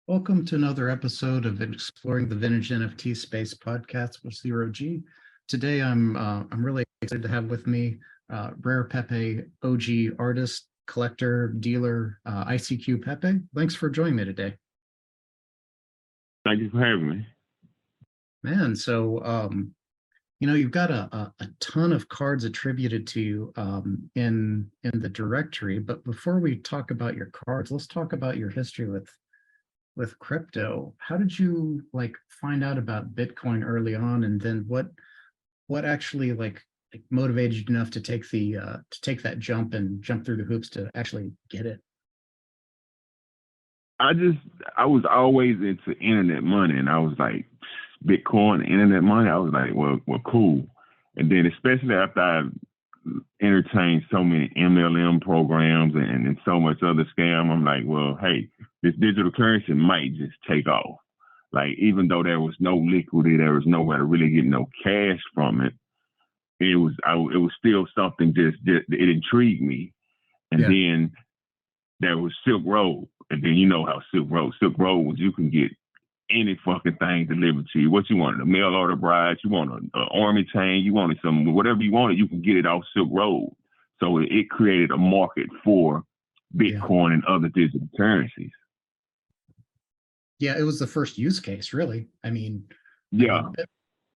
Welcome to another episode of Exploring the Vintage NFT Space podcast with Zero G. Today, I'm really excited to have with me Rare Pepe, OG artist, collector, dealer, ICQPEPE. Thanks for joining me today. Thank you for having me. Man, so you've got a ton of cards attributed to you in the directory. But before we talk about your cards, let's talk about your history with crypto. How did you find out about Bitcoin early on, and then what actually motivated you enough to take that jump and jump through the hoops to actually get it? I was always into internet money, and I was like, Bitcoin, internet money. I was like, well, cool. And then especially after I entertained so many MLM programs and so much other scam, I'm like, well, hey, this digital currency might just take off. Like, even though there was no liquidity, there was nowhere to really get no cash from it. It was still something it intrigued me. And then there was Silk Road. And then you know how Silk Road was, you can get any fucking thing delivered to you. What you wanted, a mail order bride, you want an army chain, you wanted whatever you wanted, you can get it off Silk Road. So it created a market for Bitcoin and other digital currencies. Yeah, it was the first use case, really. I mean,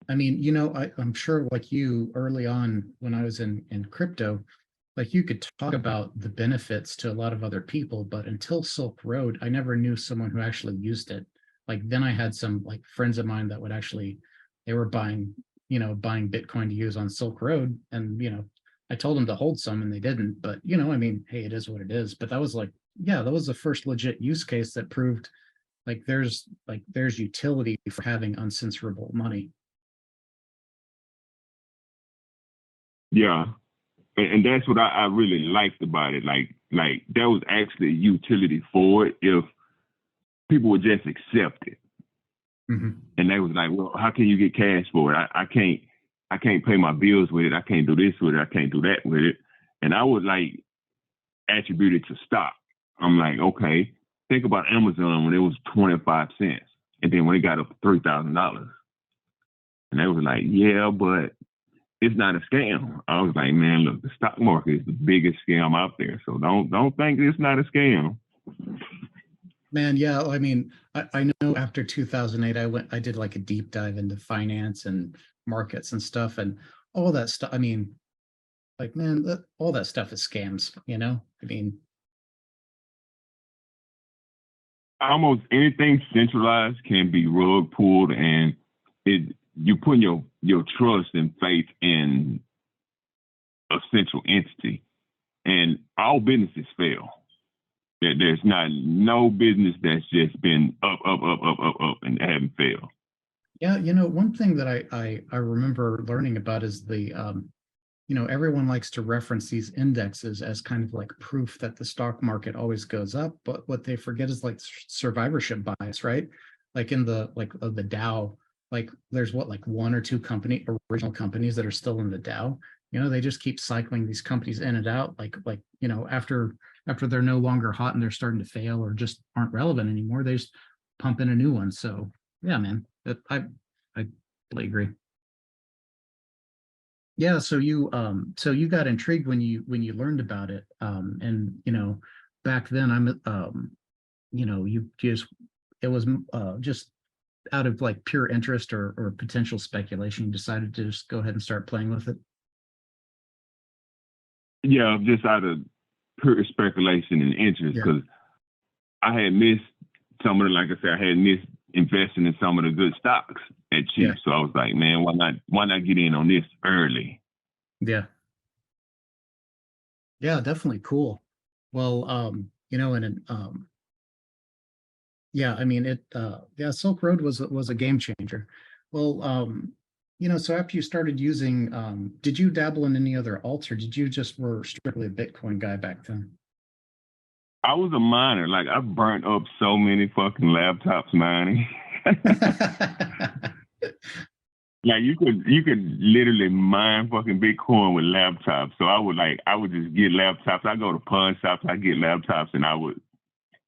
I'm sure like you early on when I was in crypto, like you could talk about the benefits to a lot of other people, but until Silk Road, I never knew someone who actually used it. Like then I had some friends of mine that would they were buying Bitcoin to use on Silk Road. And, I told them to hold some and they didn't, but hey, it is what it is. But that was that was the first legit use case that proved there's utility for having uncensorable money. Yeah. And that's what I really liked about it. Like there was actually utility for it if people would just accept it. Mm-hmm. And they was like, well, how can you get cash for it? I can't pay my bills with it. I can't do this with it. I can't do that with it. And I would attribute it to stock. I'm like, okay, think about Amazon when it was 25 cents. And then when it got up to $3,000. And they was like, yeah, but it's not a scam. I was like, man, look, the stock market is the biggest scam out there. So don't think it's not a scam. Man, yeah, I mean, I know after 2008, I did a deep dive into finance and markets and stuff, and all that stuff. I mean, man, all that stuff is scams, I mean, almost anything centralized can be rug pulled, and you put your trust and faith in a central entity, and all businesses fail. There's no business that's just been up, and haven't failed. Yeah, one thing that I remember learning about is the everyone likes to reference these indexes as kind of like proof that the stock market always goes up, but what they forget is survivorship bias, right? Like in the of the Dow, there's one or two original companies that are still in the Dow. They just keep cycling these companies in and out, after they're no longer hot and they're starting to fail or just aren't relevant anymore, they just pump in a new one. So yeah, man, I totally agree. Yeah, so you got intrigued when you learned about it, and back then you just it was just out of pure interest or potential speculation, you decided to just go ahead and start playing with it. Yeah, just out of pure speculation and interest, because I had missed some of the, like I said, I had missed investing in some of the good stocks at cheap. So I was like, man, why not get in on this early? Yeah, definitely cool. Well, yeah, I mean Silk Road was a game changer. Well, so after you started using, did you dabble in any other alts, or did you just were strictly a Bitcoin guy back then? I was a miner. I burnt up so many fucking laptops mining. You could literally mine fucking Bitcoin with laptops. So I would just get laptops. I go to pawn shops, I get laptops, and I would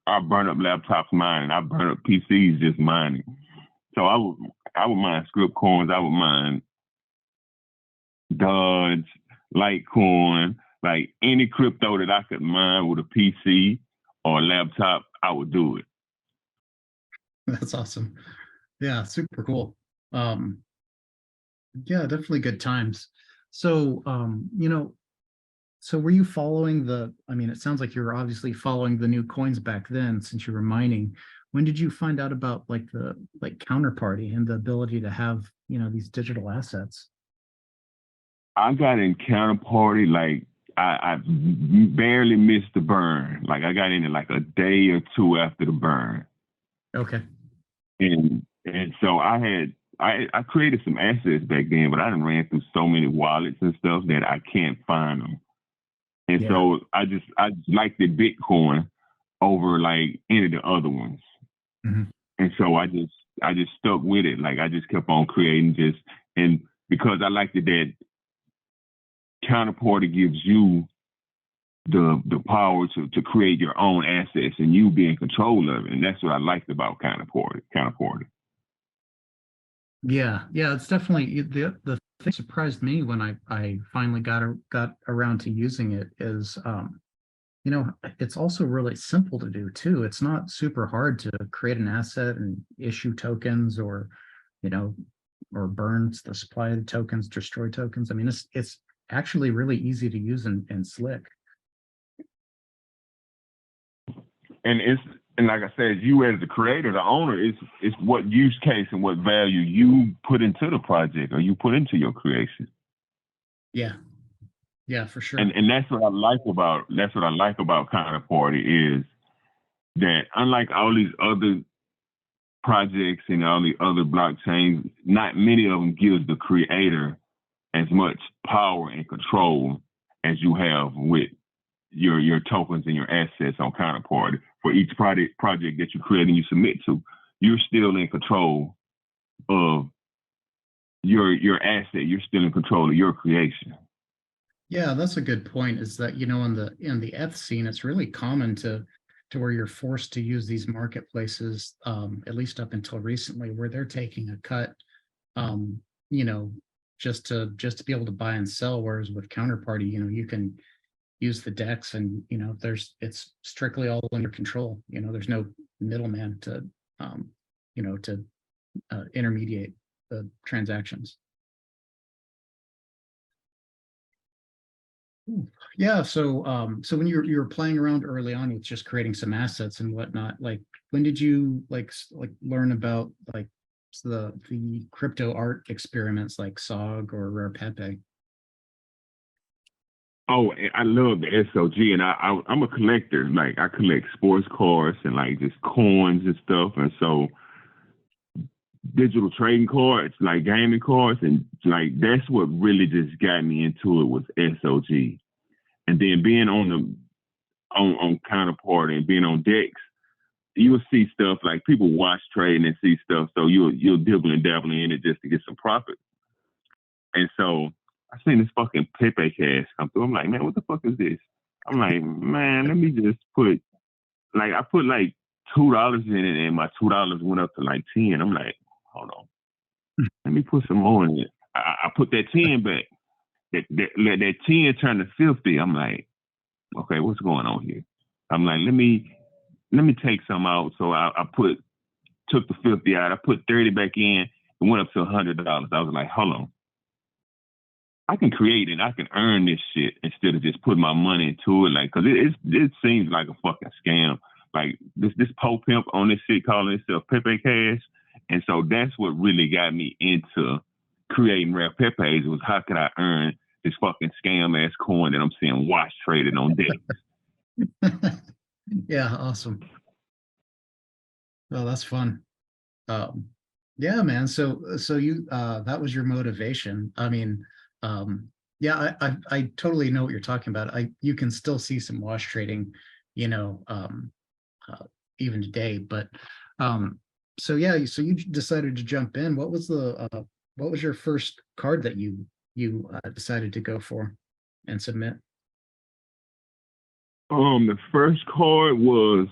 I burn up laptops mining. I burn up PCs just mining. So I would mine script coins. I would mine Dodge, Litecoin, like any crypto that I could mine with a PC or a laptop, I would do it. That's awesome. Yeah, super cool. Yeah, definitely good times. So, so were you following I mean, it sounds like you were obviously following the new coins back then since you were mining. When did you find out about like the counterparty and the ability to have, these digital assets? I got in counterparty like I barely missed the burn. Like I got in it like a day or two after the burn. Okay. And so I created some assets back then, but I done ran through so many wallets and stuff that I can't find them. And so I just liked the Bitcoin over like any of the other ones. Mm-hmm. And so I just stuck with it. Like I just kept on creating and because I liked it that counterparty gives you the power to create your own assets and you be in control of it. And that's what I liked about counterparty. Yeah, it's definitely the thing that surprised me when I finally got around to using it is it's also really simple to do too. It's not super hard to create an asset and issue tokens or or burns the supply of the tokens, destroy tokens. I mean, it's actually really easy to use and slick. And like I said, you as the creator, the owner, it's what use case and what value you put into the project or you put into your creation. Yeah, for sure. And that's what I like about counterparty is that unlike all these other projects and all the other blockchains, not many of them gives the creator as much power and control as you have with your tokens and your assets on counterparty. For each project that you create and you submit to, you're still in control of your asset. You're still in control of your creation. Yeah, that's a good point. Is that in the ETH scene, it's really common to where you're forced to use these marketplaces, at least up until recently, where they're taking a cut, just to be able to buy and sell. Whereas with counterparty, you can use the DEX and it's strictly all under control. There's no middleman to intermediate the transactions. Yeah, so when you were playing around early on with just creating some assets and whatnot, like when did you like learn about like the crypto art experiments like SOG or Rare Pepe? Oh, I love the SOG, and I'm a collector. Like I collect sports cards and like just coins and stuff, and so digital trading cards, like gaming cards, and like that's what really just got me into it was SOG, and then being on Counterparty and being on DEX, you'll see stuff like people watch trading and see stuff, so you'll dibble and dabble in it just to get some profit, and so. I seen this fucking Pepe cash come through. I'm like, man, what the fuck is this? I'm like, man, let me just put, like, I put like $2 in it, and my $2 went up to like 10. I'm like, hold on, let me put some more in it. I put that 10 back. That 10 turned to 50. I'm like, okay, what's going on here? I'm like, let me take some out. So I took the 50 out. I put 30 back in. It went up to $100. I was like, hold on. I can create it. I can earn this shit instead of just putting my money into it. Like, cause it seems like a fucking scam. Like this PoW pimp on this shit calling itself Pepe Cash. And so that's what really got me into creating Rare Pepes was how could I earn this fucking scam ass coin that I'm seeing wash traded on DEX. Yeah, awesome. Oh, that's fun. Yeah, man. So you that was your motivation. I mean, yeah, I totally know what you're talking about. You can still see some wash trading, even today. But so yeah, so you decided to jump in. What was your first card that you decided to go for and submit? The first card was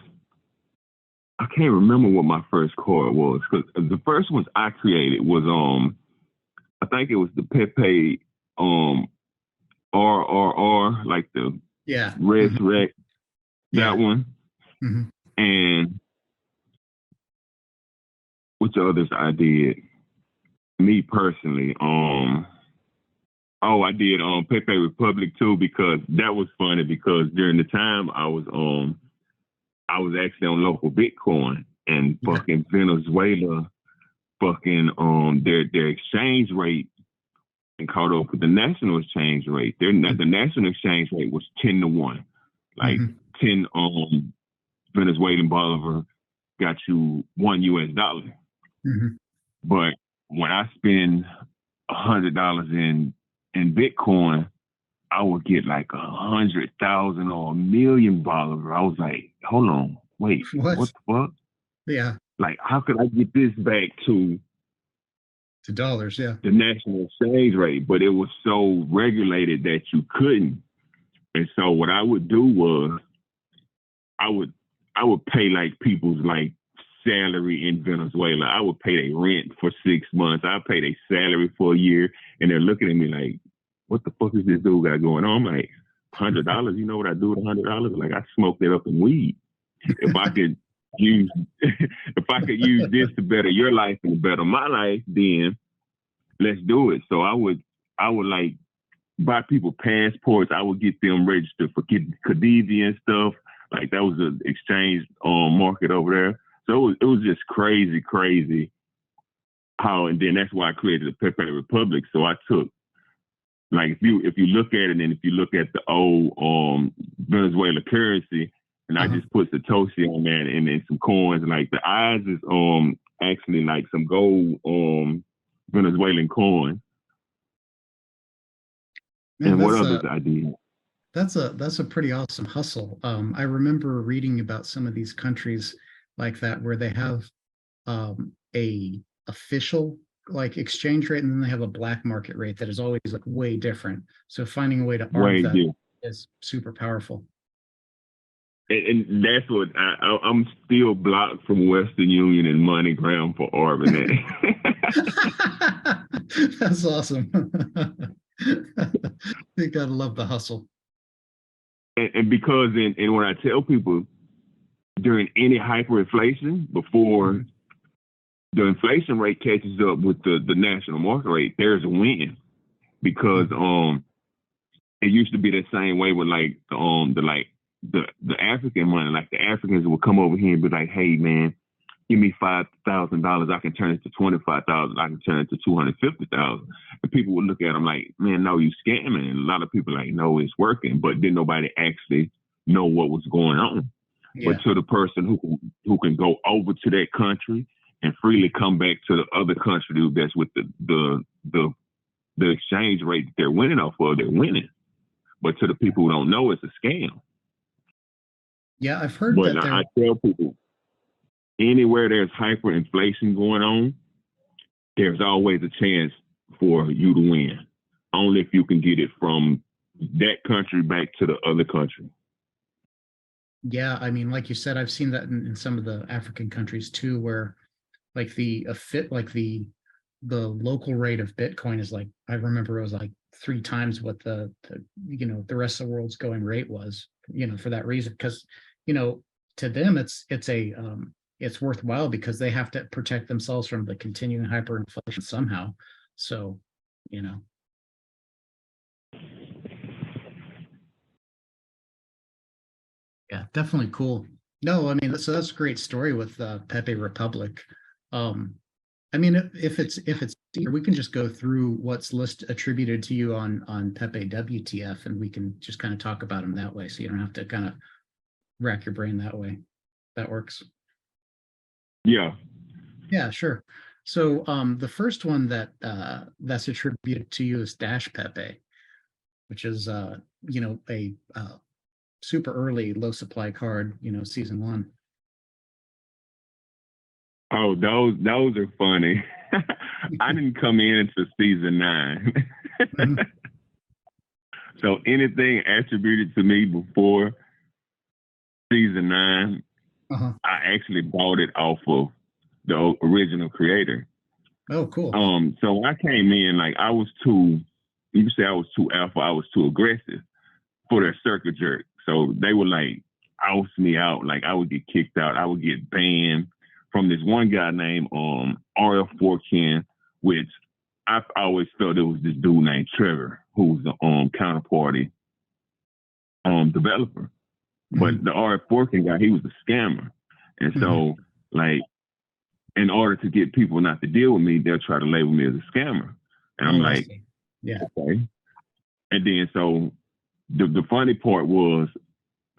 I can't remember what my first card was, because the first ones I created was I think it was the Pepe RRR, like the Yeah. Resurrect, Yeah. that one. hmm And which others I did? Me personally, I did Pepe Republic too, because that was funny, because during the time I was actually on local Bitcoin, and Yeah. fucking Venezuela fucking their exchange rate and caught up with the national exchange rate. The national exchange rate was 10 to 1. Like hmm 10 Venezuelan bolivar got you $1. hmm But when I spend $100 in Bitcoin, I would get like 100,000 or 1,000,000 bolivar. I was like, hold on, wait, what What? the fuck? Yeah. Like, how could I get this back to To dollars. Yeah. the national exchange rate? But it was so regulated that you couldn't. And so what I would do was I would pay like people's like salary in Venezuela. I would pay their rent for 6 months. I'd pay their salary for a year, and they're looking at me like, what the fuck is this dude got going on? I'm like, $100. You know what I do with $100? Like, I smoked it up in weed. If I could use this to better your life and better my life, then let's do it. So I would like buy people passports. I would get them registered for Khadija and stuff. Like, that was the exchange market over there. So it was just crazy how, and then that's why I created the Pepe Republic. So I took, like, if you look at it, and if you look at the old Venezuela currency, and I just put Satoshi on that, and then some coins. Like, the eyes is actually like some gold Venezuelan coin. Man, And what others I did? that's a pretty awesome hustle. I remember reading about some of these countries like that where they have a official like exchange rate, and then they have a black market rate that is always like way different. So finding a way to arm that is super powerful. And that's what I'm still blocked from Western Union and MoneyGram for arbing that. That's awesome. You gotta love the hustle. And because and when I tell people during any hyperinflation, before the inflation rate catches up with the national market rate, there's a win. Because it used to be the same way with like the African money. Like, the Africans would come over here and be like, hey man, give me $5,000, I can turn it to 25,000, I can turn it to 250,000. And people would look at them like, man, no, you scamming. And a lot of people like, no, it's working, but then nobody actually know what was going on. Yeah. But to the person who can go over to that country and freely come back to the other country that's with the exchange rate that they're winning off of, they're winning. But to the people who don't know, it's a scam. Yeah, I've heard but that. I tell people, anywhere there's hyperinflation going on, there's always a chance for you to win. Only if you can get it from that country back to the other country. Yeah, I mean, like you said, I've seen that in some of the African countries too, where like the local rate of Bitcoin is like, I remember it was like 3 times what the rest of the world's going rate was, for that reason. Because, to them it's worthwhile because they have to protect themselves from the continuing hyperinflation somehow. So, yeah, definitely cool. No, I mean, that's a great story with Pepe Republic. I mean, if it's we can just go through what's attributed to you on Pepe.wtf, and we can just kind of talk about them that way, so you don't have to kind of rack your brain that way. That works. Yeah. Yeah, sure. So the first one that's attributed to you is Dash Pepe, which is a super early low supply card, season 1. Oh, those are funny. I didn't come in until season 9. Mm-hmm. So anything attributed to me before season 9 Uh-huh. I actually bought it off of the original creator. Oh, cool. So when I came in, like I was too, you could say I was too alpha, I was too aggressive for their circle jerk. So they would like oust me out. Like I would get kicked out. I would get banned from this one guy named RF4Ken, which I've always felt it was this dude named Trevor, who's the counterparty developer. But the RF4Ken guy, he was a scammer. And so like in order to get people not to deal with me, they'll try to label me as a scammer. And I'm like, yeah. Okay. And then so the funny part was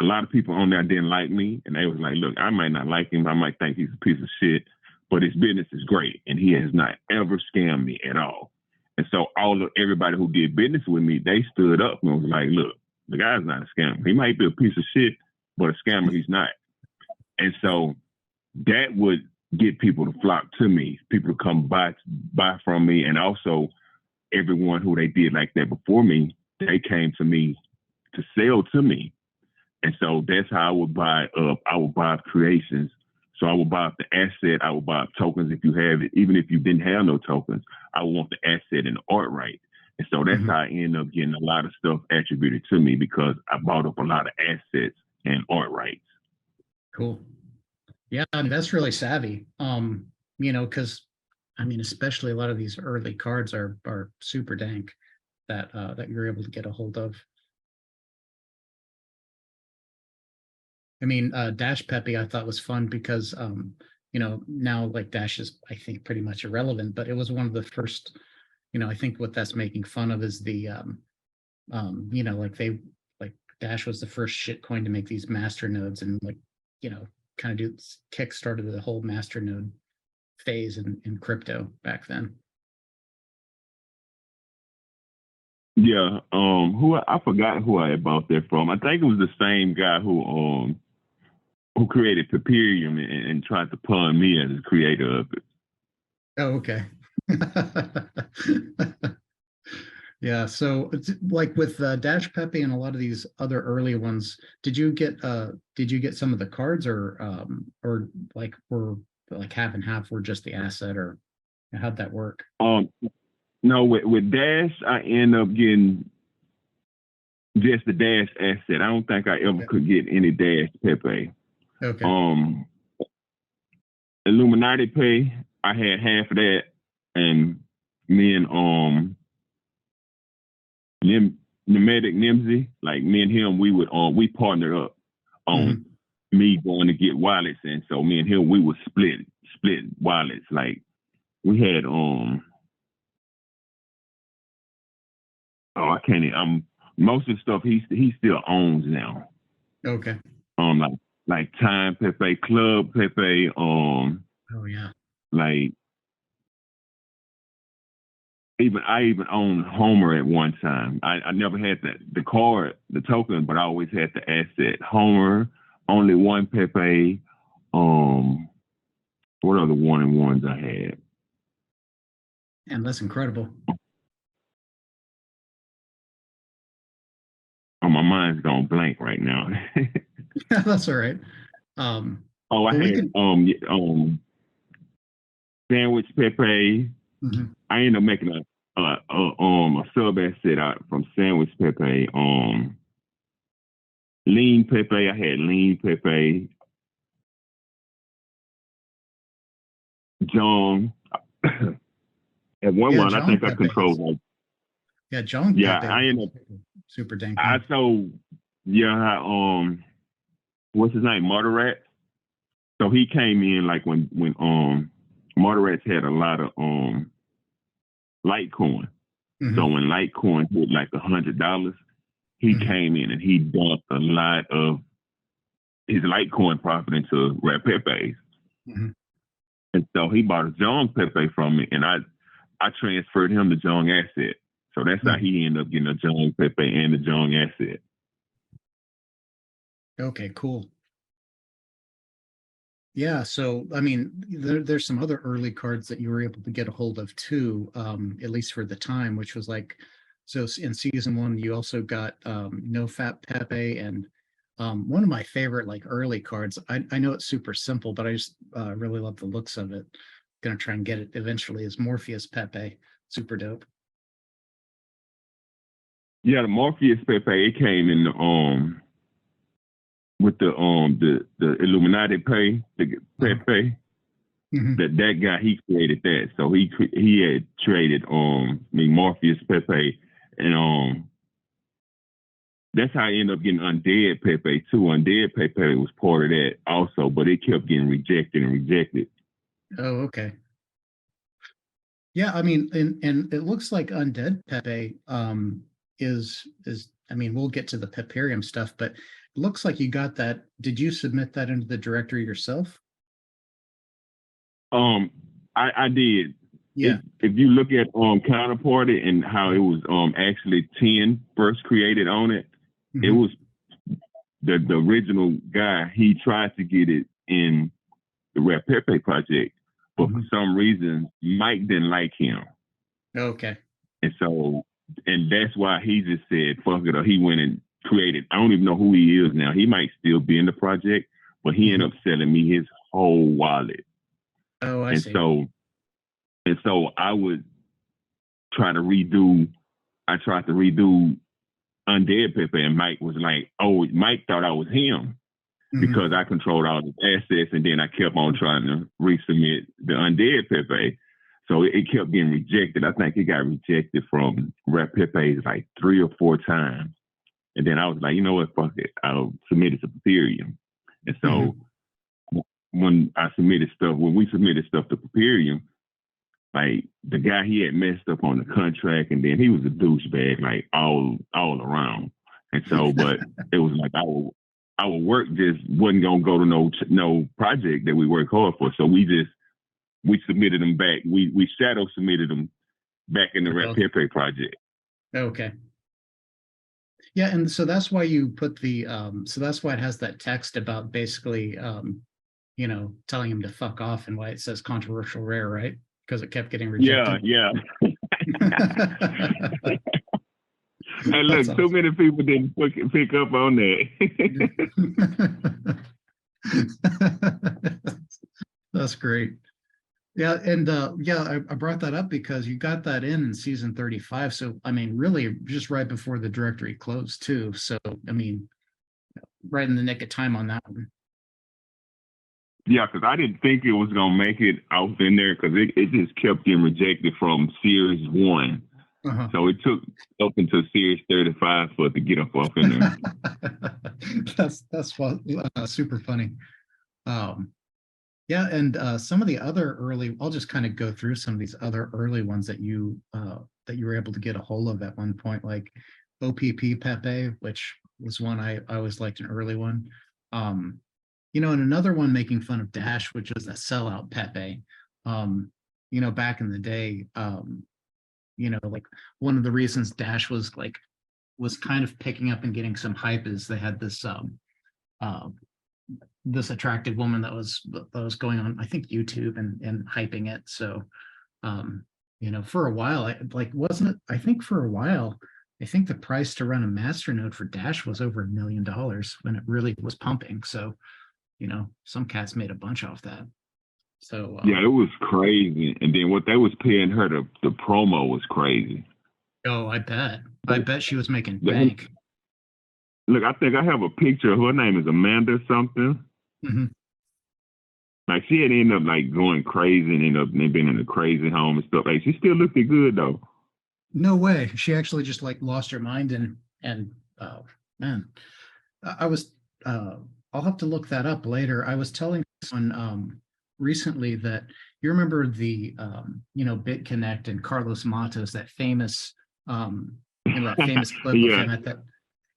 a lot of people on there didn't like me, and they was like, look, I might not like him, I might think he's a piece of shit, but his business is great, and he has not ever scammed me at all. And so everybody who did business with me, they stood up and was like, look, the guy's not a scammer. He might be a piece of shit, but a scammer he's not. And so that would get people to flock to me, people to come buy from me, and also everyone who they did like that before me, they came to me to sell to me. And so that's how I would buy up. I would buy up creations. So I would buy up the asset. I would buy up tokens if you have it. Even if you didn't have no tokens, I would want the asset and the art right. And so that's how I end up getting a lot of stuff attributed to me because I bought up a lot of assets and art rights. Cool. Yeah, I mean, that's really savvy. You know, because I mean, especially a lot of these early cards are super dank that that you're able to get a hold of. I mean, Dash Pepe I thought was fun because you know, now like Dash is I think pretty much irrelevant, but it was one of the first, you know, I think what that's making fun of is the you know, like Dash was the first shit coin to make these master nodes and like, you know, kind of kick-started the whole master node phase in crypto back then. Yeah, I forgot who I bought that from. I think it was the same guy who created Peperium and tried to pawn me as a creator of it. Oh, okay. Yeah, so it's like with Dash Pepe and a lot of these other early ones, did you get some of the cards or like were like half and half were just the asset, or how'd that work? No, with Dash, I end up getting just the Dash asset. I don't think I ever could get any Dash Pepe. Okay. Illuminati Pay, I had half of that, and me and Nomadic Nimsy, like me and him, we partnered up on me going to get wallets, and so me and him we would split wallets. Like we had I can't. Most of the stuff he still owns now. Okay. Like Time Pepe, Club Pepe. Oh yeah. Like I even owned Homer at one time. I never had the card, the token, but I always had the asset. Homer, only one Pepe. What other 1-in-1s I had? And that's incredible. Oh, my mind's gone blank right now. That's all right. I had Sandwich Pepe. I ended up making a sub asset out from Sandwich Pepe. Lean Pepe. I had Lean Pepe. John. At one line, I think I controlled like. Yeah, John. Yeah, Pepe I ended up super dank. I sold. Yeah, what's his name? Moderat. So he came in like when Moderats had a lot of Litecoin. So when Litecoin hit like $100, he came in and he dumped a lot of his Litecoin profit into Rare Pepes. And so he bought a John Pepe from me, and I transferred him the John asset. So that's how he ended up getting a John Pepe and the John asset. Okay, cool. Yeah, so I mean, there's some other early cards that you were able to get a hold of too, at least for the time, which was like, so in season 1, you also got No Fat Pepe and One of my favorite like early cards. I know it's super simple, but I just really love the looks of it. Gonna try and get it eventually. Is Morpheus Pepe, super dope. Yeah, the Morpheus Pepe, it came in the with the Illuminati Pay, the Pepe. That guy, he created that. So he had traded Morpheus Pepe, and that's how I ended up getting Undead Pepe too. Undead Pepe was part of that also, but it kept getting rejected and rejected. Oh, okay. Yeah, I mean, and it looks like Undead Pepe is I mean, we'll get to the Peperium stuff, but it looks like you got that. Did you submit that into the directory yourself? I did. Yeah. If you look at Counterparty and how it was actually 10 first created on it, it was the original guy. He tried to get it in the Rare Pepe project, but for some reason Mike didn't like him. Okay. And so, and that's why he just said fuck it, or he went and created. I don't even know who he is now. He might still be in the project, but he ended up selling me his whole wallet. Oh, I see. And so I would try to redo. I tried to redo Undead Pepe, and Mike was like, "Oh, Mike thought I was him because I controlled all the assets." And then I kept on trying to resubmit the Undead Pepe, so it kept getting rejected. I think it got rejected from Rare Pepe like 3 or 4 times, and then I was like, "You know what? Fuck it. I'll submit it to Peperium." And so when we submitted stuff to Peperium, like the guy, he had messed up on the contract, and then he was a douchebag, like all around. And so, but it was like our work just wasn't gonna go to no project that we worked hard for. So we submitted them back. We shadow submitted them back in the Rare Pepe project. Okay. Yeah, and so that's why you put the so that's why it has that text about basically you know, telling him to fuck off, and why it says controversial rare, right? Because it kept getting rejected. Yeah. Hey, look, awesome. Too many people didn't pick up on that. That's great. Yeah, and yeah, I brought that up because you got that in season 35. So I mean, really, just right before the directory closed too. So I mean, right in the nick of time on that one. Yeah, because I didn't think it was gonna make it out in there because it just kept getting rejected from series 1. So it took up until series 35 for it to get up off in there. That's super funny. Yeah, and some of the other early, I'll just kind of go through some of these other early ones that you were able to get a hold of at one point, like OPPEPE, which was one I always liked, an early one. You know, and another one making fun of Dash, which was a sellout Pepe. You know, back in the day, you know, like one of the reasons Dash was kind of picking up and getting some hype is they had this this attractive woman that was going on, I think, YouTube and hyping it. So you know, for a while, I think for a while, I think the price to run a masternode for Dash was over $1 million when it really was pumping. So, you know, some cats made a bunch off that. So yeah, it was crazy. And then what they was paying her, the promo was crazy. Oh, I bet she was making bank. Look, I think I have a picture. Her name is Amanda something. Like she had ended up like going crazy and ended up being in a crazy home and stuff. Like she still looking good though. No way. She actually just like lost her mind and oh man. I was I'll have to look that up later. I was telling someone recently that you remember the you know, BitConnect and Carlos Matos, that famous you know, that famous clip of him at that.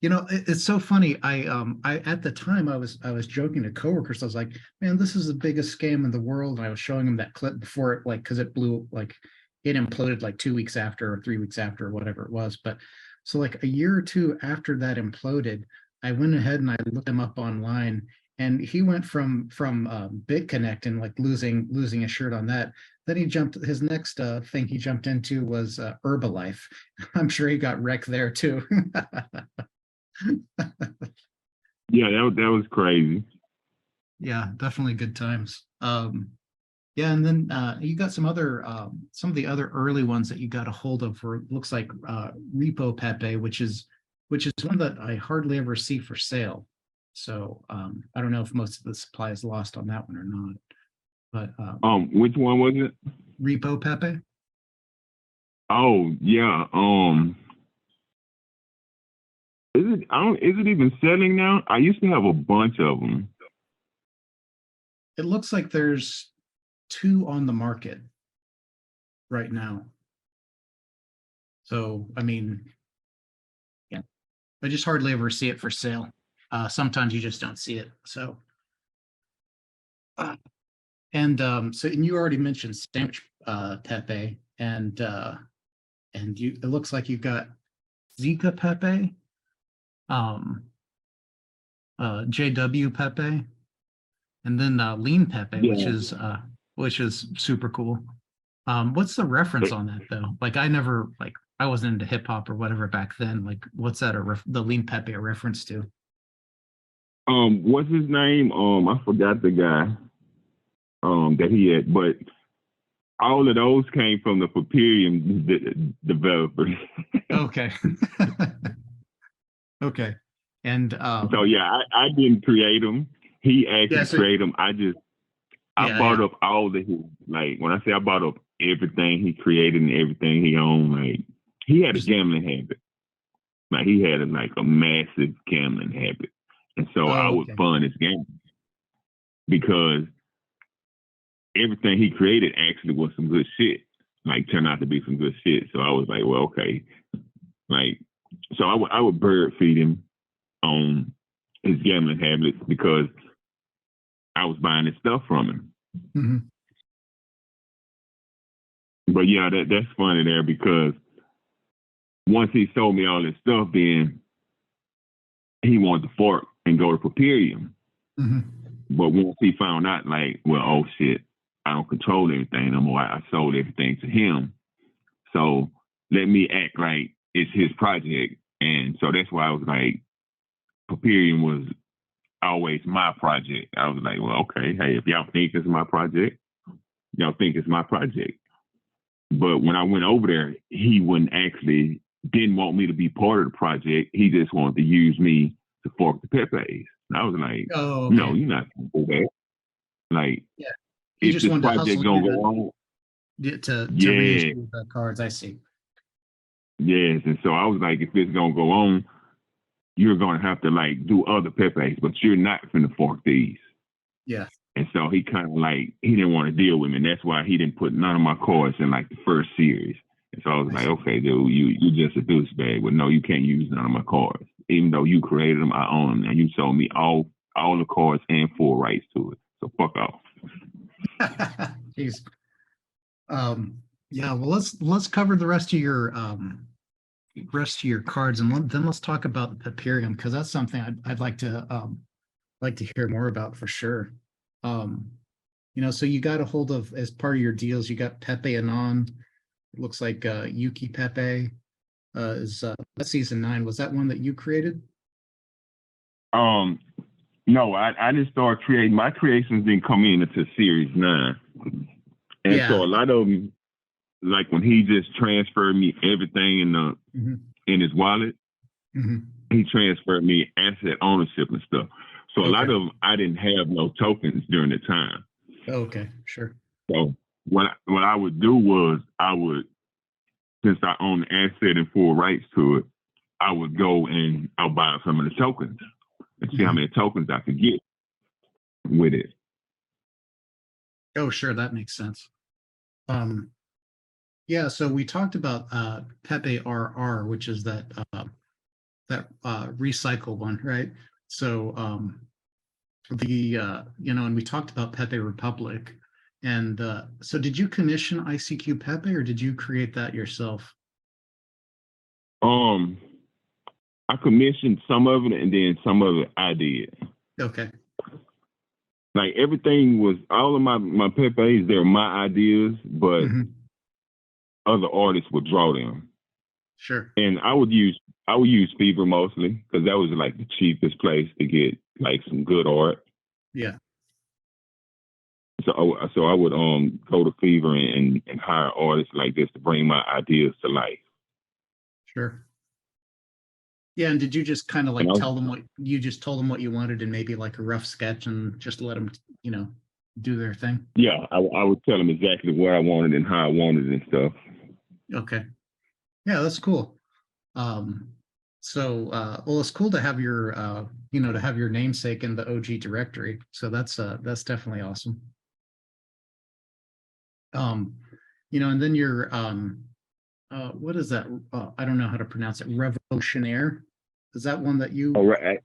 You know, it's so funny. I at the time I was joking to coworkers. I was like, man, this is the biggest scam in the world. And I was showing them that clip before it, like, because it blew, like it imploded like 2 weeks after or 3 weeks after or whatever it was. But so like a year or two after that imploded, I went ahead and I looked him up online, and he went from BitConnect and like losing a shirt on that. Then he jumped, his next thing he jumped into was Herbalife. I'm sure he got wrecked there too. Yeah, that was crazy. Yeah, definitely good times. Yeah, and then you got some of the other early ones that you got a hold of for looks like Repo Pepe, which is one that I hardly ever see for sale. So I don't know if most of the supply is lost on that one or not. But Which one was it? Repo Pepe. Oh yeah. Is it even selling now? I used to have a bunch of them. It looks like there's two on the market right now. So I mean, yeah, I just hardly ever see it for sale. Sometimes you just don't see it. So and you already mentioned Sandwich Pepe and you it looks like you've got Zika Pepe, um, JW Pepe, and then Lean Pepe, Yeah. which is super cool. What's the reference on that though? Like I wasn't into hip hop or whatever back then. Like what's that the Lean Pepe a reference to? What's his name? I forgot the guy that he had, but all of those came from the Peperium developers. Okay. Okay. And So yeah, I didn't create them. He yeah, actually so created them. I yeah, bought yeah. up all the like when I say I bought up everything he created and everything he owned. Like he had a Just gambling habit. Like he had a massive gambling habit, and so I oh, would okay. fund his game because everything he created actually was some good shit. Like turned out to be some good shit. So I was like, well, okay. Like, so I would bird feed him on his gambling habits because I was buying his stuff from him. Mhm. But yeah, that's funny there because once he sold me all this stuff, then he wanted to fork and go to Peperium. Mhm. But once he found out, like, well, oh shit, I don't control everything no more. I sold everything to him. So let me act like it's his project. And so that's why I was like, Peperium was always my project. I was like, well, okay, hey, if y'all think it's my project, y'all think it's my project. But when I went over there, he didn't want me to be part of the project. He just wanted to use me to fork the Pepes. And I was like, Oh, no, okay. you're not gonna do that. Like, Yeah. He if just this wanted to hustle project gonna you go on, to yeah, reissue the cards. I see. yes. And so I was like, if it's gonna go on, you're gonna have to like do other Pepes, but you're not gonna fork these. Yeah. And so he kind of like he didn't want to deal with me, and that's why he didn't put none of my cards in like the first series. And so I was I like, see. okay, dude, you just a douchebag. But no, you can't use none of my cards, even though you created them. I own them, and you sold me all the cards and full rights to it. So fuck off. Jeez. Yeah, well let's cover the rest of your cards and then let's talk about the Peperium because that's something I'd like to hear more about for sure. Um, so you got a hold of as part of your deals, you got Pepe Anon. It looks like Yuki Pepe is that's season 9. Was that one that you created? Um, no, I didn't start creating. My creations didn't come in until series 9, and so Yeah. a lot of them, like when he just transferred me everything Mm-hmm. in his wallet, Mm-hmm. he transferred me asset ownership and stuff. So a lot Okay. of them, I didn't have no tokens during the time. Okay. Sure. So what I would do was since I own the asset and full rights to it, I would go and I'll buy some of the tokens and see how Mm-hmm. many tokens I could get with it. Oh, sure. That makes sense. Um, yeah. So we talked about Pepe RR, which is that recycle one, right? So and we talked about Pepe Republic. And so did you commission ICQPEPE or did you create that yourself? Um, I commissioned some of it and then some of it I did. Okay. Like everything was all of my Pepes, they're my ideas, but Hmm. other artists would draw them. Sure. And I would use Fever mostly because that was like the cheapest place to get like some good art. Yeah. So I would go to Fever and hire artists like this to bring my ideas to life. Sure. Yeah, and did you just kind of And like tell them what you just told them what you wanted and maybe like a rough sketch and just let them, do their thing? yeah, I would tell them exactly what I wanted and how I wanted and stuff. Okay. Yeah, that's cool. Well, it's cool to have your to have your namesake in the OG directory. So that's definitely awesome. And then your what is that? I don't know how to pronounce it. Revolutionaire. Is that one that you? All right.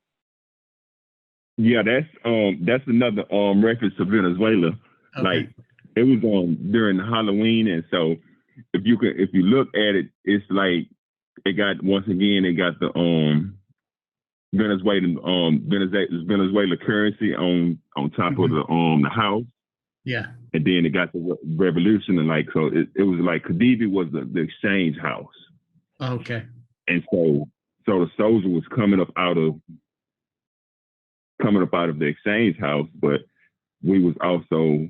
Yeah, that's another reference to Venezuela. Okay. Like it was during Halloween, and so if you look at it, it's like it got the Venezuela currency on top of the house. Yeah. And then it got the revolution, and like so it was like Khedive was the exchange house. Okay. And so the soldier was coming up out of the exchange house, but we was also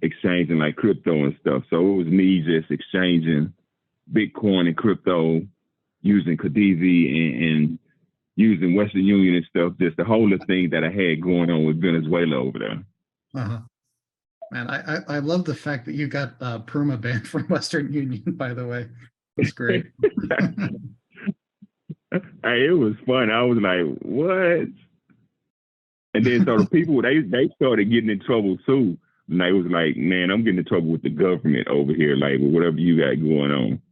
exchanging like crypto and stuff. So it was me just exchanging Bitcoin and crypto using Khedive and using Western Union and stuff, just the whole thing that I had going on with Venezuela over there. Uh-huh. Man, I love the fact that you got perma banned from Western Union, by the way. That's great. Hey, it was fun. I was like, what? And then so the people they started getting in trouble too. And they was like, man, I'm getting in trouble with the government over here, like whatever you got going on.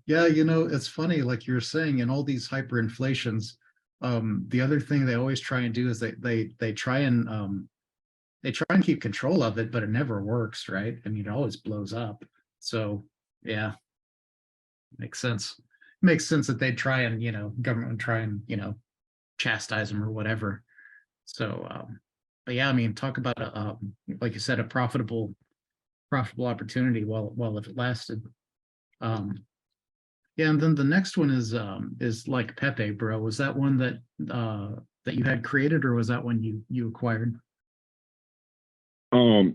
Yeah, it's funny, like you're saying, in all these hyperinflations, the other thing they always try and do is they try and keep control of it, but it never works, right? I mean, it always blows up. So yeah, makes sense. Makes sense that they'd try and, government would try and, chastise them or whatever. So, but yeah, I mean, talk about like you said, a profitable opportunity while it lasted. Yeah, and then the next one is like Pepe, bro. Was that one that you had created, or was that one you acquired? No,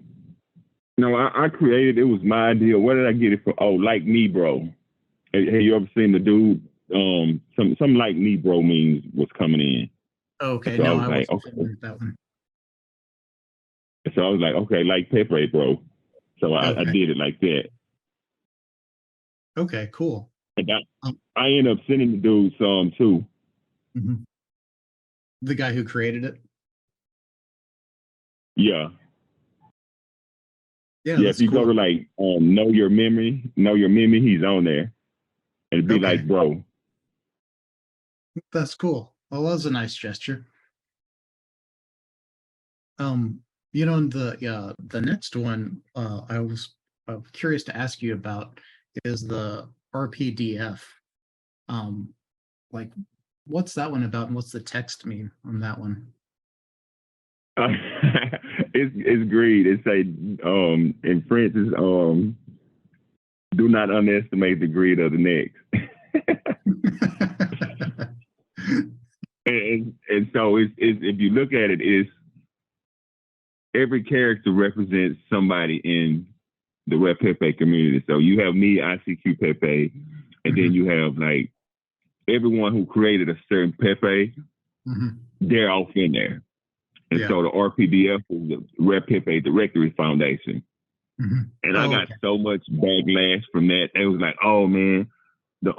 I created. It was my idea. Where did I get it from? Oh, like me, bro. Have you ever seen the dude? Some like me, bro memes was coming in. Okay, so no, I was I like, wasn't okay. familiar with that one. So I was like, okay, like Pepe, bro. So I did it like that. Okay, cool. And I ended up sending the dude some too. Mm-hmm. The guy who created it. Yeah. Yeah, If you cool. go to like know your memory, he's on there. And it'd be like, bro. That's cool. Well, that was a nice gesture. And the next one I was curious to ask you about is the RPDF. Like, what's that one about, and what's the text mean on that one? It's greed. It's a in French is do not underestimate the greed of the next. and so it's if you look at it, is every character represents somebody in the Rare Pepe community. So you have me, ICQPEPE, and then you have like everyone who created a certain Pepe, they're off in there. And so the RPDF is the Rare Pepe Directory Foundation. And I got so much backlash from that. It was like, oh man, the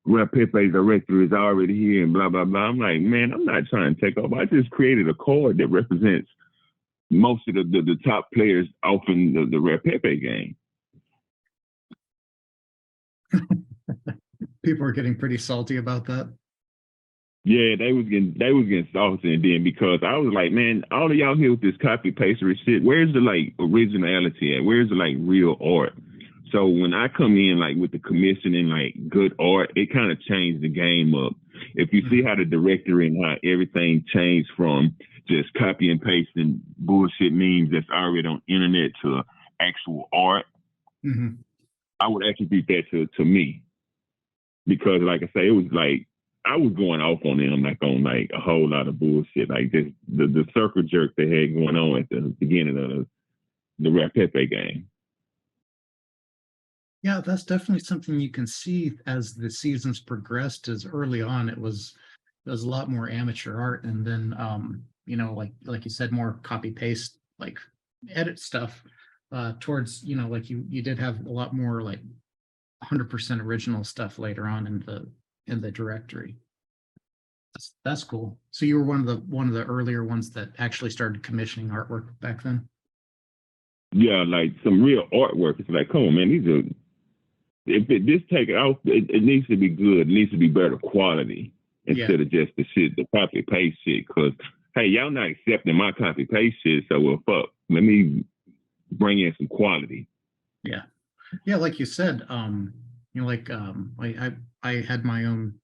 Rare Pepe directory is already here and blah blah blah. I'm like, man, I'm not trying to take over. I just created a card that represents most of the top players off in the Rare Pepe game. People are getting pretty salty about that. Yeah, they was getting salty, and then because I was like, man, all of y'all here with this copy pastery shit, where's the like originality at? Where's the like real art? So when I come in like with the commission and like good art, it kind of changed the game up. If you see how the directory and how everything changed from just copy and pasting bullshit memes that's already on internet to actual art, Mm-hmm. I would attribute that to me because, like I say, it was like I was going off on them like on like a whole lot of bullshit, like this the circle jerk they had going on at the beginning of the Rare Pepe game. Yeah, that's definitely something you can see as the seasons progressed. As early on, it was a lot more amateur art, and then you know, like you said, more copy paste, like edit stuff. Towards, you know, like you did have a lot more like 100% original stuff later on in the directory. That's cool. So you were one of the earlier ones that actually started commissioning artwork back then. Yeah, like some real artwork. It's like, come on, man, these are. If this take it out, it needs to be good. It needs to be better quality instead of just the shit, the copy paste shit. Because hey, y'all not accepting my copy paste shit, so well, fuck. Let me bring in some quality. Yeah, yeah, like you said, you know, like I had my own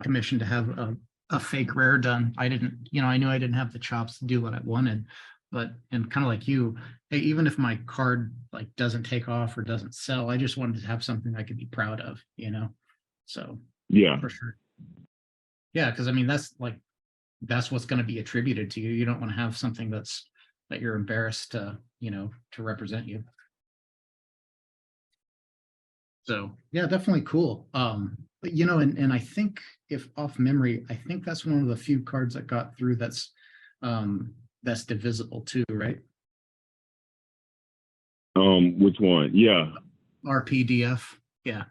commission to have a fake rare done. I didn't, you know, I knew I didn't have the chops to do what I wanted, but and kind of like you, hey, even if my card like doesn't take off or doesn't sell, I just wanted to have something I could be proud of, you know. So yeah, for sure. Yeah, because I mean that's what's going to be attributed to you. You don't want to have something that you're embarrassed to, you know, to represent you. So yeah, definitely cool. But you know, and I think if off memory, I think that's one of the few cards that got through that's divisible too, right? Which one? Yeah. RPDF. Yeah.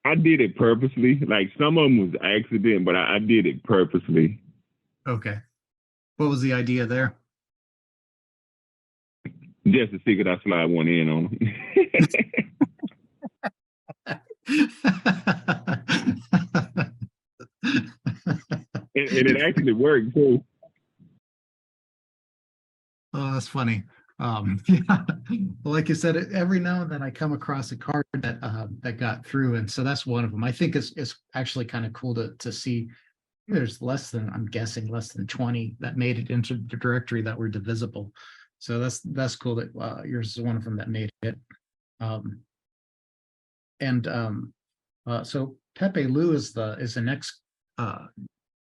I did it purposely. Like some of them was accident, but I did it purposely. Okay. What was the idea there? Just to see could I slide one in on them. And it actually worked too. Oh, that's funny. Yeah. Well, like you said, every now and then I come across a card that got through, and so that's one of them. I think it's actually kind of cool to see. There's less than, I'm guessing, less than 20 that made it into the directory that were divisible. So that's cool that yours is one of them that made it. Um, and so Pepe Lu is the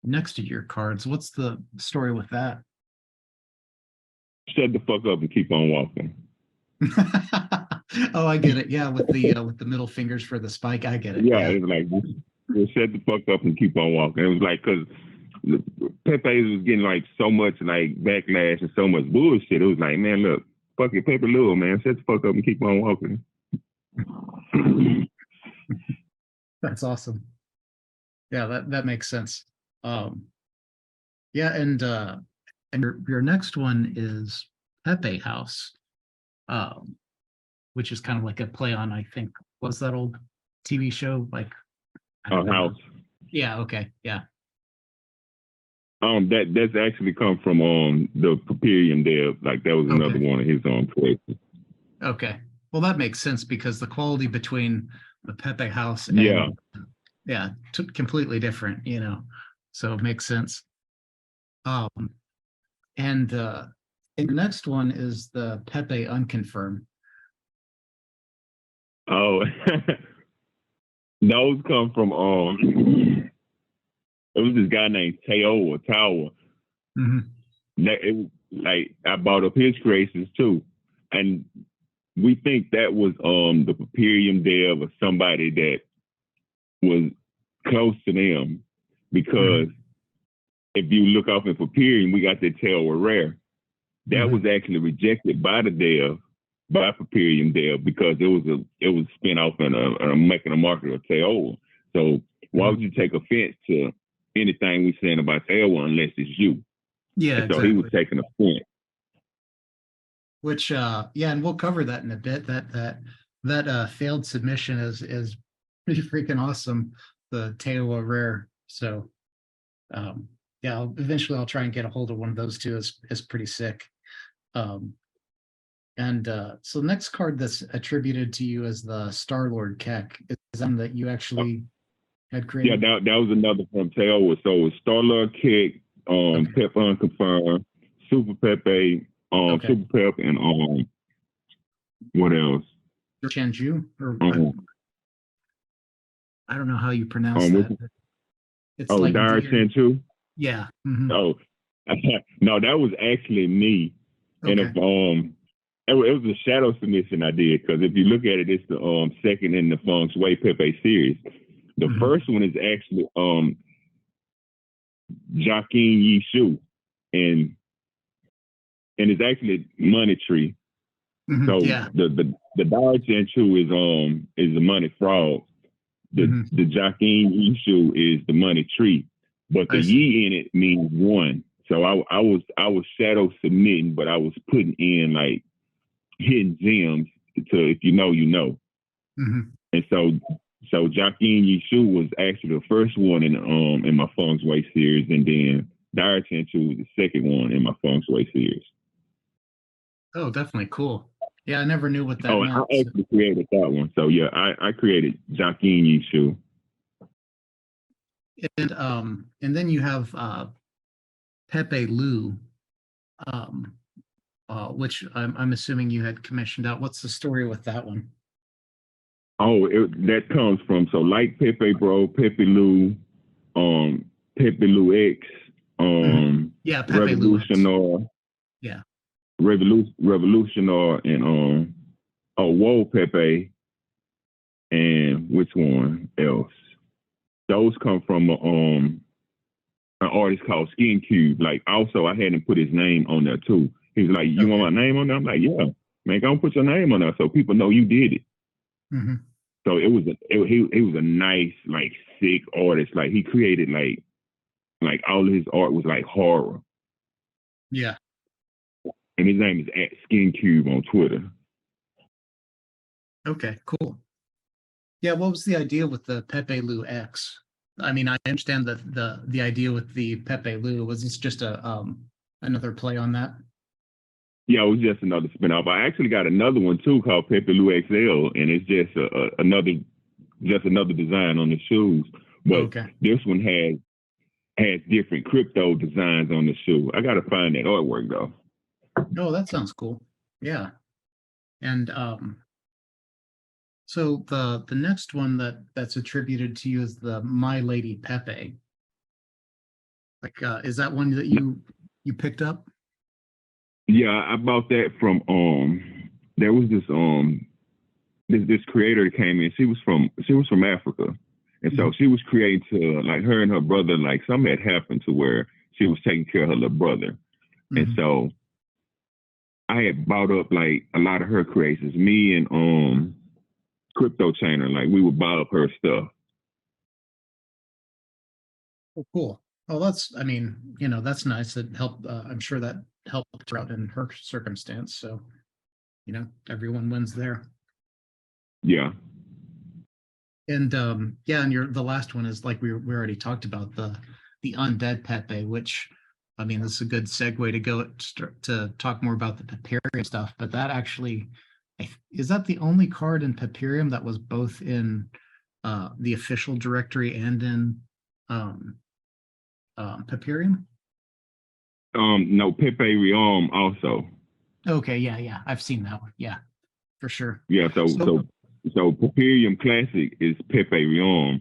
next to your cards. What's the story with that? Shut the fuck up and keep on walking. Oh, I get it. Yeah, with the middle fingers for the spike, I get it. Yeah, it's like just shut the fuck up and keep on walking. It was like because Pepe was getting like so much like backlash and so much bullshit. It was like, man, look, fuck it, Pepe Lu, man, shut the fuck up and keep on walking. That's awesome. Yeah, that makes sense. Yeah, and your next one is Pepe House, which is kind of like a play on, I think, what's that old TV show? Like, I don't know. House. Yeah, okay, yeah. That's actually come from the Peperium dev. Like that was another one of his choices. Okay. Well, that makes sense because the quality between the Pepe House and yeah, completely different, you know. So it makes sense. And the next one is the Pepe Unconfirmed. Oh, those come from it was this guy named Tao Tower. Like I bought up his creations too, and we think that was the Peperium dev or somebody that was close to them because if you look off in Peperium, we got that Tao Rare. That was actually rejected by the dev, by Peperium dev, because it was spin off and making a market of Tao. So why would you take offense to anything we saying about Tao unless it's you? Yeah, and so he was taking offense. Which yeah, and we'll cover that in a bit. That failed submission is pretty freaking awesome. The Tao Rare. So yeah, eventually I'll try and get a hold of one of those too. It's pretty sick. And so the next card that's attributed to you is the Star-Lord Keck. Is that that you actually had created? Yeah, that was another from Tao. So it was Star-Lord Keck, Pep Unconfirmed, Super Pepe, Super Pep, and what else? Chanju, or Um, I don't know how you pronounce what's, that. It's oh, like Dire deer. Sanchu. Yeah. Hmm. Oh, no, that was actually me. And if Okay. it was a shadow submission I did, because if you look at it, it's the second in the Feng Shui Pepe series. The Hmm. first one is actually Joaquin Yi Shu, and it's actually money tree. Hmm. So Yeah. the Dao Chanchu is the money frog. Hmm. The Joaquin Yi Shu is the money tree, but the I see. Yi in it means one. So I was shadow submitting, but I was putting in like hidden gems to, if you know, you know. Hmm. And so Joaquin Yishu was actually the first one in my Feng Shui series, and then Dire Chanchu was the second one in my Feng Shui series. Oh, definitely cool. Yeah, I never knew what that Oh, I meant. So. actually created that one. So yeah, I created Joaquin Yishu. And then you have Pepe Lu, um, which I'm assuming you had commissioned out. What's the story with that one? Oh, that comes from, so like Pepe Bro, Pepe Lu, Pepe Lu X, Mhm. Yeah, Pepe Lu X. Revolutionar, Yeah. Revolutionar, and Whoa Pepe, and which one else? Those come from an artist called Skin Cube. Like, also, I had him put his name on there too. He's like, "You want Okay. my name on there?" I'm like, "Yeah, man, go put your name on there so people know you did it." Hmm. So he was a nice, like, sick artist. Like, he created like all of his art was like horror. Yeah. And his name is at Skin Cube on Twitter. Okay. Cool. Yeah. What was the idea with the Pepe Lu X? I mean, I understand that the idea with the Pepe Lu was this just a another play on that. Yeah, it was just another spin-off. I actually got another one too called Pepe Lu XL, and it's just another design on the shoes. But Okay. this one has different crypto designs on the shoe. I gotta find that artwork though. Oh, that sounds cool. Yeah. And so the next one that's attributed to you is the My Lady Pepe. Like, is that one that you picked up? Yeah, I bought that from there was this creator that came in. She was from Africa. And so Mhm. she was creating to, like, her and her brother, like, something had happened to where she was taking care of her little brother. And Mhm. so I had bought up like a lot of her creations. Me and Crypto Chainer, like, we would buy up her stuff. Oh, cool. Oh, that's, I mean, that's nice. It helped. I'm sure that helped her out in her circumstance. So, everyone wins there. Yeah. And yeah, and the last one is like we already talked about the undead Pepe, which I mean, this is a good segue to go to talk more about the Peperium stuff. But that actually, is that the only card in Peperium that was both in the official directory and in um, Peperium? No, Pepe Realm also. Okay, yeah, yeah, I've seen that one. Yeah, for sure. Yeah, so So so so Peperium Classic is Pepe Realm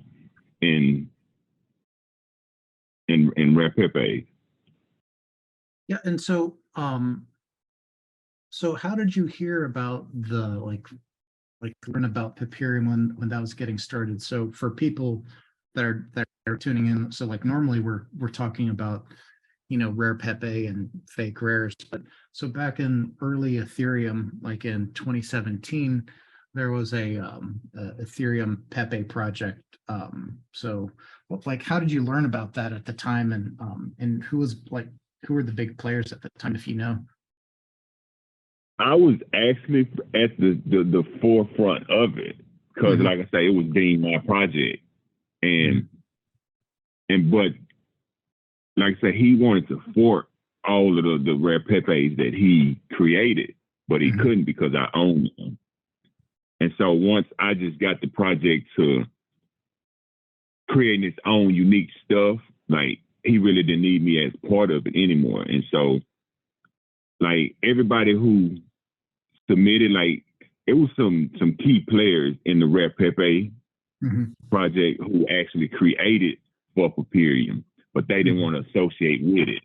in in Rare Pepe. yeah, and so how did you hear about the learn about Peperium when that was getting started? So for people that are tuning in, so like normally we're talking about Rare Pepe and fake rares, but so back in early Ethereum, like in 2017, there was a Ethereum Pepe project. So like how did you learn about that at the time, and who were the big players at the time, if you know? I was actually at the forefront of it because, Hmm. like I say, it was deemed my project, Hmm. and but like I said, he wanted to fork all of the Rare Pepes that he created, but he Hmm. couldn't because I owned them. And so once I just got the project to creating its own unique stuff, like, he really didn't need me as part of it anymore. And so, like, everybody who submitted, like, it was some key players in the Rare Pepe Mhm. project who actually created for Peperium, but they didn't want to associate with it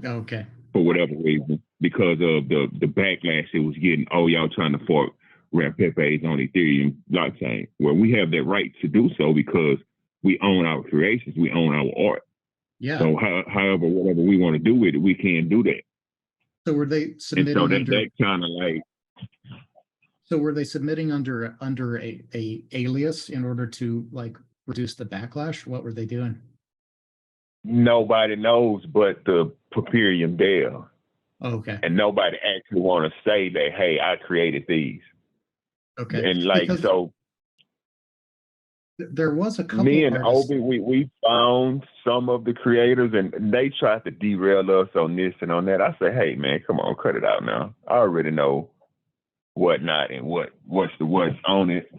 Okay. for whatever reason because of the backlash it was getting. Oh, y'all trying to fork Rare Pepes on Ethereum blockchain. Well, we have that right to do so because we own our creations, we own our art. Yeah. So however, whatever we want to do with it, we can do that. So were they And submitting so under? that kind of like. So were they submitting under a alias in order to like reduce the backlash? What were they doing? Nobody knows but the Peperium dev. Okay. And nobody actually want to say that, hey, I created these. Okay. And like, Because so there was a couple me and artists. Obi, we found some of the creators and they tried to derail us on this and on that. I said, hey man, come on, cut it out now. I already know what not and what's on it.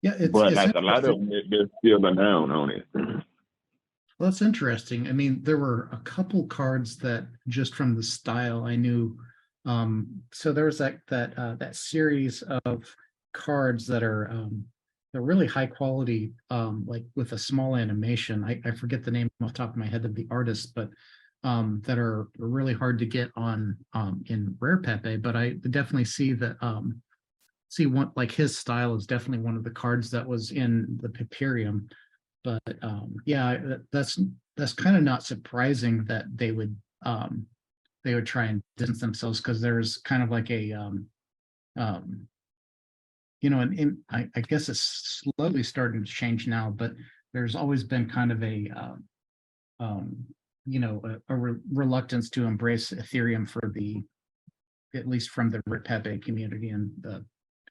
Yeah, but it's like a lot of them, they're still down on it. Well, that's interesting. I mean, there were a couple cards that just from the style I knew. So there was that series of cards that are they're really high quality, like with a small animation. I forget the name off the top of my head of the artist, but that are really hard to get on in Rare Pepe. But I definitely see that see one like his style is definitely one of the cards that was in the Peperium. But yeah, that's kind of not surprising that they would try and distance themselves because there's kind of like a you know, and I guess it's slowly starting to change now, but there's always been kind of a you know, reluctance to embrace Ethereum for at least from the Rare Pepe community and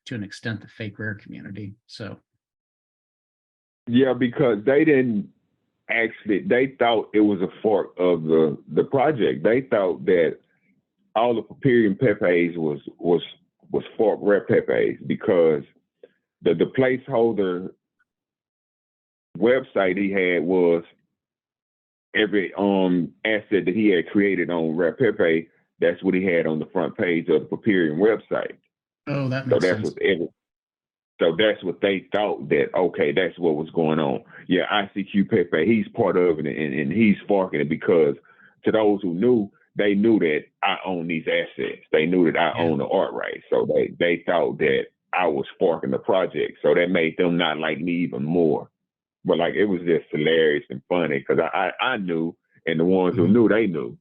to an extent the fake rare community. So yeah, because they didn't actually, they thought it was a fork of the project. They thought that all the Peperium Pepes was fork Rare Pepes because the placeholder website he had was every asset that he had created on Rare Pepe. That's what he had on the front page of the Peperium website. oh, that makes sense. So that's what they thought that, okay, that's what was going on. Yeah, ICQPEPE, he's part of it and he's forking it because to those who knew, they knew that I own these assets. They knew that I own the art rights. So they thought that I was forking the project. So that made them not like me even more. But like, it was just hilarious and funny because I knew and the ones who knew, they knew.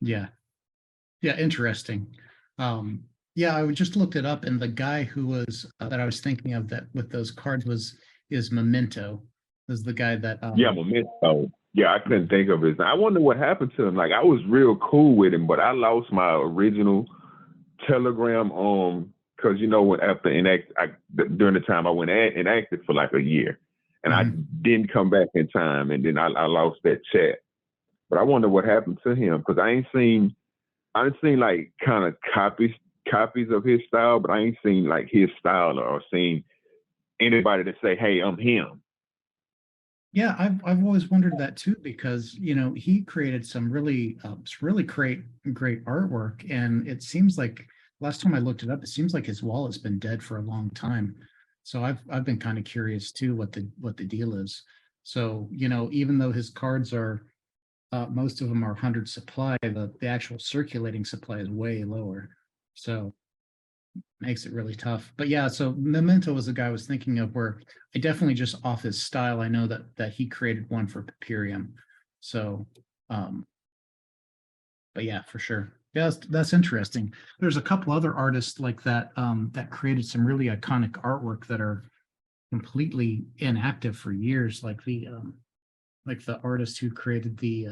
Yeah. Yeah, interesting. Yeah, I just looked it up, and the guy who was that I was thinking of that with those cards is Memento. Was the guy that yeah, Memento. Yeah, I couldn't think of his name. I wonder what happened to him. Like I was real cool with him, but I lost my original Telegram because you know what, after during the time I went inactive for like a year, and I didn't come back in time, and then I lost that chat. But I wonder what happened to him because I ain't seen like kind of copies of his style, but I ain't seen like his style or seen anybody to say, hey, I'm him. Yeah, I've always wondered that too, because you know he created some really great artwork, and it seems like last time I looked it up, it seems like his wallet's been dead for a long time. So I've been kind of curious too what the deal is. So you know, even though his cards are most of them are 100 supply, the actual circulating supply is way lower. So makes it really tough. But yeah, so Memento was the guy I was thinking of where I definitely just off his style, I know that he created one for Peperium. So but yeah, for sure. Yeah, that's interesting. There's a couple other artists like that that created some really iconic artwork that are completely inactive for years, like the artist who created the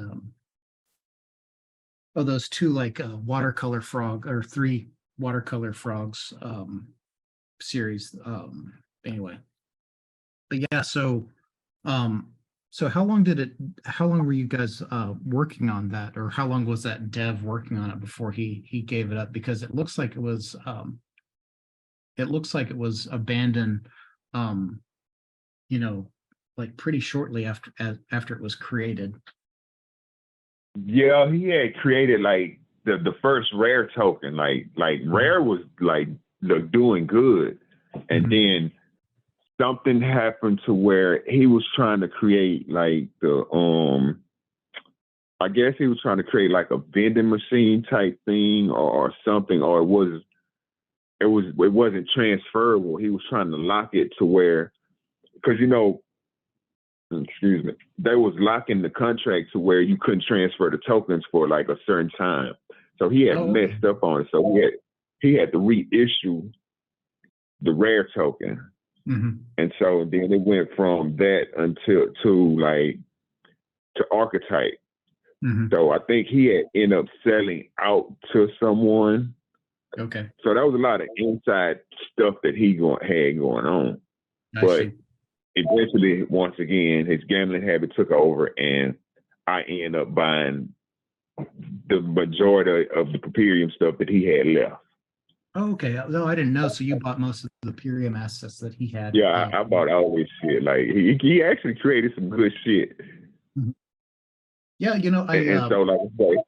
those two like watercolor frog or three watercolor frogs series. Anyway, but yeah, so how long were you guys working on that, or how long was that dev working on it before he gave it up? Because it looks like it was abandoned you know, like pretty shortly after it was created. Yeah, he had created like the first Rare token. Like Rare was like doing good, and then something happened to where he was trying to create like the I guess he was trying to create like a vending machine type thing or something, or it wasn't transferable. He was trying to lock it to where, because excuse me, they was locking the contract to where you couldn't transfer the tokens for like a certain time. So he had messed up on it. So he had to reissue the Rare token. And so then it went from that to Archetype. So I think he had ended up selling out to someone. Okay. So that was a lot of inside stuff that he had going on. But eventually, once again, his gambling habit took over, and I ended up buying the majority of the Peperium stuff that he had left. Oh, okay. No, I didn't know. So you bought most of the Peperium assets that he had. Yeah, I bought all this shit. Like he actually created some good shit. Yeah, and so like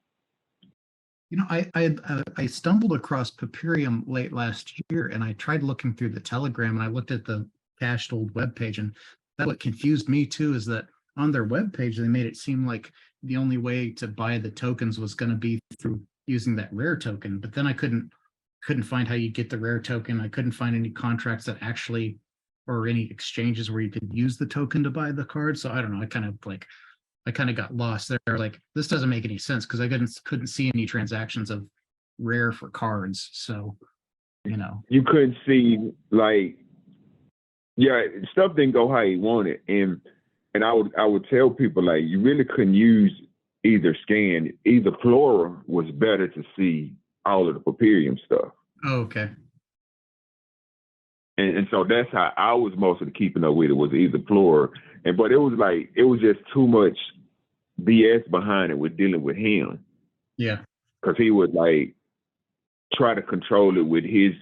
I say, I stumbled across Peperium late last year, and I tried looking through the Telegram, and I looked at the cached old webpage, and that what confused me too is that on their webpage they made it seem like the only way to buy the tokens was going to be through using that Rare token, but then I couldn't find how you get the Rare token. I couldn't find any contracts that actually, or any exchanges where you could use the token to buy the card. So I don't know. I kind of got lost there. Like, this doesn't make any sense because I couldn't see any transactions of Rare for cards. So, you couldn't see stuff didn't go how you wanted, and I would tell people like you really couldn't use either scan. Either Flora was better to see all of the Peperium stuff. Oh, okay. And so that's how I was mostly keeping up with it, was either Flora. But it was just too much BS behind it with dealing with him. Yeah. Because he would like try to control it with his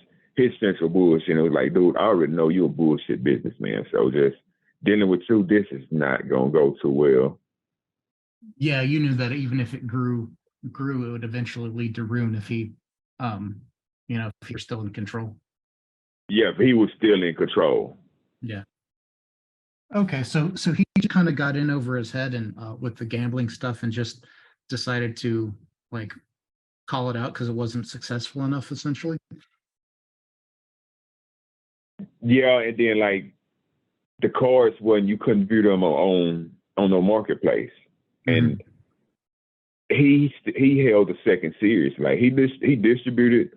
central bullshit. And it was like, dude, I already know you're a bullshit businessman. So just dealing with you, this is not gonna go too well. Yeah, you knew that even if it grew, it would eventually lead to ruin if he if you're still in control. Yeah, he was still in control. Yeah. Okay, so he kind of got in over his head and with the gambling stuff, and just decided to like call it out because it wasn't successful enough, essentially. Yeah, and then like the cards, when you couldn't view them on no marketplace, and he held the second series. Like he distributed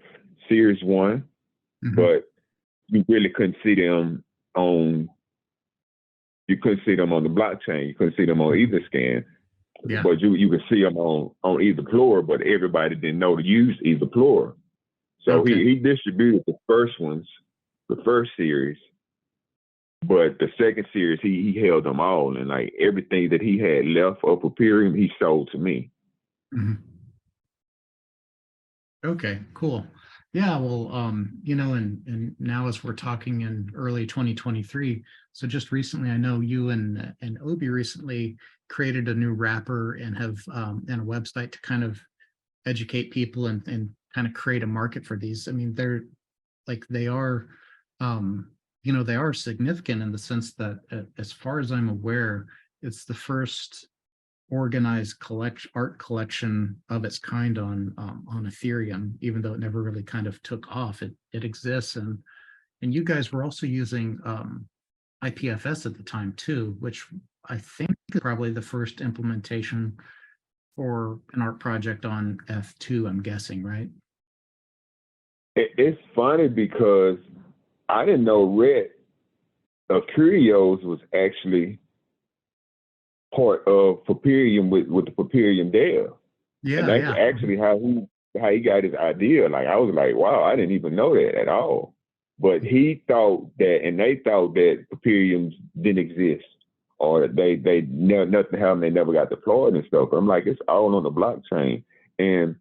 series 1, but you really couldn't see them on. You couldn't see them on the blockchain. You couldn't see them on either scan. Yeah. But you could see them on either Plur, but everybody didn't know to use either Plur. So he distributed the first ones, the first series, but the second series he held them all, and like everything that he had left of Peperium, he sold to me. Okay, cool. Yeah, well, and now as we're talking in early 2023, so just recently, I know you and Obi recently created a new wrapper and have and a website to kind of educate people and kind of create a market for these. I mean, they are significant in the sense that as far as I'm aware, it's the first organized art collection of its kind on Ethereum, even though it never really kind of took off. It exists, and you guys were also using IPFS at the time too, which I think is probably the first implementation for an art project on F2, I'm guessing, right? It's funny because I didn't know Red Curios was actually part of Peperium with the Peperium dev. Yeah, and that's actually how he got his idea. Like I was like, wow, I didn't even know that at all. But he thought that, and they thought that Peperiums didn't exist, or they nothing happened. They never got deployed and stuff. I'm like, it's all on the blockchain, and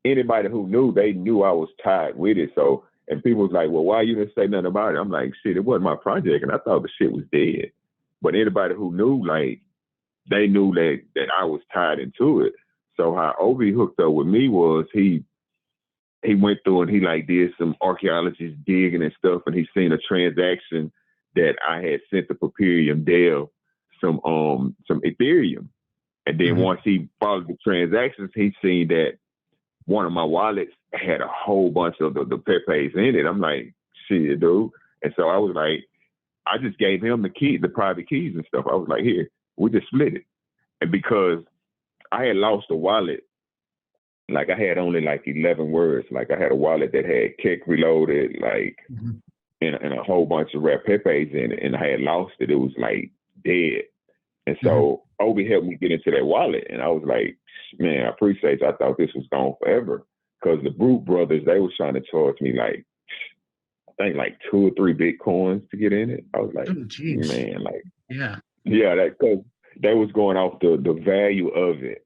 anybody who knew, they knew I was tied with it. So, and people was like, well, why you didn't say nothing about it? I'm like, shit, it wasn't my project, and I thought the shit was dead. But anybody who knew, like, they knew that I was tied into it. So how Obi hooked up with me was he went through and he like did some archaeologist digging and stuff, and he seen a transaction that I had sent to Peperium Dev some Ethereum. And then once he followed the transactions, he seen that one of my wallets had a whole bunch of the Pepes in it. I'm like, shit, dude. And so I was like, I just gave him the key, the private keys and stuff. I was like, here, we just split it. And because I had lost a wallet, like I had only like 11 words. Like I had a wallet that had Keck Reloaded, like, and a whole bunch of Rare Pepes in it, and I had lost it. It was like dead. And so Obi helped me get into that wallet. And I was like, man, I appreciate you. I thought this was gone forever. Because the Brute brothers, they was trying to charge me like, I think like 2 or 3 Bitcoins to get in it. I was like, man, like, yeah, that because they was going off the value of it.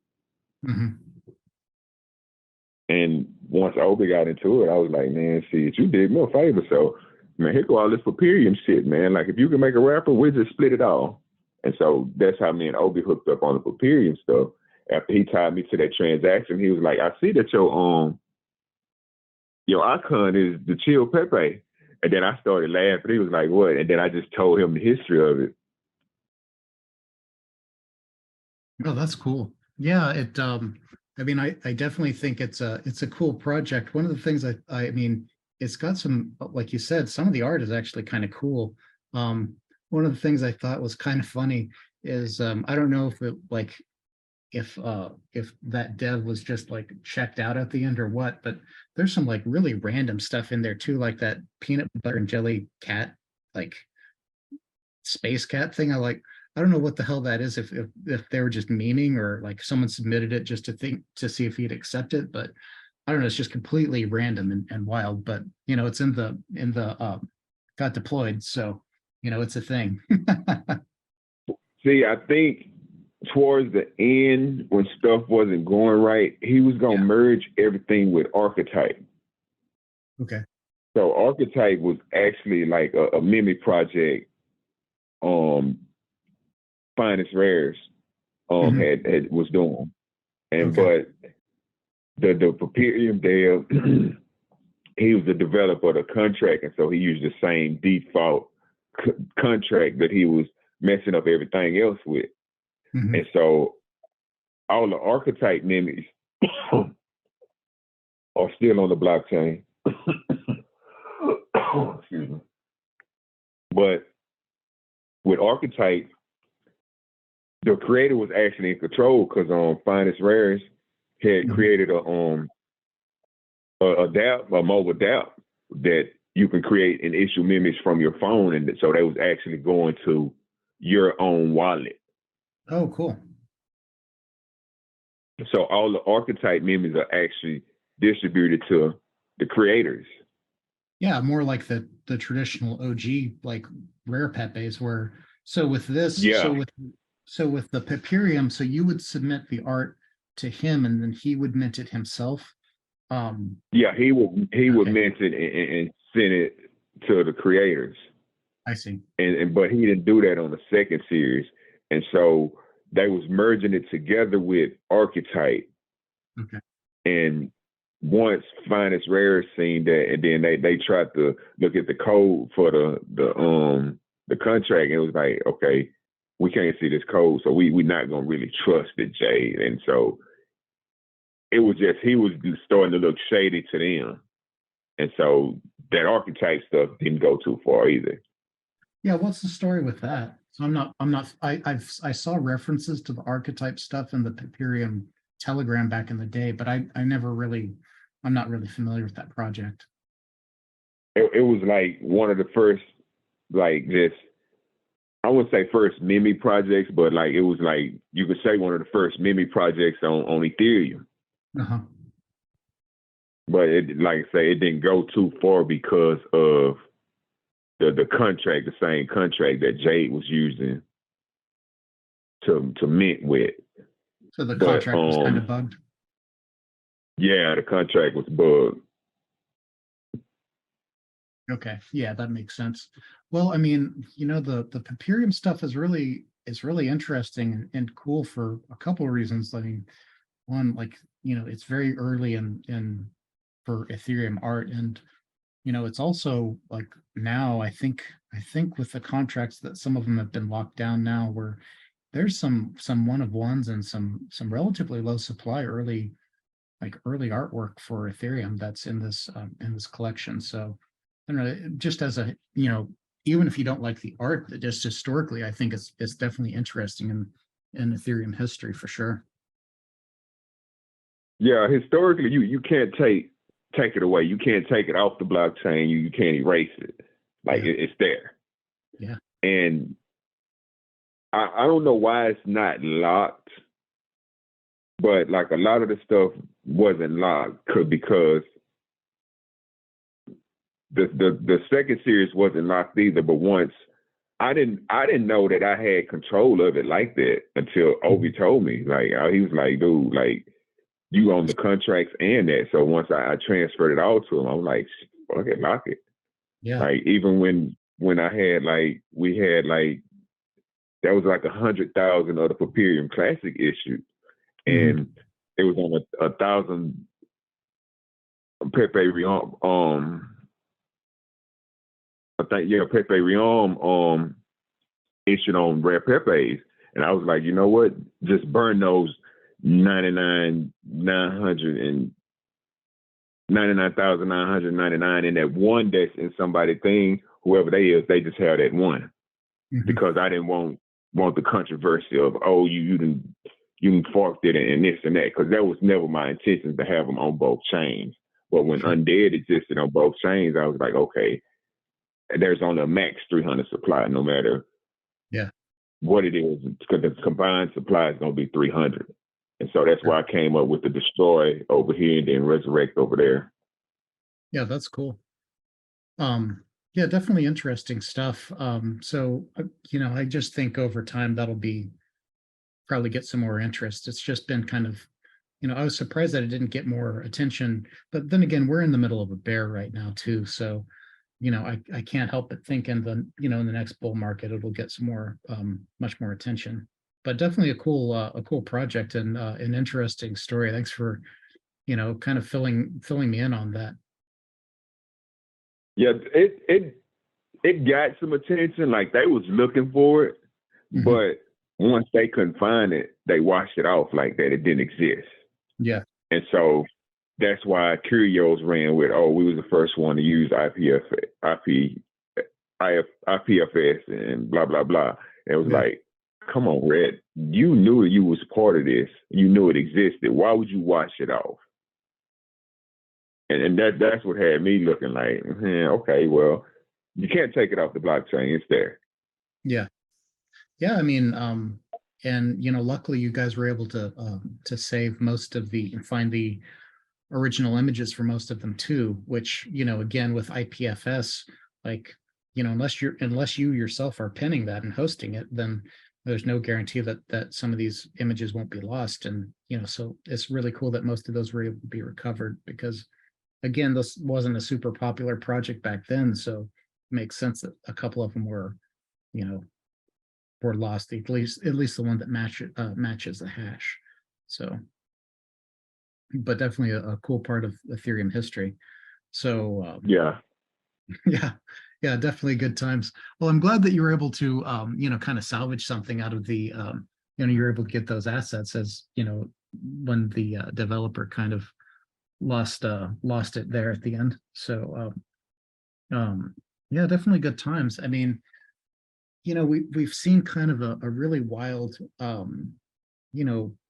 And once Obi got into it, I was like, man, see, you did me a favor. So, man, here go all this Peperium shit, man. Like, if you can make a rapper, we just split it all. And so that's how me and Obi hooked up on the Peperium stuff. After he tied me to that transaction, he was like, I see that your icon is the Chill Pepe. And then I started laughing. He was like, what? And then I just told him the history of it. Oh, that's cool. Yeah, I mean, I definitely think it's a cool project. One of the things I mean, it's got some, like you said, some of the art is actually kind of cool. One of the things I thought was kind of funny is I don't know if it like if that dev was just like checked out at the end or what, but there's some like really random stuff in there too, like that peanut butter and jelly cat, like space cat thing. I don't know what the hell that is, if they were just memeing or like someone submitted it just to see if he'd accept it, but I don't know, it's just completely random and wild, but you know, it's in the got deployed, so you know, it's a thing. See, I think towards the end, when stuff wasn't going right, he was gonna merge everything with Archetype. Okay. So Archetype was actually like a meme project. Finest Rares had was doing, and but the Peperium Dev, he was the developer of the contract, and so he used the same default contract that he was messing up everything else with. And so all the Archetype memes are still on the blockchain. Excuse me. But with Archetype, the creator was actually in control because Finest Rares had created a mobile dApp that you can create and issue memes from your phone, and so they was actually going to your own wallet. Oh, cool. So all the Archetype memes are actually distributed to the creators. Yeah, more like the traditional OG like Rare Pepes where so with this, so with the Peperium, so you would submit the art to him and then he would mint it himself. Yeah, he would mint it and send it to the creators. I see. And but he didn't do that on the second series. And so they was merging it together with Archetype. Okay. And once Finest Rare seen that, and then they tried to look at the code for the contract, and it was like, okay, we can't see this code, so we're not gonna really trust it, Jade. And so it was just he was starting to look shady to them. And so that Archetype stuff didn't go too far either. Yeah, what's the story with that? So I saw references to the Archetype stuff in the Peperium Telegram back in the day, but I'm not really familiar with that project. It was like one of the first, like this, I wouldn't say first meme projects, but like it was like you could say one of the first meme projects on Ethereum. But it, like I say, it didn't go too far because of the contract, the same contract that Jade was using to mint with. So the contract was kind of bugged. Yeah, the contract was bugged. Okay, yeah, that makes sense. Well, I mean, you know, the Peperium stuff is really interesting and cool for a couple of reasons. I mean, one, like, it's very early in for Ethereum art. And, it's also like now, I think with the contracts that some of them have been locked down now, where there's some one of ones and some relatively low supply early artwork for Ethereum that's in this collection. So I don't know, just as a, even if you don't like the art, just historically, I think it's definitely interesting in Ethereum history for sure. Yeah, historically, you can't take it away. You can't take it off the blockchain. You can't erase it. Like Yeah. it's there. Yeah. And I don't know why it's not locked, but like a lot of the stuff wasn't locked because the second series wasn't locked either. But once I didn't know that I had control of it like that until Obi told me. Like he was like, dude, like you own the contracts and that. So once I transferred it all to him, I'm like, fuck it, lock it. Yeah. Like even when I had we had that was like 100,000 of the Peperium Classic issue, and it was on a 1,000 Pepe Pepe issued on Rare Pepes, and I was like, you know what? Just burn those 99,999 in that one that's in somebody's thing. Whoever they is, they just have that one because I didn't want the controversy of you didn't forked it and this and that, because that was never my intention to have them on both chains. But when Undead existed on both chains, I was like, okay, there's only a max 300 supply, no matter what it is, because the combined supply is going to be 300. And so that's why I came up with the Destroy over here and then Resurrect over there. Yeah, that's cool. Yeah, definitely interesting stuff. So, I just think over time that'll probably get some more interest. It's just been kind of, I was surprised that it didn't get more attention, but then again, we're in the middle of a bear right now too. So, I can't help but think in the next bull market, it'll get some more, much more attention, but definitely a cool project and an interesting story. Thanks for, kind of filling me in on that. Yeah, it got some attention, like they was looking for it, but once they couldn't find it, they washed it off like that. It didn't exist. Yeah. And so that's why Curios ran with, we was the first one to use IPFS and blah, blah, blah. It was like, come on, Red, you knew you was part of this. You knew it existed. Why would you wash it off? And that's what had me looking like, okay, well, you can't take it off the blockchain. It's there. Yeah. Yeah. I mean, and, luckily you guys were able to save most of and find the original images for most of them too, which, again, with IPFS, like, unless you yourself are pinning that and hosting it, then there's no guarantee that some of these images won't be lost. And, so it's really cool that most of those were able to be recovered because, again, this wasn't a super popular project back then. So it makes sense that a couple of them were lost, at least the one that matches the hash. So, but definitely a cool part of Ethereum history. So yeah, definitely good times. Well, I'm glad that you were able to kind of salvage something out of the you were able to get those assets, as when the developer kind of lost it there at the end. So yeah, definitely good times. I mean, we've seen kind of a really wild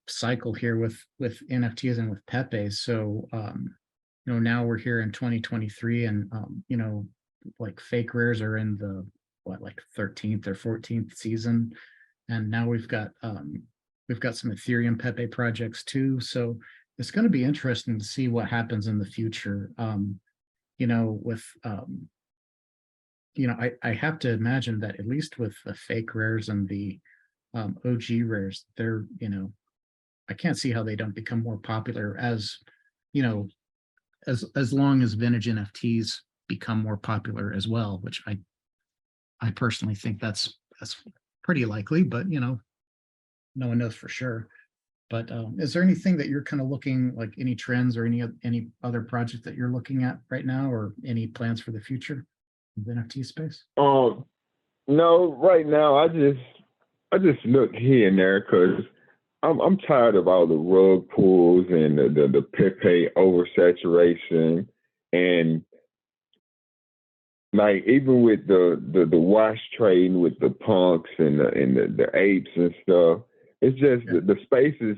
cycle here with NFTs and with Pepe. So now we're here in 2023, and like fake rares are in the 13th or 14th season, and now we've got some Ethereum Pepe projects too. So it's going to be interesting to see what happens in the future. With I have to imagine that at least with the fake rares and the OG rares, they're I can't see how they don't become more popular as as long as vintage NFTs become more popular as well, which I personally think that's pretty likely, but no one knows for sure. But is there anything that you're kind of looking, like any trends or any other project that you're looking at right now, or any plans for the future of the NFT space? No, right now I just look here and there because I'm tired of all the rug pulls and the Pepe oversaturation, and like even with the wash trading with the punks and the apes and stuff, it's just the space is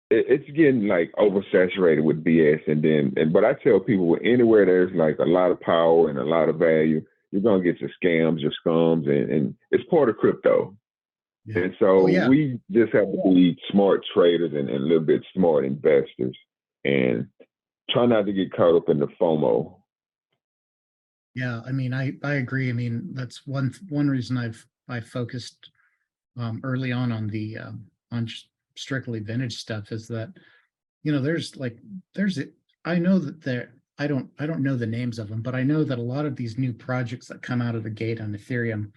it's getting like oversaturated with BS. But I tell people anywhere there's like a lot of power and a lot of value, you're gonna get your scams, your scums, and it's part of crypto. Yeah. And so Oh, yeah. we just have to be smart traders and a little bit smart investors and try not to get caught up in the FOMO. Yeah, I mean, I agree. I mean, that's one reason I've focused early on the on strictly vintage stuff is that, you know, I know that I don't know the names of them, but I know that a lot of these new projects that come out of the gate on Ethereum,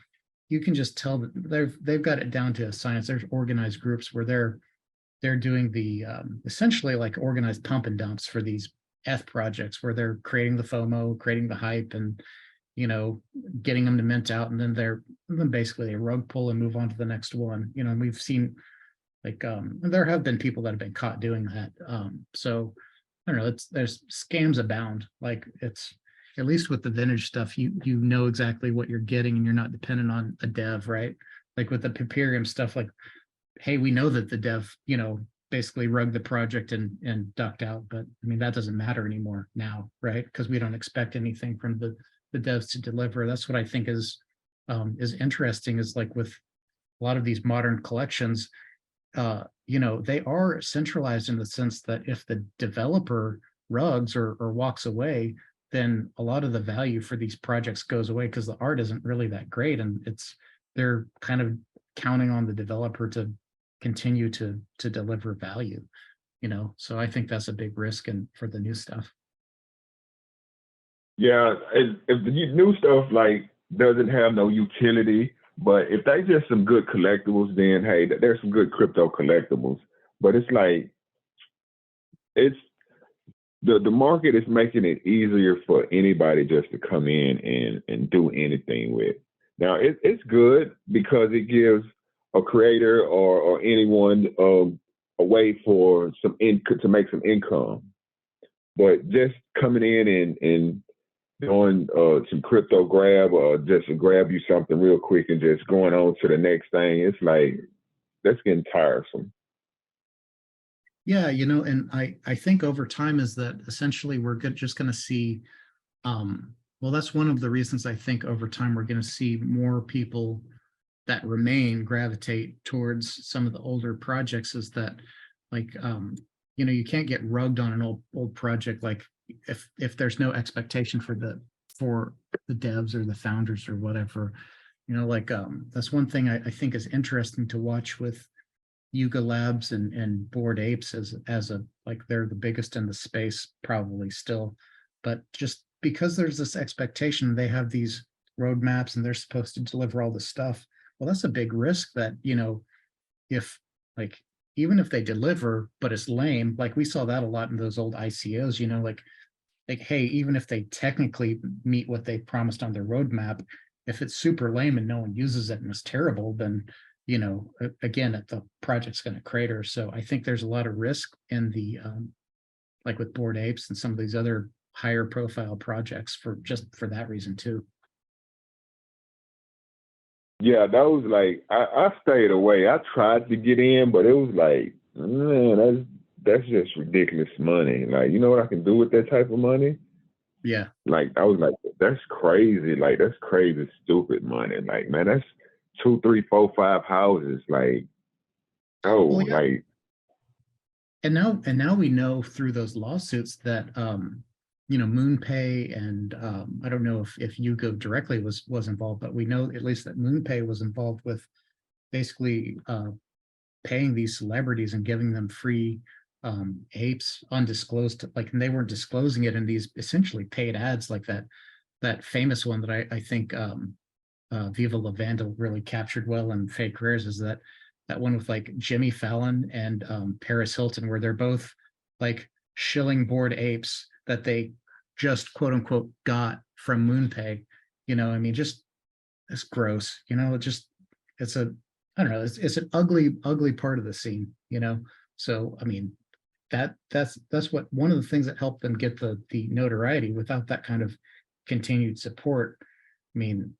you can just tell that they've got it down to a science. There's organized groups where they're doing the essentially like organized pump and dumps for these ETH projects, where they're creating the FOMO, creating the hype, and, you know, getting them to mint out, and then basically they rug pull and move on to the next one. You know, and we've seen like there have been people that have been caught doing that. So I don't know, there's scams abound. Like, it's, at least with the vintage stuff, you know exactly what you're getting and you're not dependent on a dev, right? Like with the Peperium stuff, like, hey, we know that the dev, you know, basically rugged the project and ducked out, but I mean, that doesn't matter anymore now, right? Because we don't expect anything from the devs to deliver. That's what I think is interesting, is like with a lot of these modern collections, you know, they are centralized in the sense that if the developer rugs or walks away, then a lot of the value for these projects goes away because the art isn't really that great, and they're kind of counting on the developer to continue to deliver value, you know. So I think that's a big risk and for the new stuff. Yeah, if the new stuff like doesn't have no utility, but if they just some good collectibles, then hey, there's some good crypto collectibles. But it's like it's the market is making it easier for anybody just to come in and do anything with. Now it's good because it gives a creator or anyone a way for to make some income. But just coming in and doing some crypto grab or just to grab you something real quick and just going on to the next thing, it's like that's getting tiresome. Yeah, you know, and I think over time is that essentially we're just going to see, well, that's one of the reasons I think over time we're going to see more people that remain gravitate towards some of the older projects, is that, like, you know, you can't get rugged on an old project. Like, if there's no expectation for the devs or the founders or whatever, you know, like, that's one thing I think is interesting to watch with Yuga Labs and Bored Apes, as a, like, they're the biggest in the space probably still, but just because there's this expectation, they have these roadmaps and they're supposed to deliver all this stuff. Well, that's a big risk that, you know, if, like, even if they deliver, but it's lame, like we saw that a lot in those old ICOs, you know, like, hey, even if they technically meet what they promised on their roadmap, if it's super lame and no one uses it and it's terrible, then, you know, again, the project's going to crater. So I think there's a lot of risk in the, like with Bored Apes and some of these other higher profile projects for that reason too. Yeah, those like I stayed away. I tried to get in, but it was like, man, that's just ridiculous money. Like, you know what I can do with that type of money? Yeah. Like, I was like, that's crazy. Like, that's crazy, stupid money. Like, man, that's 2, 3, 4, 5 houses. Like, oh, Well, yeah. like, And now we know through those lawsuits that, you know, MoonPay and, I don't know if Yugo directly was involved, but we know at least that MoonPay was involved with basically paying these celebrities and giving them free apes undisclosed, like, and they weren't disclosing it in these essentially paid ads, like that famous one that I think Viva La Vandal really captured well in Fake Rares, is that that one with like Jimmy Fallon and Paris Hilton, where they're both like shilling Bored Apes that they just quote unquote got from MoonPay. You know, I mean, just it's gross. You know, it's a I don't know, it's an ugly part of the scene. You know, so I mean, that's what one of the things that helped them get the notoriety. Without that kind of continued support, I mean,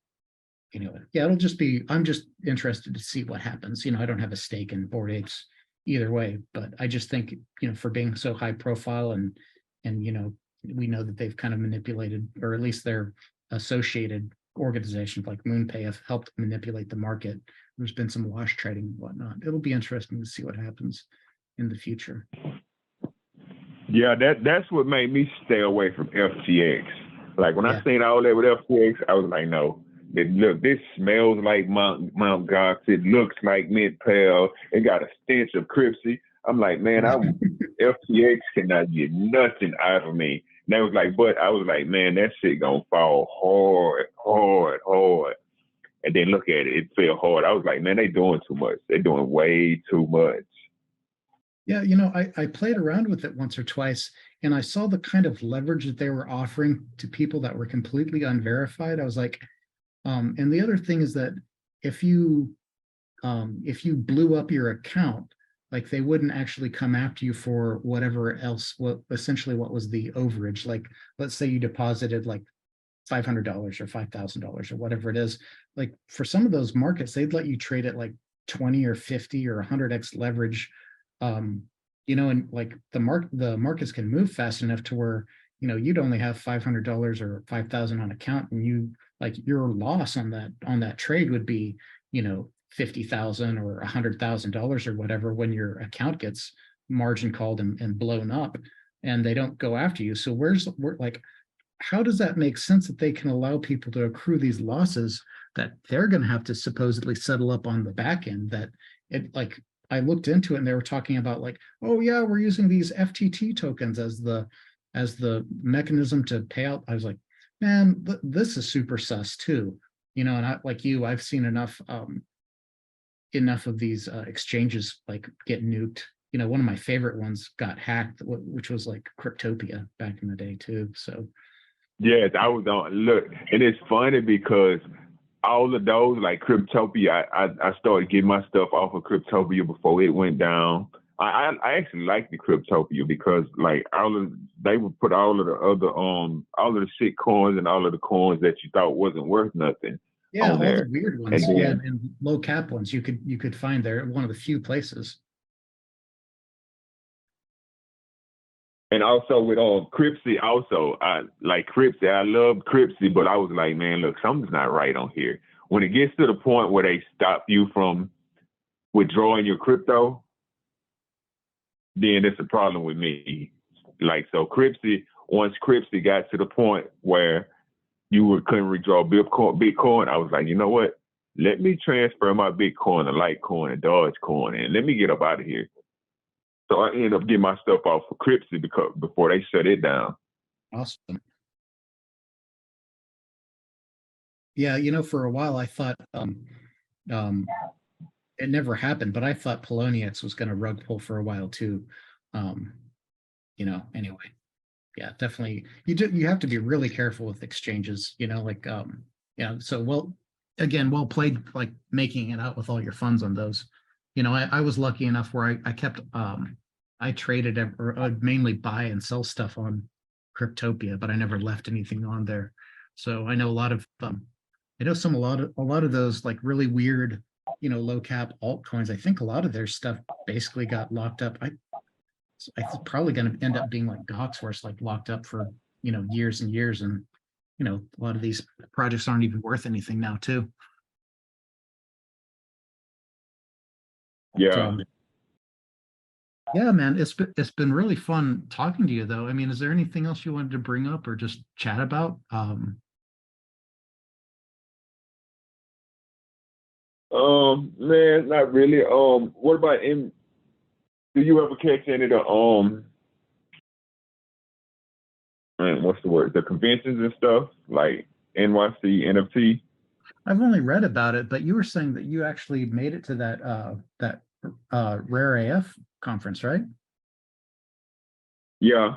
you know, yeah, it'll just be, I'm just interested to see what happens. You know, I don't have a stake in Bored Apes either way, but I just think, you know, for being so high profile and, you know, we know that they've kind of manipulated, or at least their associated organizations like MoonPay have helped manipulate the market. There's been some wash trading and whatnot. It'll be interesting to see what happens in the future. Yeah, that's what made me stay away from FTX. Like when Yeah. I seen all that with FTX, I was like, no. Look, this smells like Mount Gox. It looks like Mint Pal. It got a stench of Cripsy. I'm like, man, FTX cannot get nothing out of me. And they was like, but I was like, man, that shit gonna fall hard. And then look at it, it fell hard. I was like, man, they doing too much. They're doing way too much. Yeah, you know, I played around with it once or twice, and I saw the kind of leverage that they were offering to people that were completely unverified. I was like, and the other thing is that if you blew up your account, like they wouldn't actually come after you for whatever else, what essentially what was the overage. Like, let's say you deposited like $500 or $5,000 or whatever it is. Like for some of those markets, they'd let you trade at like 20 or 50 or 100x leverage. You know, and like the markets can move fast enough to where, you know, you'd only have $500 or 5,000 on account, and you like your loss on that trade would be, you know, 50,000 or $100,000 or whatever when your account gets margin called and blown up, and they don't go after you. So where like, how does that make sense that they can allow people to accrue these losses that they're going to have to supposedly settle up on the back end? That it like I looked into it and they were talking about like, oh yeah, we're using these FTT tokens as the mechanism to pay out. I was like, man, this is super sus too, you know. And I've seen enough of these exchanges like get nuked. You know, one of my favorite ones got hacked, which was like Cryptopia back in the day too. So yes, I was on. Look, and it's funny because all of those, like Cryptopia, I started getting my stuff off of Cryptopia before it went down. I actually like the Cryptopia because like they would put all of the other all of the shit coins and all of the coins that you thought wasn't worth nothing. yeah, all there. the weird ones, and then, yeah, and low cap ones you could find there. One of the few places. And also with Cripsy, also I like Cripsy. I love Cripsy, but I was like, man, look, something's not right on here. When it gets to the point where they stop you from withdrawing your crypto, then it's a problem with me. Like so, once Cripsy got to the point where couldn't withdraw Bitcoin, I was like, you know what? Let me transfer my Bitcoin to Litecoin and Dogecoin, and let me get up out of here. So I ended up getting my stuff off for Cripsy before they shut it down. Awesome. Yeah, you know, for a while I thought it never happened, but I thought Poloniex was going to rug pull for a while too. You know, anyway, yeah, definitely. You have to be really careful with exchanges, you know, like yeah. So well played, like making it out with all your funds on those. You know, I was lucky enough where I kept I traded or I'd mainly buy and sell stuff on Cryptopia, but I never left anything on there. So I know a lot of a lot of those like really weird, you know, low cap altcoins. I think a lot of their stuff basically got locked up. It's probably going to end up being like Gox, where it's like locked up for, you know, years and years, and you know, a lot of these projects aren't even worth anything now too. Yeah. So, yeah, man, it's been really fun talking to you though. I mean, is there anything else you wanted to bring up or just chat about? Man, not really. What about do you ever catch any of the man, what's the word? The conventions and stuff like NYC NFT? I've only read about it, but you were saying that you actually made it to that Rare AF conference, right? Yeah,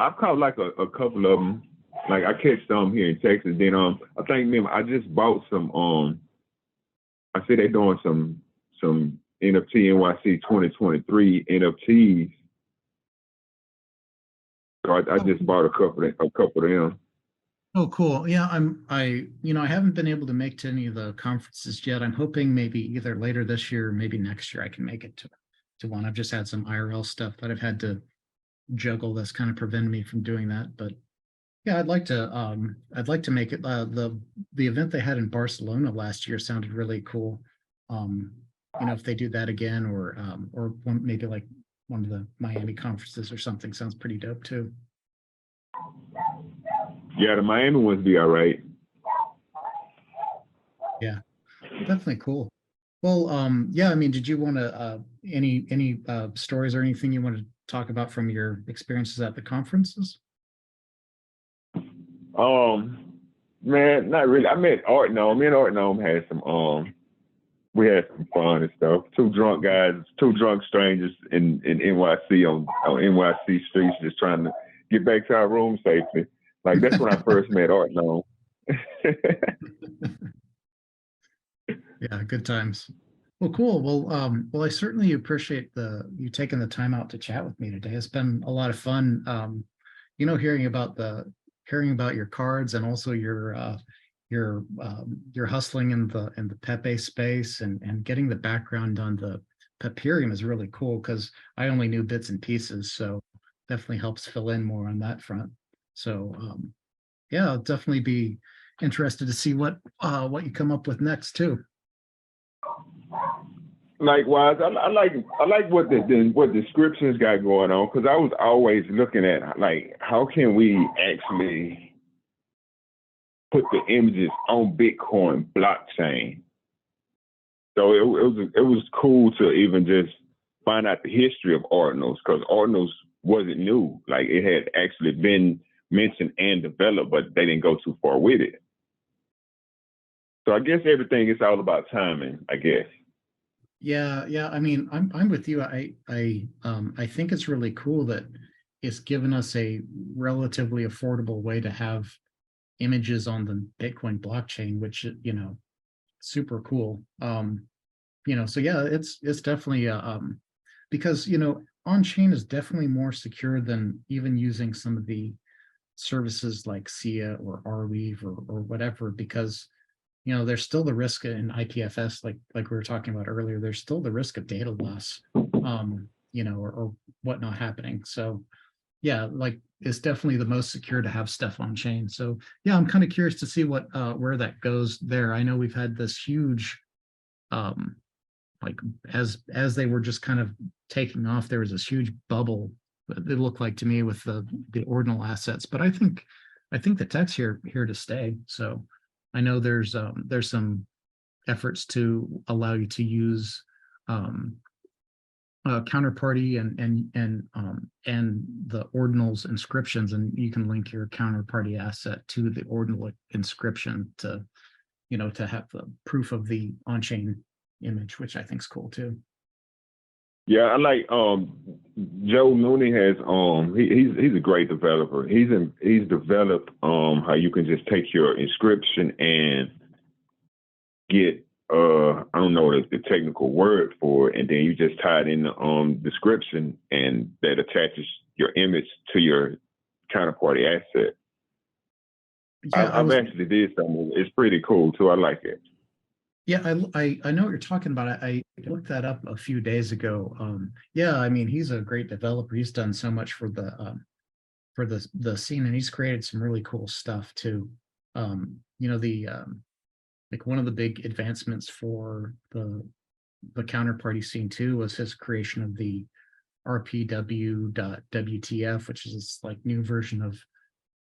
I've caught like a couple of them. Like I catch some here in Texas. Then I think I just bought some I see they doing some NFT NYC 2023 NFTs. So I just bought a couple of them. Oh, cool. Yeah, I haven't been able to make to any of the conferences yet. I'm hoping maybe either later this year or maybe next year I can make it to one. I've just had some IRL stuff that I've had to juggle that's kind of prevented me from doing that. But yeah, I'd like to make it. The event they had in Barcelona last year sounded really cool. If they do that again, or maybe like one of the Miami conferences or something, sounds pretty dope too. Yeah, the Miami ones be all right. Yeah, definitely cool. Well, yeah, I mean, did you want to any stories or anything you want to talk about from your experiences at the conferences? Man, not really. I met Art Gnome. Me and Art Gnome had some we had some fun and stuff. Two drunk guys, two drunk strangers in NYC on NYC streets just trying to get back to our room safely. Like that's when I first met Art Gnome. Yeah, good times. Well, cool. Well, I certainly appreciate you taking the time out to chat with me today. It's been a lot of fun. Hearing about your cards and also your hustling in the Pepe space and getting the background on the Peperium is really cool because I only knew bits and pieces, so definitely helps fill in more on that front. So yeah, I'll definitely be interested to see what you come up with next too. Likewise, I like what what descriptions got going on because I was always looking at like how can we actually put the images on Bitcoin blockchain. So it was cool to even just find out the history of ordinals because ordinals wasn't new. Like it had actually been mentioned and developed, but they didn't go too far with it. So I guess everything is all about timing, I guess. Yeah, yeah. I mean, I'm with you. I think it's really cool that it's given us a relatively affordable way to have images on the Bitcoin blockchain, which super cool. So yeah, it's definitely because on chain is definitely more secure than even using some of the services like SIA or Arweave or whatever, because there's still the risk in IPFS, like we were talking about earlier, there's still the risk of data loss, or whatnot happening. So yeah, like it's definitely the most secure to have stuff on chain. So yeah, I'm kind of curious to see where that goes there. I know we've had this huge, like as they were just kind of taking off, there was this huge bubble, it looked like to me, with the ordinal assets. But I think the tech's here to stay. So I know there's some efforts to allow you to use counterparty and the ordinals inscriptions, and you can link your counterparty asset to the ordinal inscription to have the proof of the on-chain image, which I think is cool too. Yeah, I like Joe Mooney has he's a great developer. He's developed how you can just take your inscription and get I don't know the technical word for it, and then you just tie it in the description, and that attaches your image to your counterparty asset. Yeah, I've actually did something. It's pretty cool too. I like it. Yeah, I know what you're talking about. I looked that up a few days ago. Yeah, I mean, he's a great developer. He's done so much for the scene, and he's created some really cool stuff too. Like one of the big advancements for the counterparty scene too was his creation of the Rpw.wtf, which is this like new version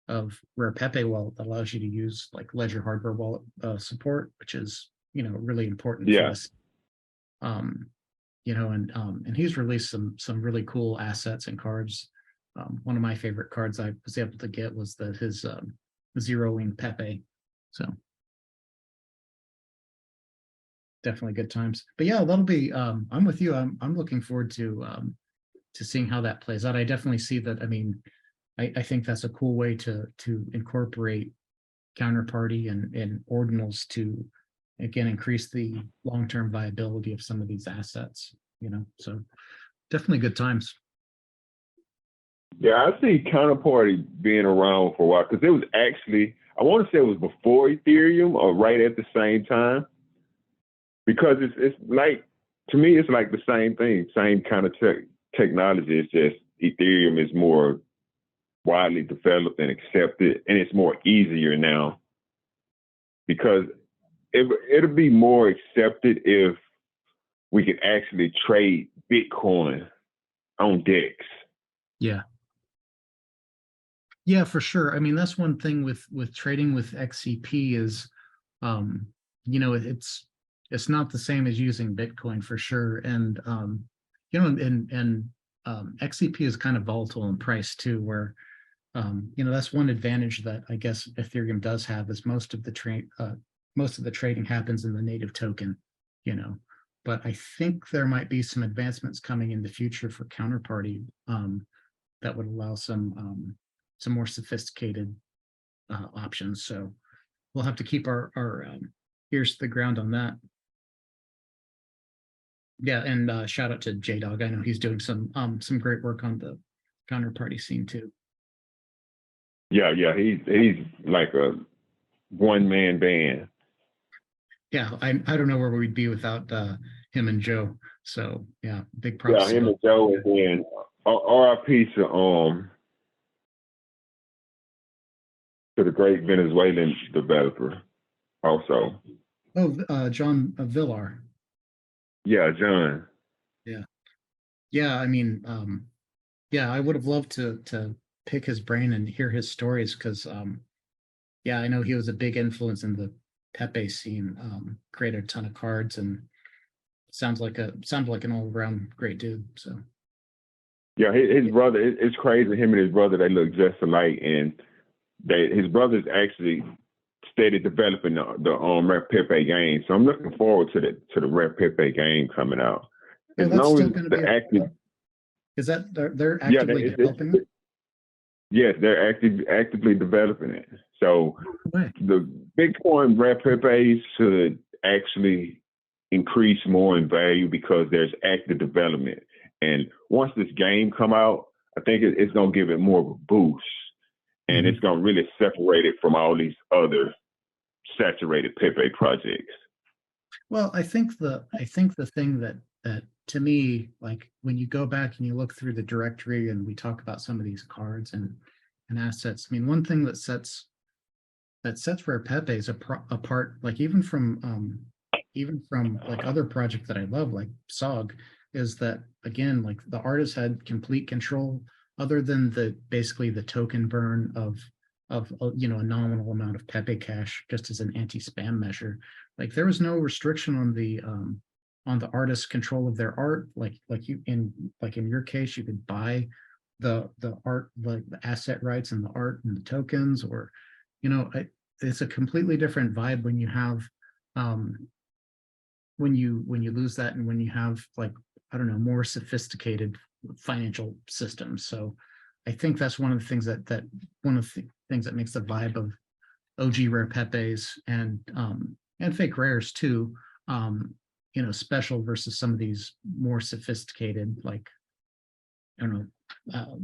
of Rare Pepe wallet that allows you to use like ledger hardware wallet support, which is really important for this. And he's released some really cool assets and cards. One of my favorite cards I was able to get was his Zero Wing Pepe. So definitely good times. But yeah, that'll be, I'm with you. I'm looking forward to seeing how that plays out. I definitely see that. I mean, I think that's a cool way to incorporate counterparty and ordinals to, again, increase the long-term viability of some of these assets, you know, so definitely good times. Yeah, I see Counterparty being around for a while because it was actually, I want to say it was before Ethereum or right at the same time. Because it's like, to me, it's like the same thing, same kind of technology. It's just Ethereum is more widely developed and accepted, and it's more easier now because it'll be more accepted if we could actually trade Bitcoin on DEX. Yeah. Yeah, for sure. I mean, that's one thing with trading with XCP is, you know, it's not the same as using Bitcoin for sure. And you know, and XCP is kind of volatile in price too, where you know, that's one advantage that I guess Ethereum does have is most of the trading happens in the native token, you know. But I think there might be some advancements coming in the future for counterparty that would allow some more sophisticated options. So we'll have to keep our ears to the ground on that. Yeah, and shout out to J-Dog. I know he's doing some great work on the counterparty scene too. Yeah, he's like a one-man band. Yeah, I don't know where we'd be without him and Joe. So yeah, big props. Yeah, him and Joe, and then RIP to the great Venezuelan developer also. Oh, John Villar. Yeah, John. Yeah, I mean, yeah, I would have loved to pick his brain and hear his stories because yeah, I know he was a big influence in the Pepe scene, created a ton of cards and sounds like an all-around great dude. So yeah, his brother, it's crazy. Him and his brother, they look just alike, and his brother's actually steady developing the Rare Pepe game. So I'm looking forward to the Rare Pepe game coming out. yeah, As that's long still as going to the be active, is that they're actively developing it? Yes, they're actively developing it. So Way. the Bitcoin Rare Pepes should actually increase more in value because there's active development. And once this game come out, I think it's going to give it more of a boost. And it's going to really separate it from all these other saturated Pepe projects. Well, I think the thing that to me, like when you go back and you look through the directory and we talk about some of these cards and assets, I mean, one thing that sets Rare Pepes apart, like even from like other projects that I love, like SOG, is that again, like the artist had complete control, other than basically the token burn of you know, a nominal amount of Pepe cash just as an anti-spam measure. Like there was no restriction on the artist's control of their art. Like in your case, you could buy the art, like the asset rights and the art and the tokens, or you know, it's a completely different vibe when you have when you lose that, and when you have, like, I don't know, more sophisticated financial systems. So I think that's one of the things that one of the things that makes the vibe of OG Rare Pepes and fake rares too, you know, special versus some of these more sophisticated, like, I don't know,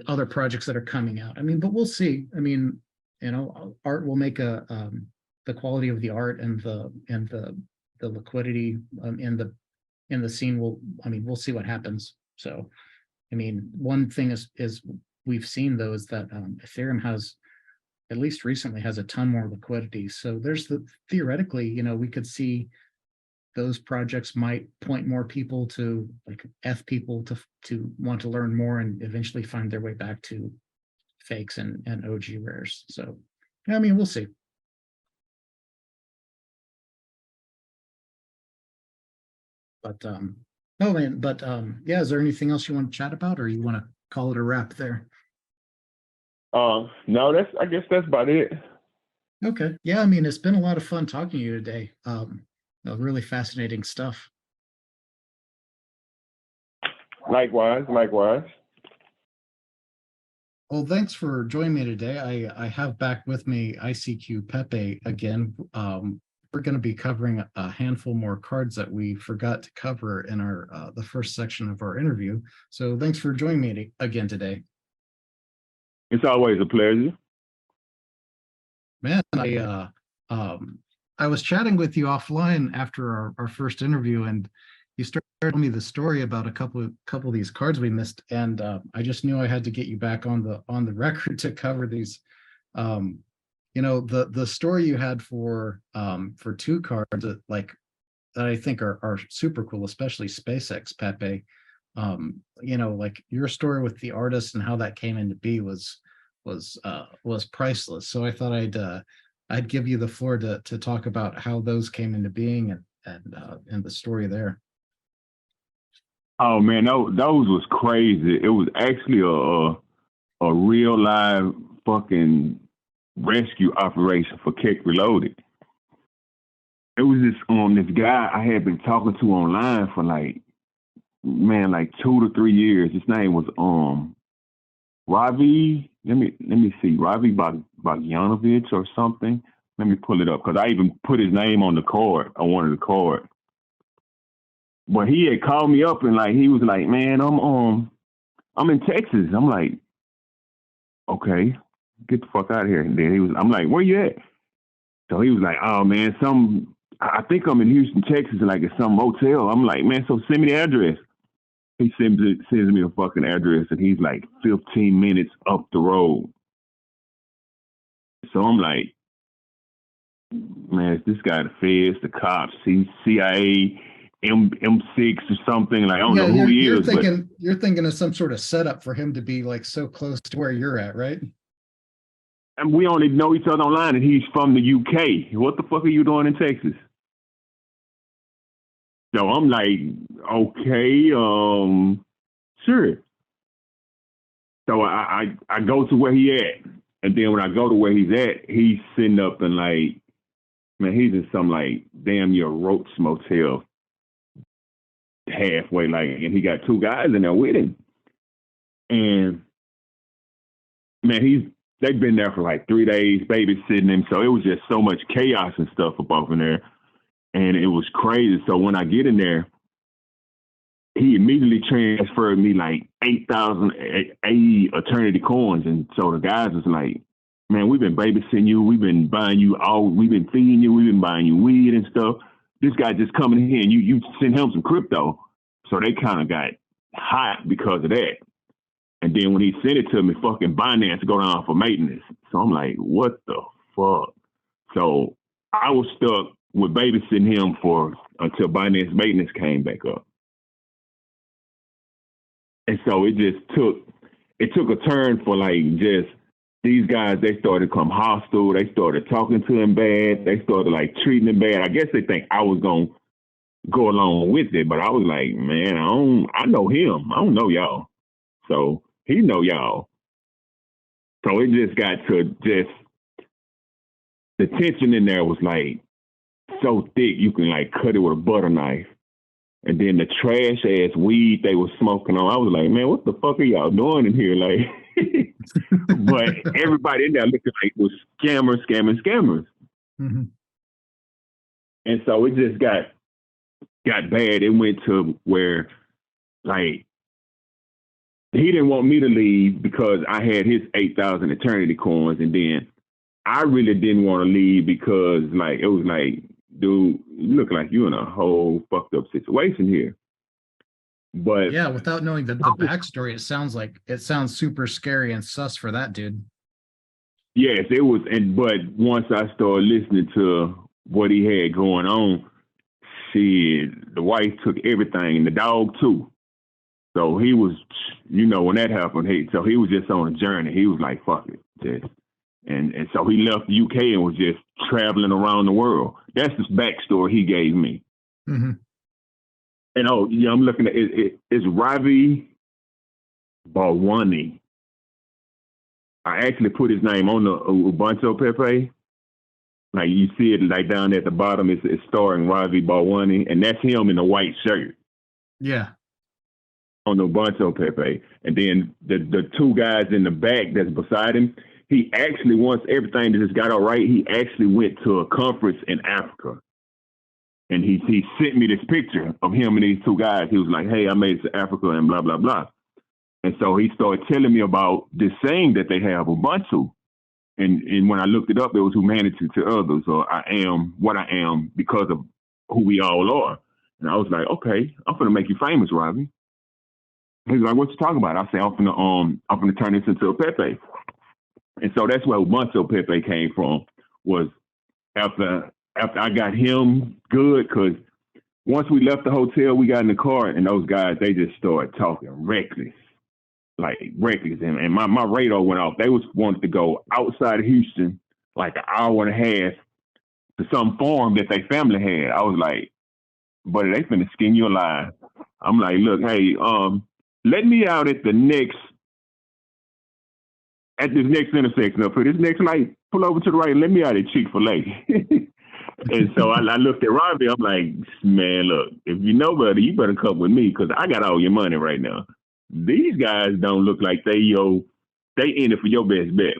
other projects that are coming out. I mean, but we'll see. I mean, you know, art will make the quality of the art and the liquidity in the scene will, I mean, we'll see what happens. So, I mean, one thing is we've seen though is that Ethereum has, at least recently, has a ton more liquidity. So there's theoretically, you know, we could see those projects might point more people to, like, people to want to learn more and eventually find their way back to fakes and OG rares. So, yeah, I mean, we'll see. But oh man, but yeah, is there anything else you want to chat about, or you want to call it a wrap there? No, I guess that's about it. Okay. Yeah, I mean, it's been a lot of fun talking to you today. Really fascinating stuff. Likewise, likewise. Well, thanks for joining me today. I have back with me ICQPEPE again. We're going to be covering a handful more cards that we forgot to cover in our the first section of our interview. So thanks for joining me again today. It's always a pleasure. Man, I was chatting with you offline after our first interview, and you started telling me the story about a couple of these cards we missed, and I just knew I had to get you back on the record to cover these. You know, the story you had for two cards that that I think are super cool, especially SpaceX Pepe. You know, like your story with the artist and how that came into be was priceless. So I thought I'd give you the floor to talk about how those came into being and the story there. Oh man, those was crazy. It was actually a real live fucking rescue operation for Keck Reloaded. It was this guy I had been talking to online for like 2 to 3 years. His name was Ravi. Let me see, Ravi Bogdanovich or something. Let me pull it up because I even put his name on the card, on one of the cards. But he had called me up and like he was like, man, I'm in Texas. I'm like, okay, get the fuck out of here. And then I'm like, where you at? So he was like, oh man, I think I'm in Houston, Texas, like at some motel. I'm like, man, so send me the address. He sends me the fucking address, and he's like 15 minutes up the road. So I'm like, man, is this guy the feds, the cops, CIA, M6 or something? Like I don't know who he is. You're thinking of some sort of setup for him to be like so close to where you're at, right? And we only know each other online, and he's from the UK. What the fuck are you doing in Texas? So I'm like, okay, sure. So I go to where he at. And then when I go to where he's at, he's sitting up and like, man, he's in some like damn near Roach motel halfway, like, and he got two guys in there with him. And man, they've been there for like 3 days babysitting him. So it was just so much chaos and stuff up over there. And it was crazy. So when I get in there, he immediately transferred me like 8,000 AE eternity coins. And so the guys was like, man, we've been babysitting you. We've been buying you we've been feeding you. We've been buying you weed and stuff. This guy just coming in here and you send him some crypto. So they kind of got hot because of that. And then when he sent it to me, fucking Binance go down for maintenance. So I'm like, what the fuck? So I was stuck with babysitting him until Binance maintenance came back up. And so it took a turn for like just these guys, they started to come hostile. They started talking to him bad. They started like treating him bad. I guess they think I was going to go along with it, but I was like, man, I know him. I don't know y'all. So he know y'all. So it just got to the tension in there was like so thick you can like cut it with a butter knife. And then the trash ass weed they were smoking on, I was like, man, what the fuck are y'all doing in here? Like, but everybody in there looking like it was scammers. Mm-hmm. And so it just got bad. It went to where like he didn't want me to leave because I had his 8,000 eternity coins, and then I really didn't want to leave because like it was like, dude, you look like you in a whole fucked up situation here. But yeah, without knowing the backstory, it sounds super scary and sus for that dude. Yes, it was. But once I started listening to what he had going on, shit, the wife took everything and the dog too. So he was, when that happened, so he was just on a journey. He was like, fuck it, just. And so he left the UK and was just traveling around the world. That's the backstory he gave me. Mm-hmm. And I'm looking at it's Ravi Balwani. I actually put his name on the Ubuntu Pepe. Like you see it like down at the bottom, it's starring Ravi Balwani, and that's him in a white shirt Yeah. on the Ubuntu Pepe. And then the two guys in the back that's beside him, he actually, once everything just got all right, he actually went to a conference in Africa. And he sent me this picture of him and these two guys. He was like, hey, I made it to Africa and blah, blah, blah. And so he started telling me about this saying that they have, Ubuntu. And when I looked it up, it was humanity to others, or I am what I am because of who we all are. And I was like, okay, I'm gonna make you famous, Robbie. He's like, what you talking about? I said, I'm gonna turn this into a Pepe. And so that's where Ubuntu Pepe came from, was after I got him good, because once we left the hotel, we got in the car, and those guys, they just started talking reckless. Like reckless, and my radar went off. They was wanted to go outside of Houston, like an hour and a half, to some farm that their family had. I was like, buddy, they finna skin you alive. I'm like, look, hey, let me out at this next intersection up here, this next light, pull over to the right, and let me out at Chick-fil-A. And so I looked at Robbie, I'm like, man, look, if you know better, you better come with me, because I got all your money right now. These guys don't look like they in it for your best bet.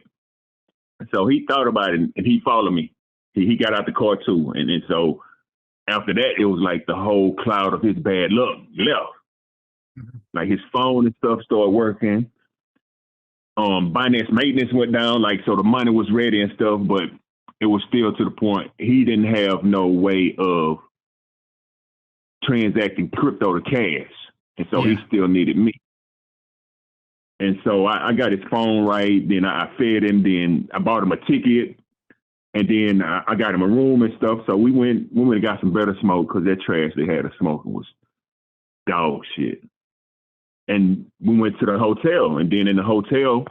So he thought about it, and he followed me. He got out the car too. And so after that, it was like the whole cloud of his bad luck left. Mm-hmm. Like his phone and stuff started working. Binance maintenance went down, like, so the money was ready and stuff, but it was still to the point he didn't have no way of transacting crypto to cash. And so he still needed me. And so I got his phone right. Then I fed him. Then I bought him a ticket. And then I got him a room and stuff. So we went and got some better smoke, because that trash they had us smoking was dog shit. And we went to the hotel. And then in the hotel,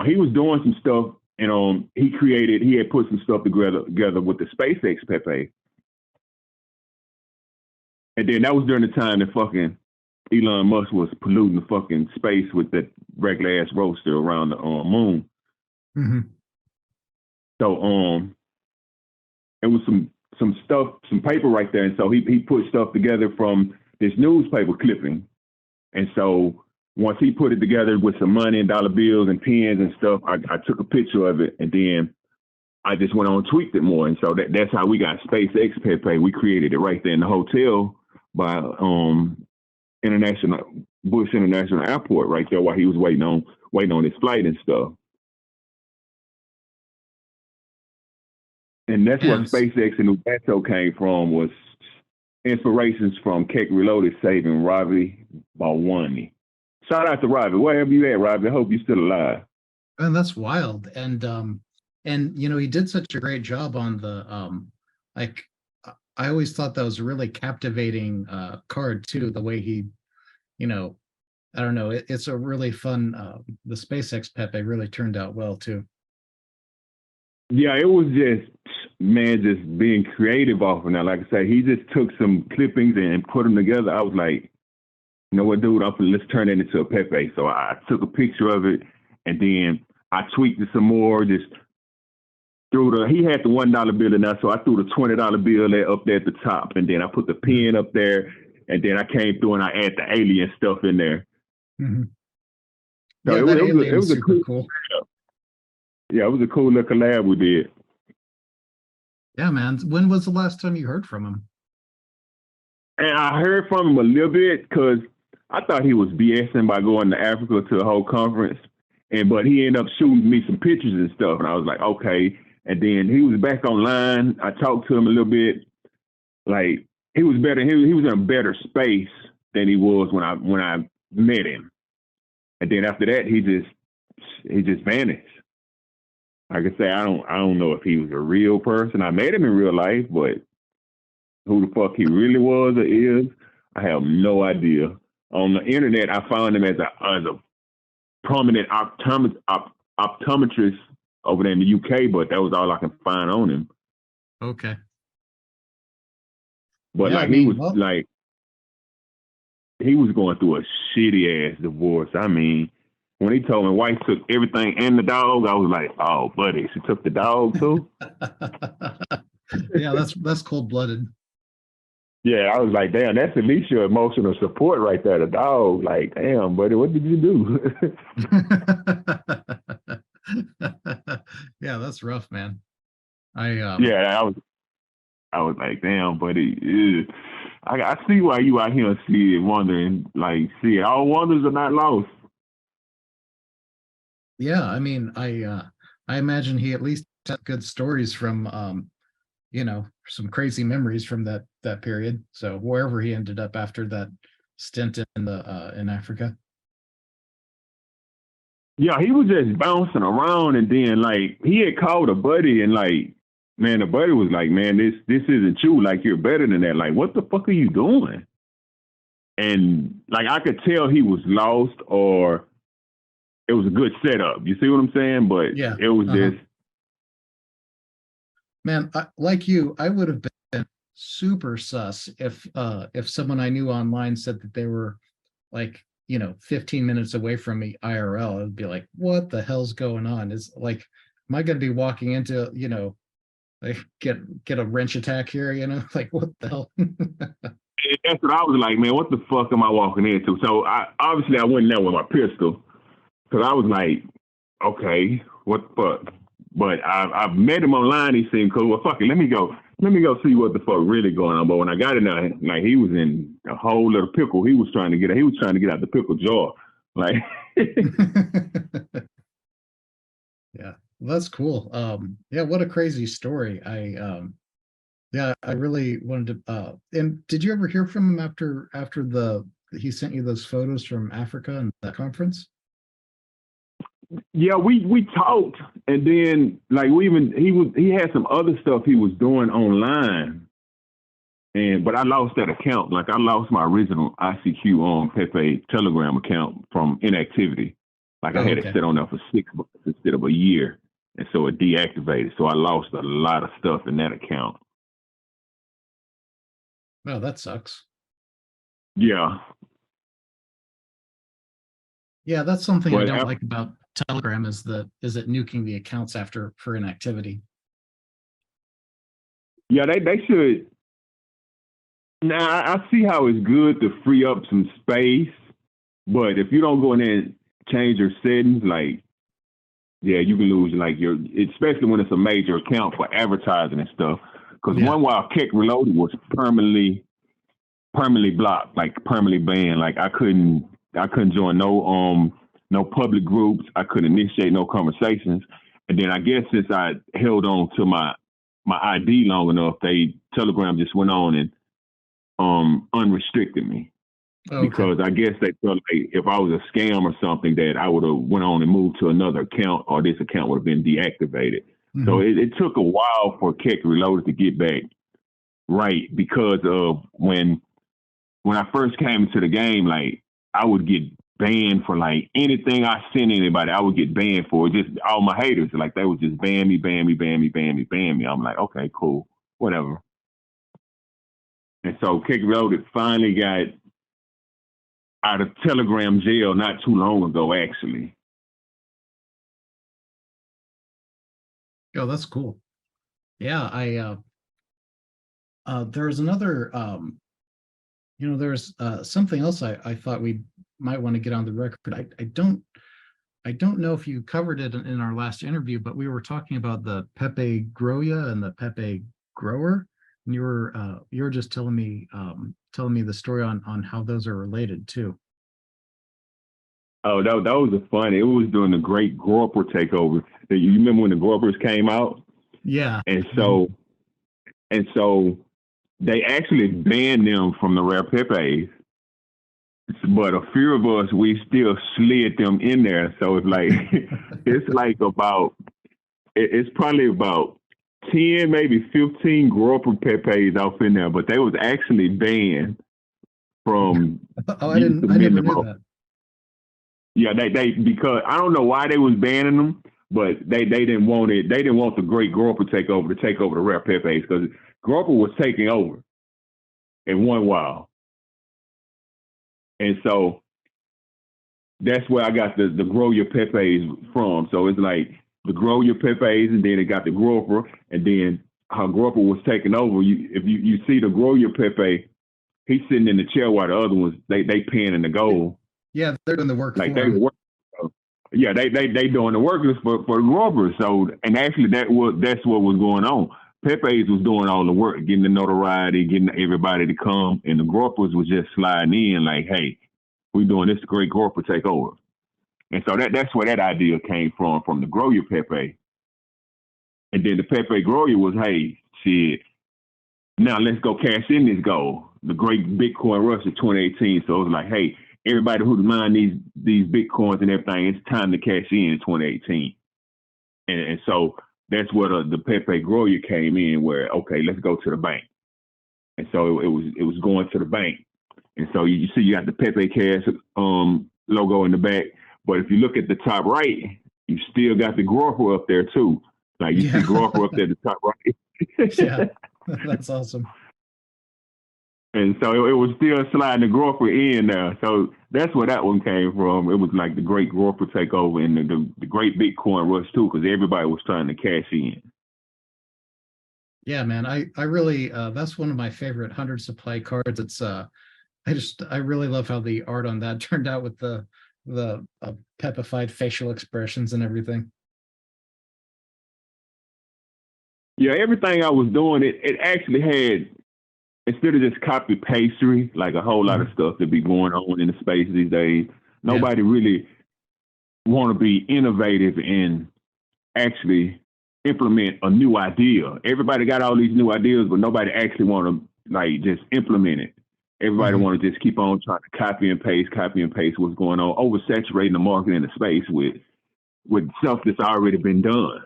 he was doing some stuff. And he had put some stuff together with the SpaceX Pepe. And then that was during the time that fucking Elon Musk was polluting the fucking space with that regular ass roaster around the moon. Mm-hmm. So it was some stuff, some paper right there, and so he put stuff together from this newspaper clipping. And so once he put it together with some money and dollar bills and pens and stuff, I took a picture of it, and then I just went on and tweaked it more. And so that's how we got SpaceX Pepe. We created it right there in the hotel by Bush International Airport right there, while he was waiting on his flight and stuff. And that's where SpaceX and Ubuntu came from, was inspirations from Cake Reloaded saving Ravi Balwani. Shout out to Ravi. Wherever you at, Ravi, I hope you're still alive. And that's wild. And you know, he did such a great job on the like, I always thought that was a really captivating card too, the way he, you know, I don't know, it's a really fun, the SpaceX Pepe really turned out well too. Yeah, it was just being creative off of that. Like I said, he just took some clippings and put them together. I was like, you know what, dude, let's turn it into a Pepe. So I took a picture of it, and then I tweaked it some more, just he had the $1 bill in there, so I threw the $20 bill up there at the top, and then I put the pen up there, and then I came through and I add the alien stuff in there. Mm-hmm. So yeah, it was super cool. Yeah, it was a cool little collab we did. Yeah, man. When was the last time you heard from him? And I heard from him a little bit, because I thought he was BSing by going to Africa to a whole conference, but he ended up shooting me some pictures and stuff, and I was like, okay. And then he was back online. I talked to him a little bit. Like, he was better. He was in a better space than he was when I met him. And then after that, he just vanished. Like I say, I don't know if he was a real person. I met him in real life, but who the fuck he really was or is, I have no idea. On the internet, I found him as a prominent optometrist over there in the UK, but that was all I can find on him. Okay. But yeah, he was going through a shitty ass divorce. I mean, when he told me wife took everything and the dog, I was like, oh, buddy, she took the dog too. Yeah, that's cold blooded. Yeah, I was like, damn, that's at least your emotional support right there. The dog, like, damn, buddy, what did you do? Yeah, that's rough, man. Yeah, I was like, damn, buddy. Ew. I see why you out here see it wondering, like, see, all wonders are not lost. Yeah, I mean, I imagine he at least had good stories from some crazy memories from that period. So wherever he ended up after that stint in the in Africa. Yeah, he was just bouncing around, and then like he had called a buddy, and like, man, the buddy was like, man, this isn't you. Like, you're better than that. Like, what the fuck are you doing? And like I could tell he was lost, or it was a good setup. You see what I'm saying? But Yeah. it was just, man, like you, I would have been super sus if someone I knew online said that they were like 15 minutes away from me IRL. I'd be like, what the hell's going on? Is like, am I going to be walking into like get a wrench attack here? Like, what the hell? that's what I was like, man, what the fuck am I walking into? So obviously I went in there with my pistol, because I was like, okay, what the fuck? But I've met him online. He seemed cool. Well, fuck it, let me go see what the fuck really going on. But when I got in there, like, he was in a whole little pickle. He was trying to get out the pickle jar. Like, Yeah, well, that's cool. Yeah, what a crazy story. Yeah, I really wanted to and did you ever hear from him after he sent you those photos from Africa and that conference? yeah, we talked, and then like he had some other stuff he was doing online, but I lost that account. Like, I lost my original ICQ on Pepe Telegram account from inactivity. Like, I Oh, had it okay. set on there for 6 months instead of a year, and so it deactivated. So I lost a lot of stuff in that account. Oh, that sucks. Yeah, Yeah, that's something I but don't like about Telegram is it nuking the accounts for inactivity. yeah, they should. Now I see how it's good to free up some space, but if you don't go in there and change your settings, like, yeah, you can lose like especially when it's a major account for advertising and stuff. Because Yeah. one while Keck Reloaded was permanently blocked, like permanently banned. Like, I couldn't join no public groups. I couldn't initiate no conversations. And then I guess since I held on to my ID long enough, Telegram just went on and unrestricted me. Oh, okay. Because I guess they felt like if I was a scam or something, that I would have went on and moved to another account, or this account would have been deactivated. Mm-hmm. So it took a while for Keck Reloaded to get back right, because of when I first came into the game, like, I would get banned for like anything I sent anybody. I would get banned for it. Just all my haters, like, they would just ban me. I'm like, okay, cool, whatever. And so Keck Reloaded finally got out of Telegram jail not too long ago, actually. Oh, that's cool. Yeah, there's another there's something else I thought we might want to get on the record. I don't know if you covered it in our last interview, but we were talking about the Pepe Groya and the Pepe Grower, and you were just telling me the story on how those are related too. Oh, that was a fun. It was during the great Groper takeover. You remember when the Gropers came out? Yeah. And so they actually banned them from the Rare Pepes, but a few of us, we still slid them in there. So it's like it's probably about 10, maybe 15 Groper Pepes off in there, but they was actually banned from. Oh, I never knew that. Yeah, they because I don't know why they was banning them, but they didn't want it. They didn't want the great Groper takeover to take over the Rare Pepes, because Groper was taking over in one while. And so that's where I got the grow your Pepes from. So it's like the grow your Pepes, and then it got the grower, and then how grower was taking over. If you see the grow your Pepe, he's sitting in the chair while the other ones they paying in the goal. Yeah, they're doing the work Like for they him. work. Yeah, they doing the workers for the growers. So, and actually that's what was going on. Pepe's was doing all the work, getting the notoriety, getting everybody to come, and the growers was just sliding in like, hey, we doing this great grower take over. And so that's where that idea came from the grow your Pepe. And then the Pepe grower was, hey, shit, now let's go cash in this goal. The great Bitcoin rush of 2018. So it was like, hey, everybody who's mining these Bitcoins and everything, it's time to cash in 2018. And so that's where the Pepe grower came in, where, okay, let's go to the bank. And so it was going to the bank. And so you see you got the Pepe Cash logo in the back. But if you look at the top right, you still got the grower up there too. Like you see grower up there at the top right. Yeah, that's awesome. And so it was still sliding the grower in there. So that's where that one came from. It was like the great grower takeover and the great Bitcoin rush too, because everybody was trying to cash in. Yeah, man, I really that's one of my favorite 100 supply cards. It's I really love how the art on that turned out with the pepified facial expressions and everything. Yeah, everything I was doing, it actually had, instead of just copy pastry, like a whole lot of stuff that be going on in the space these days, nobody really want to be innovative and actually implement a new idea. Everybody got all these new ideas, but nobody actually want to like just implement it. Everybody want to just keep on trying to copy and paste what's going on, oversaturating the market in the space with stuff that's already been done.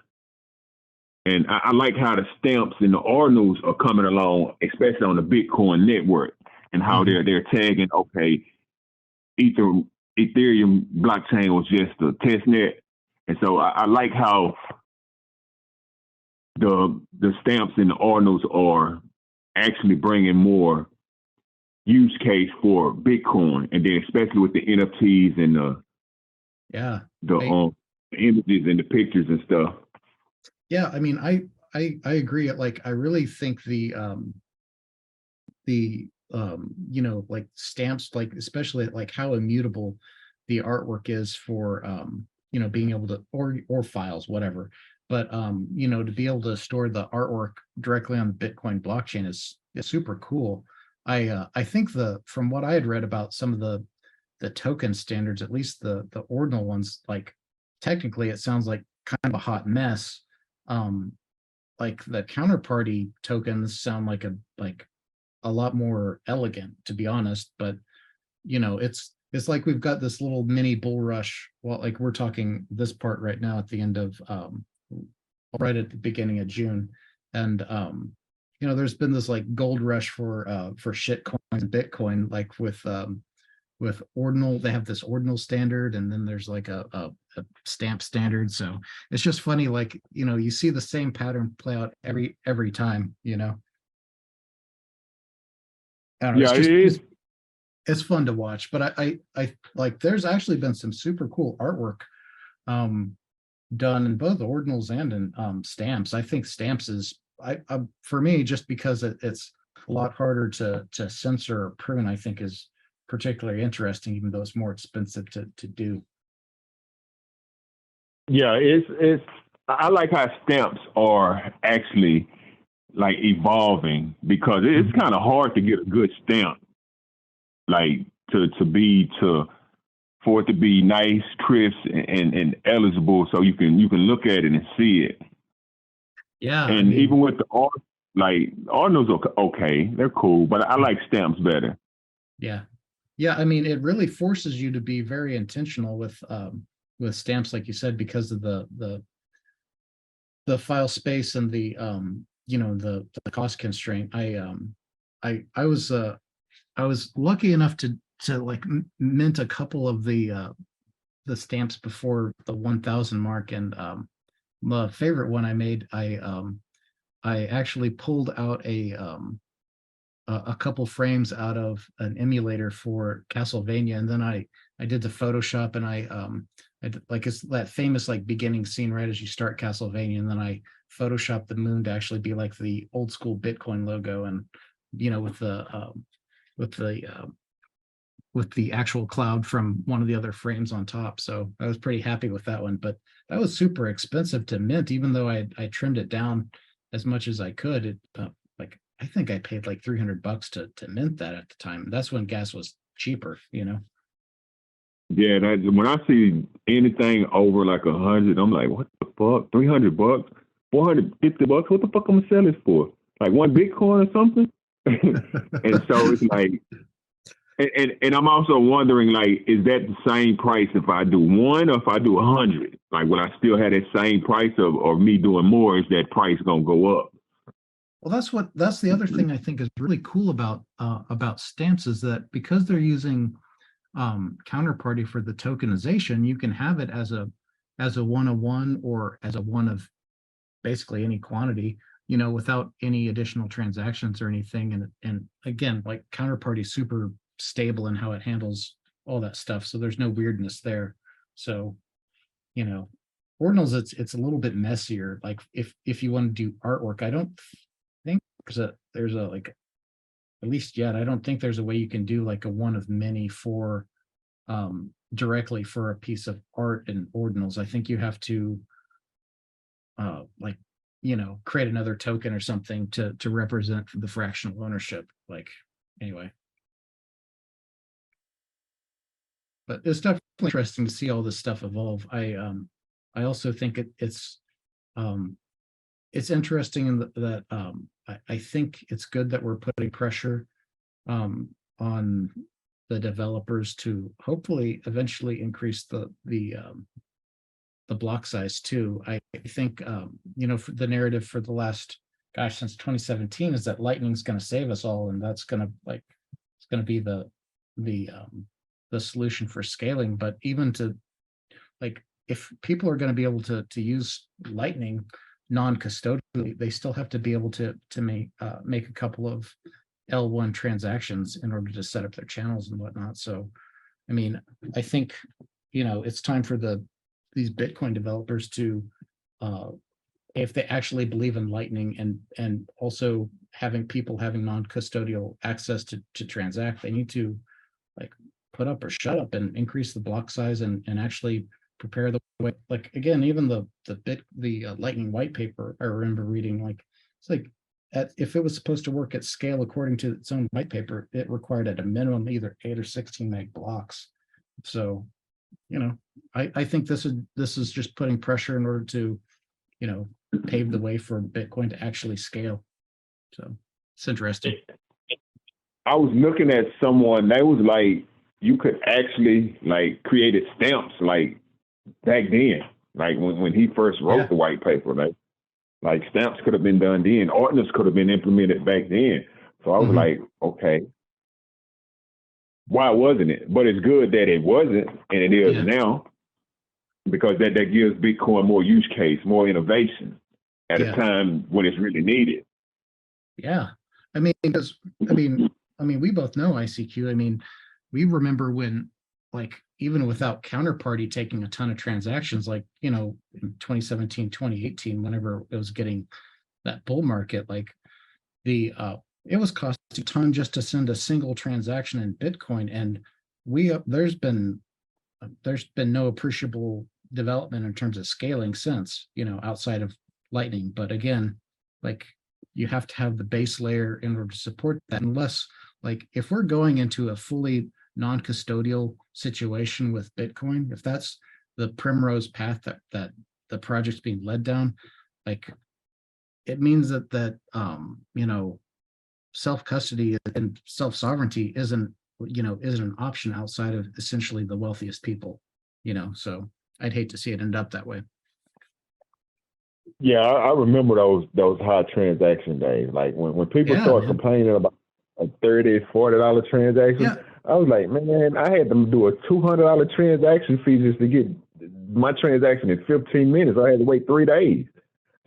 And I like how the stamps and the ordinals are coming along, especially on the Bitcoin network, and how they're tagging, okay, Ethereum blockchain was just a test net. And so I like how the stamps and the ordinals are actually bringing more use case for Bitcoin, and then especially with the NFTs and the images and the pictures and stuff. Yeah, I mean, I agree. Like, I really think the you know, like stamps, like especially like how immutable the artwork is for you know, being able to or files, whatever. But you know, to be able to store the artwork directly on the Bitcoin blockchain is super cool. I think from what I had read about some of the token standards, at least the ordinal ones, like technically it sounds like kind of a hot mess. Like the counterparty tokens sound like a lot more elegant, to be honest. But you know, it's like we've got this little mini bull rush. Well, like we're talking this part right now at the end of right at the beginning of June, and you know, there's been this like gold rush for shit coins and Bitcoin, like with ordinal. They have this ordinal standard, and then there's like a stamp standard. So it's just funny, like, you know, you see the same pattern play out every time, you know. I don't know, Yeah, it is. It's fun to watch. But I like, there's actually been some super cool artwork done in both ordinals and in stamps. I think stamps is I for me, just because it's a lot harder to censor or prune, I think is particularly interesting, even though it's more expensive to do. Yeah, it's I like how stamps are actually like evolving, because it's kind of hard to get a good stamp, like for it to be nice, crisp, and eligible, so you can look at it and see it. Yeah, And I mean, even with the art, like ordinals are okay, they're cool, but I like stamps better. yeah, yeah. I mean, it really forces you to be very intentional with stamps, like you said, because of the file space and the you know, the cost constraint. I was lucky enough to like mint a couple of the stamps before the 1,000 mark, and the favorite one I made, I actually pulled out a couple frames out of an emulator for Castlevania, and then I I did the Photoshop, and I did, like, it's that famous like beginning scene right as you start Castlevania, and then I photoshopped the moon to actually be like the old school Bitcoin logo, and with with the with the actual cloud from one of the other frames on top. So I was pretty happy with that one, but that was super expensive to mint, even though I trimmed it down as much as I could. It like, I think I paid like $300 to mint that at the time. That's when gas was cheaper. Yeah, that when I see anything over like 100, I'm like, what the fuck? $300, $450? What the fuck I'm gonna sell this for? Like one Bitcoin or something? And so it's like, and I'm also wondering, like, is that the same price if I do one or if I do 100? Like, will I still have that same price of, or me doing more? Is that price gonna go up? Well, that's the other thing I think is really cool about stamps, is that because they're using counterparty for the tokenization, you can have it as a one of one, or as a one of basically any quantity, without any additional transactions or anything. And again, like, counterparty is super stable in how it handles all that stuff, so there's no weirdness there. So, ordinals, it's a little bit messier. Like, if you want to do artwork, I don't think there's a like, at least yet, I don't think there's a way you can do like a one of many for directly for a piece of art in ordinals. I think you have to like, create another token or something to represent the fractional ownership. Like, anyway, but it's definitely interesting to see all this stuff evolve. I also think it's interesting in that I think it's good that we're putting pressure on the developers to hopefully eventually increase the block size too. I think for the narrative for the last, gosh, since 2017, is that Lightning's going to save us all, and that's going to, like, it's going to be the solution for scaling. But even to, like, if people are going to be able to use Lightning non-custodially, they still have to be able to make a couple of L1 transactions in order to set up their channels and whatnot. So, I mean, I think it's time for these Bitcoin developers to, if they actually believe in Lightning, and also having people having non-custodial access to transact, they need to, like, put up or shut up and increase the block size, and actually prepare the way. Like, again, even the Lightning white paper, I remember reading, like, it's like, if it was supposed to work at scale according to its own white paper, it required at a minimum either 8 or 16 meg blocks. So, I think this is just putting pressure in order to, pave the way for Bitcoin to actually scale. So it's interesting. I was looking at someone, they was like, you could actually like created stamps like back then, like when he first wrote the white paper, like stamps could have been done then, ordinance could have been implemented back then. So I was like, okay, why wasn't it? But it's good that it wasn't, and it is now, because that gives Bitcoin more use case, more innovation at a time when it's really needed. Yeah, I mean, because we both know ICQ. I mean, we remember when, like, even without counterparty taking a ton of transactions, like, in 2017, 2018, whenever it was getting that bull market, like, it was costing a ton just to send a single transaction in Bitcoin. And there's been no appreciable development in terms of scaling since, outside of Lightning. But again, like, you have to have the base layer in order to support that, unless, like, if we're going into a fully non-custodial situation with Bitcoin, if that's the primrose path that the project's being led down, like, it means that self-custody and self-sovereignty isn't an option outside of essentially the wealthiest people. So I'd hate to see it end up that way. Yeah, I remember those high transaction days. Like when people start complaining about a $30-$40 transaction, I was like, man, I had to do a $200 transaction fee just to get my transaction in 15 minutes. I had to wait 3 days.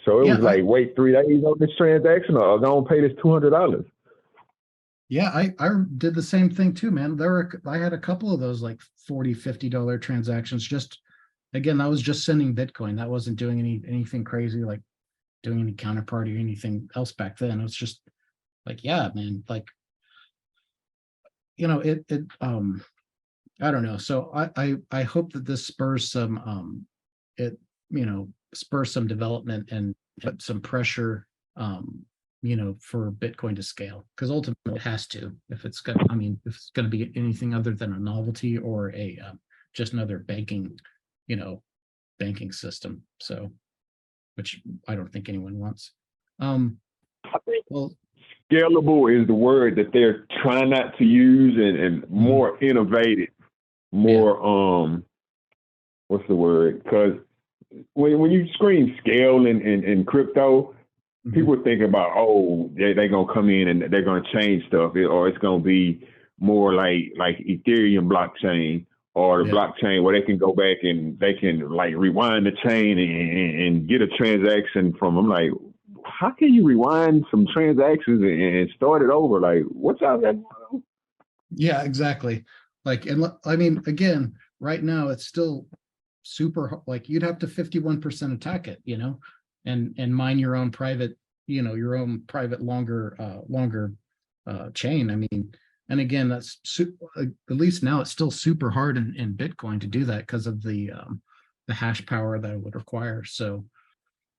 So it was like, wait 3 days on this transaction, or go and pay this $200. Yeah, I did the same thing too, man. I had a couple of those like $40, $50 transactions. Just again, I was just sending Bitcoin. That wasn't doing anything crazy like doing any counterparty or anything else back then. It was just like, yeah, man, like, I don't know. So I hope that this spurs some it spurs some development and put some pressure for Bitcoin to scale, because ultimately it has to, if it's going if it's going to be anything other than a novelty or a just another banking system. So, which I don't think anyone wants. I think Well, scalable is the word that they're trying not to use, and more innovative, more what's the word? Because when you scream scale in crypto, people think about, oh, they're gonna come in and they're gonna change stuff, or it's gonna be more like Ethereum blockchain, or the blockchain where they can go back and they can like rewind the chain and get a transaction from. I'm like, how can you rewind some transactions and start it over? Like, what's out there? yeah, exactly. Like, and I mean, again, right now it's still super, like you'd have to 51% attack it, and mine your own private, longer chain. I mean, and again, that's at least now it's still super hard in Bitcoin to do that because of the hash power that it would require. So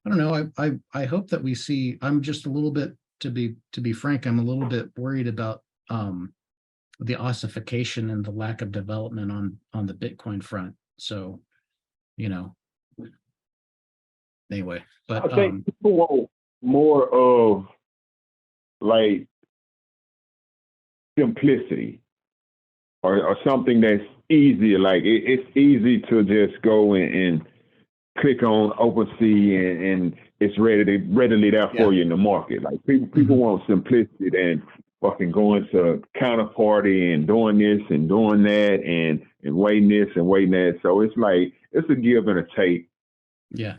I don't know. I hope that we see. I'm just a little bit, to be frank, I'm a little bit worried about the ossification and the lack of development on the Bitcoin front. So, anyway, but I think people want more of like simplicity, or something that's easier. Like it's easy to just go and click on OpenSea and it's readily there for you in the market. Like people want simplicity and fucking going to counterparty and doing this and doing that and waiting this and waiting that. So it's like it's a give and a take. Yeah.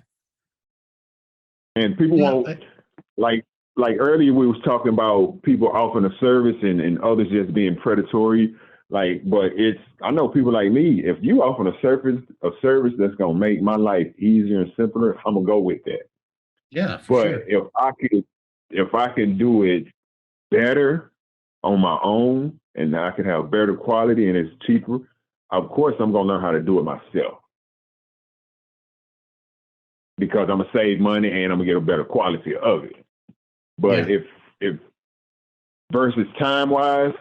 And people won't like earlier we was talking about people offering a service and others just being predatory. Like, but I know people like me, if you offer a service that's gonna make my life easier and simpler, I'm gonna go with that. Yeah, for But sure. if I can do it better on my own and I can have better quality and it's cheaper, of course I'm gonna learn how to do it myself. Because I'm gonna save money and I'm gonna get a better quality of it. But if versus time wise,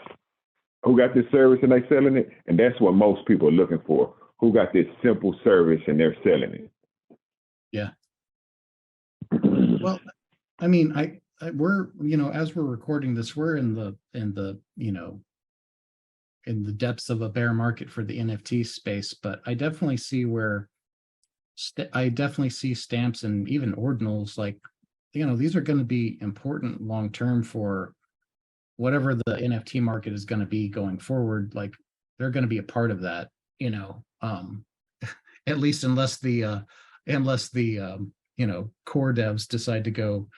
who got this service and they selling it? And that's what most people are looking for. Who got this simple service and they're selling it? Yeah. Well, I mean, we're, as we're recording this, we're in the in the depths of a bear market for the NFT space, but I definitely see where I definitely see stamps and even ordinals, like, these are going to be important long term for whatever the NFT market is going to be going forward. Like, they're going to be a part of that, at least unless the core devs decide to go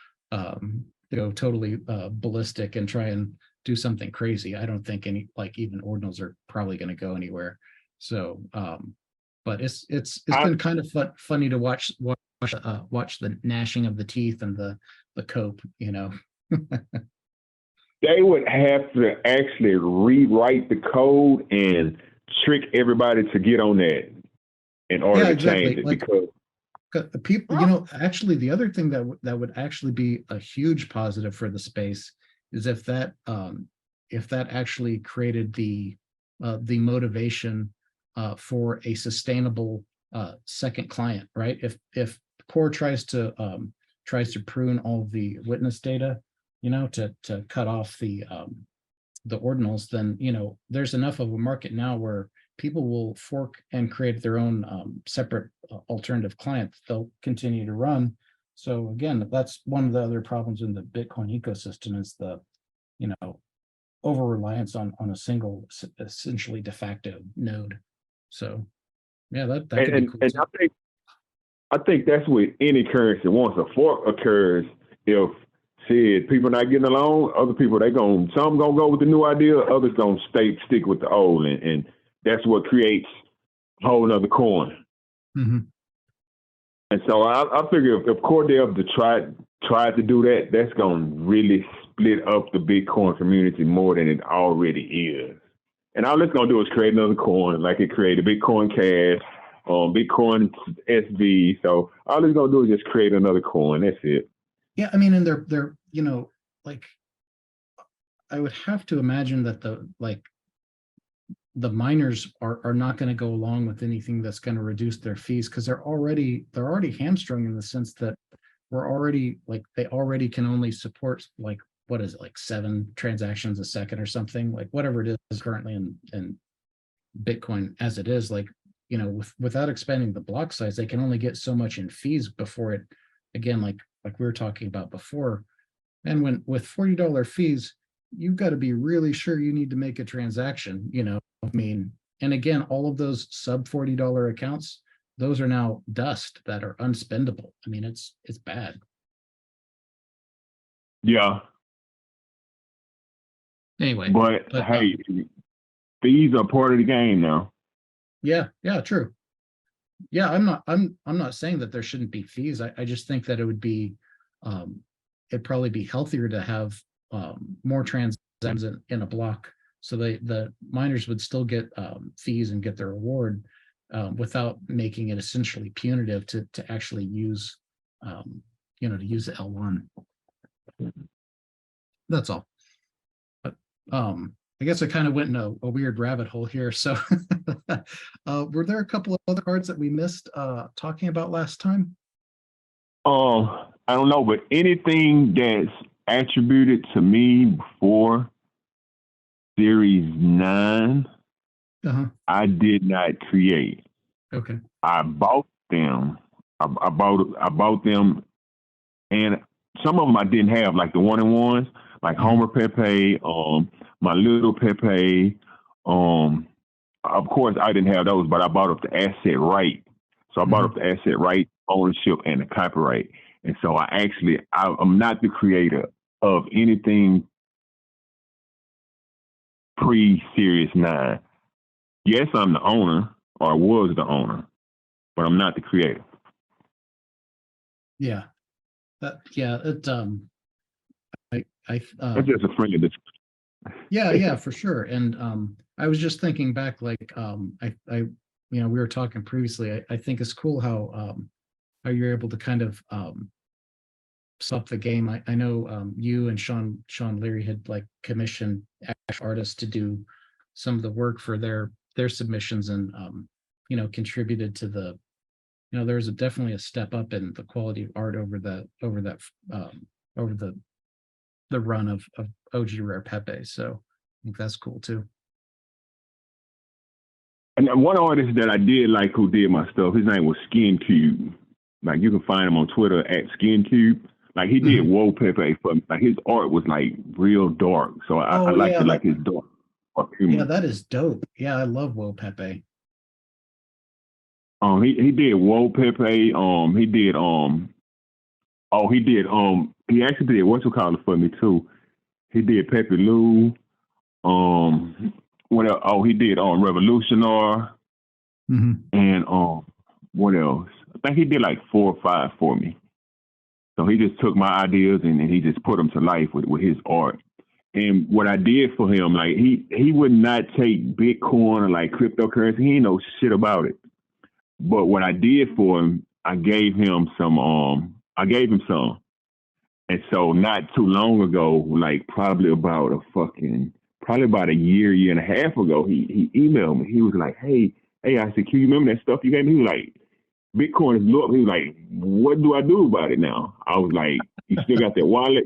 totally ballistic and try and do something crazy. I don't think even ordinals are probably going to go anywhere. So but it's been kind of funny to watch the gnashing of the teeth and the cope. They would have to actually rewrite the code and trick everybody to get on that in order to change it. Because people, actually, the other thing that would actually be a huge positive for the space is if that actually created the motivation for a sustainable second client, right? If Core tries to prune all the witness data, to cut off the ordinals, then there's enough of a market now where people will fork and create their own separate alternative client they'll continue to run. So again, that's one of the other problems in the Bitcoin ecosystem, is the over reliance on a single, essentially de facto node. So yeah, that could be cool and too. I think that's with any currency. Once a fork occurs, if shit, people not getting along. Other people, some gonna go with the new idea. Others gonna stick with the old, and that's what creates a whole nother coin. Mm-hmm. And so I figure if Core Dev tried to do that, that's gonna really split up the Bitcoin community more than it already is. And all it's gonna do is create another coin, like it created Bitcoin Cash, Bitcoin SV. So all it's gonna do is just create another coin. That's it. Yeah, I mean, and they're like, I would have to imagine that the miners are not going to go along with anything that's going to reduce their fees, because they're already hamstrung in the sense that they already can only support, like, what is it, like 7 transactions a second or something, like whatever it is currently in Bitcoin as it is. Like, without expanding the block size, they can only get so much in fees before it, again, like we were talking about before. And with $40 fees, you've got to be really sure you need to make a transaction, I mean, and again, all of those sub $40 accounts, those are now dust that are unspendable. I mean, it's bad. Yeah. Anyway, but hey, fees are part of the game now. Yeah, true. Yeah, I'm not saying that there shouldn't be fees. I just think that it would be it'd probably be healthier to have more transactions in a block, so the miners would still get fees and get their reward without making it essentially punitive to actually use to use the L1. That's all. But I guess I kind of went in a weird rabbit hole here. So were there a couple of other cards that we missed talking about last time? I don't know, but anything that's attributed to me before Series 9, I did not create. Okay. I bought them. I bought them, and some of them I didn't have, like the 1-in-1s, like Homer Pepe, my little Pepe. Of course, I didn't have those, but I bought up the asset right. So I bought up the asset right, ownership, and the copyright. And so I'm not the creator of anything pre-Series 9. Yes, I'm the owner, or was the owner, but I'm not the creator. Yeah. That's just a friendly discussion. Yeah, for sure. And I was just thinking back, like we were talking previously. I think it's cool how you're able to kind of stop the game. I know you and Sean Leary had like commissioned artists to do some of the work for their submissions, and contributed to the, there's definitely a step up in the quality of art over the run of OG Rare Pepe. So I think that's cool too. And one artist that I did like who did my stuff, his name was Skin Cube. Like, you can find him on Twitter at Skin Cube. Like, he did Whoa Pepe for me. Like, his art was like real dark, so I liked it, like his dark humor. Yeah, that is dope. Yeah, I love Whoa Pepe. He did Whoa Pepe. He actually did whatchamacallit for me too. He did Pepe Lou. What else? Oh, he did Revolutionary. And what else? I think he did like 4 or 5 for me. So he just took my ideas and he just put them to life with his art. And what I did for him, like, he would not take Bitcoin or like cryptocurrency. He ain't know shit about it. But what I did for him, I gave him some. And so not too long ago, like probably about a year and a half ago, he emailed me. He was like, hey, ICQ, you remember that stuff you gave me? He was like, Bitcoin is low. He was like, what do I do about it now? I was like, you still got that wallet?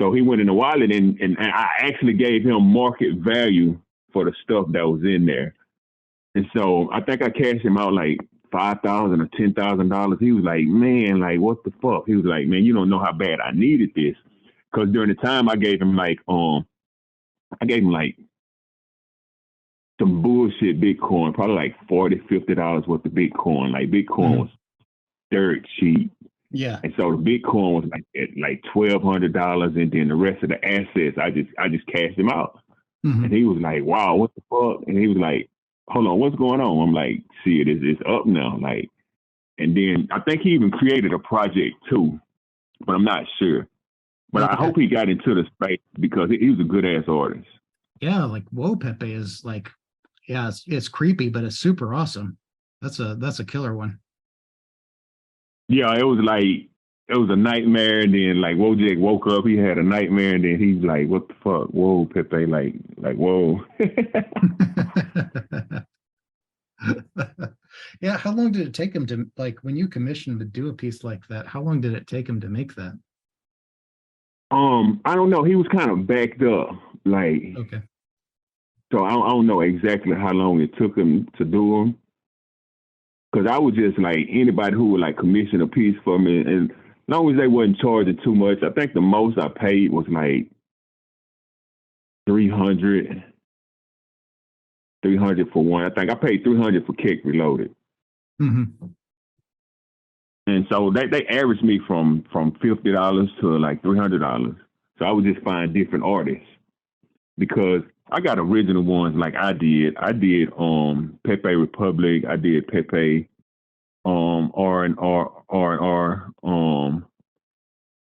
So he went in the wallet and I actually gave him market value for the stuff that was in there. And so I think I cashed him out like $5,000 or $10,000. He was like, man, like, what the fuck? He was like, man, you don't know how bad I needed this. Because during the time I gave him like some bullshit Bitcoin, probably like $40, $50 worth of Bitcoin. Like, Bitcoin was dirt cheap. Yeah. And so the Bitcoin was like at like $1,200, and then the rest of the assets I just cashed them out. Mhm. And he was like, "Wow, what the fuck?" And he was like, "Hold on, what's going on?" I'm like, "See, it's up now." Like, and then I think he even created a project too, but I'm not sure. But I Okay. hope he got into the space because he was a good ass artist. Yeah, like Whoa Pepe is like, yeah, it's creepy, but it's super awesome. That's a killer one. Yeah, it was a nightmare, and then like Wojak woke up, he had a nightmare, and then he's like, "What the fuck, whoa, Pepe, like whoa." Yeah, how long did it take him to, like, when you commissioned to do a piece like that, how long did it take him to make that? I don't know. He was kind of backed up, like, Okay. so I don't know exactly how long it took him to do them. Cause I was just like anybody who would like commission a piece for me, and as long as they wasn't charging too much, I think the most I paid was like 300, 300 for one. I think I paid 300 for Kick Reloaded. Mm-hmm. And so they averaged me from $50 to like $300. So I would just find different artists because I got original ones like I did. I did Pepe Republic. I did Pepe R&R.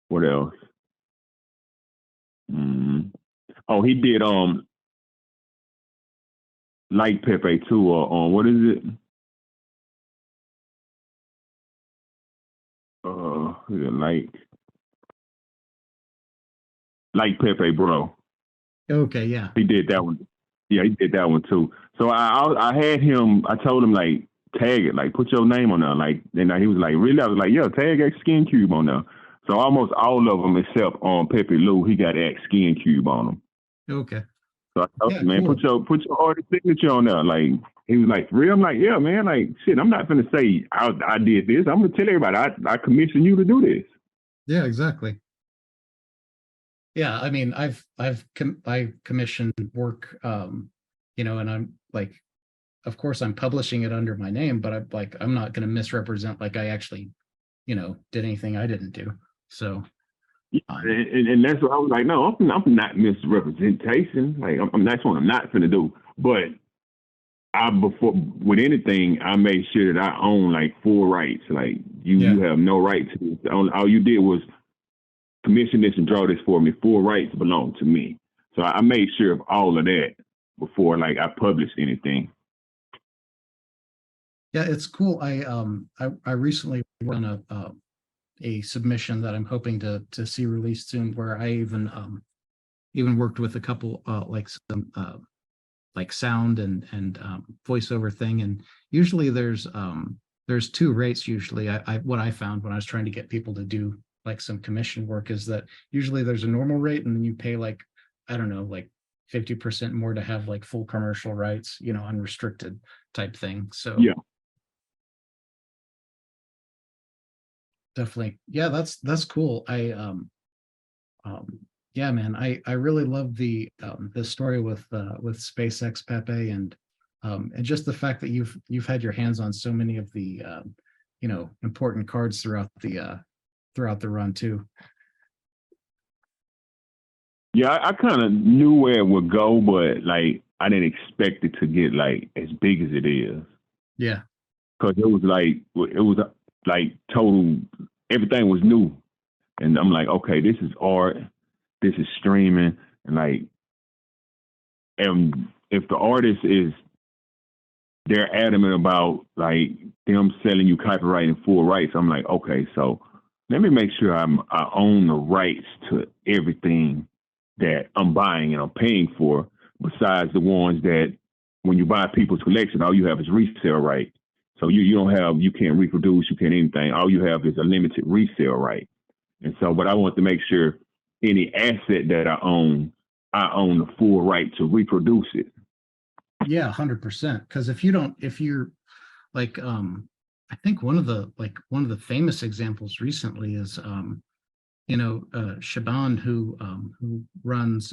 What else? Oh, he did like Pepe too. Or what is it? Is it like Pepe, bro? Okay, yeah. He did that one. Yeah, he did that one too. So I had him. I told him like tag it, like put your name on there. Like, and he was like, really? I was like, yeah, tag X Skin Cube on there. So almost all of them except Pepe Lou, he got X Skin Cube on them. Okay. So I told Yeah, him, man, cool. put your artist signature on there. Like, he was like, for real? I'm like, yeah, man. Like, shit, I'm not gonna say I did this. I'm gonna tell everybody I commissioned you to do this. Yeah, exactly. Yeah, I mean, I commissioned work, and I'm like, of course I'm publishing it under my name, but I'm not going to misrepresent like I actually, did anything I didn't do. So, And that's what I was like, no, I'm not misrepresentation. Like, that's what I'm not gonna do. But before with anything, I made sure that I own like full rights. Like, you have no right to this. All you did was commission this and draw this for me. Full rights belong to me. So I made sure of all of that before like I published anything. yeah, it's cool. I recently run a submission that I'm hoping to see released soon, where I even worked with a couple like some like sound and voiceover thing. And usually there's two rates. Usually I what I found when I was trying to get people to do like some commission work is that usually there's a normal rate, and then you pay like, I don't know, like 50% more to have like full commercial rights, unrestricted type thing. So Yeah. definitely, yeah, that's cool. Um yeah, man, I really love the story with SpaceX Pepe, and just the fact that you've had your hands on so many of the important cards throughout the run too. Yeah, I kind of knew where it would go, but like I didn't expect it to get like as big as it is. Yeah. Because it was like total, everything was new, and I'm like, okay, this is art, this is streaming, and like, and if the artist is they're adamant about like them selling you copyright and full rights, I'm like, okay, so let me make sure I own the rights to everything that I'm buying and I'm paying for, besides the ones that when you buy people's collection, all you have is resale right. So you can't reproduce, you can't anything. All you have is a limited resale right. And so, but I want to make sure any asset that I own the full right to reproduce it. Yeah, 100%. Because if you're like, I think one of the famous examples recently is Shaban, who runs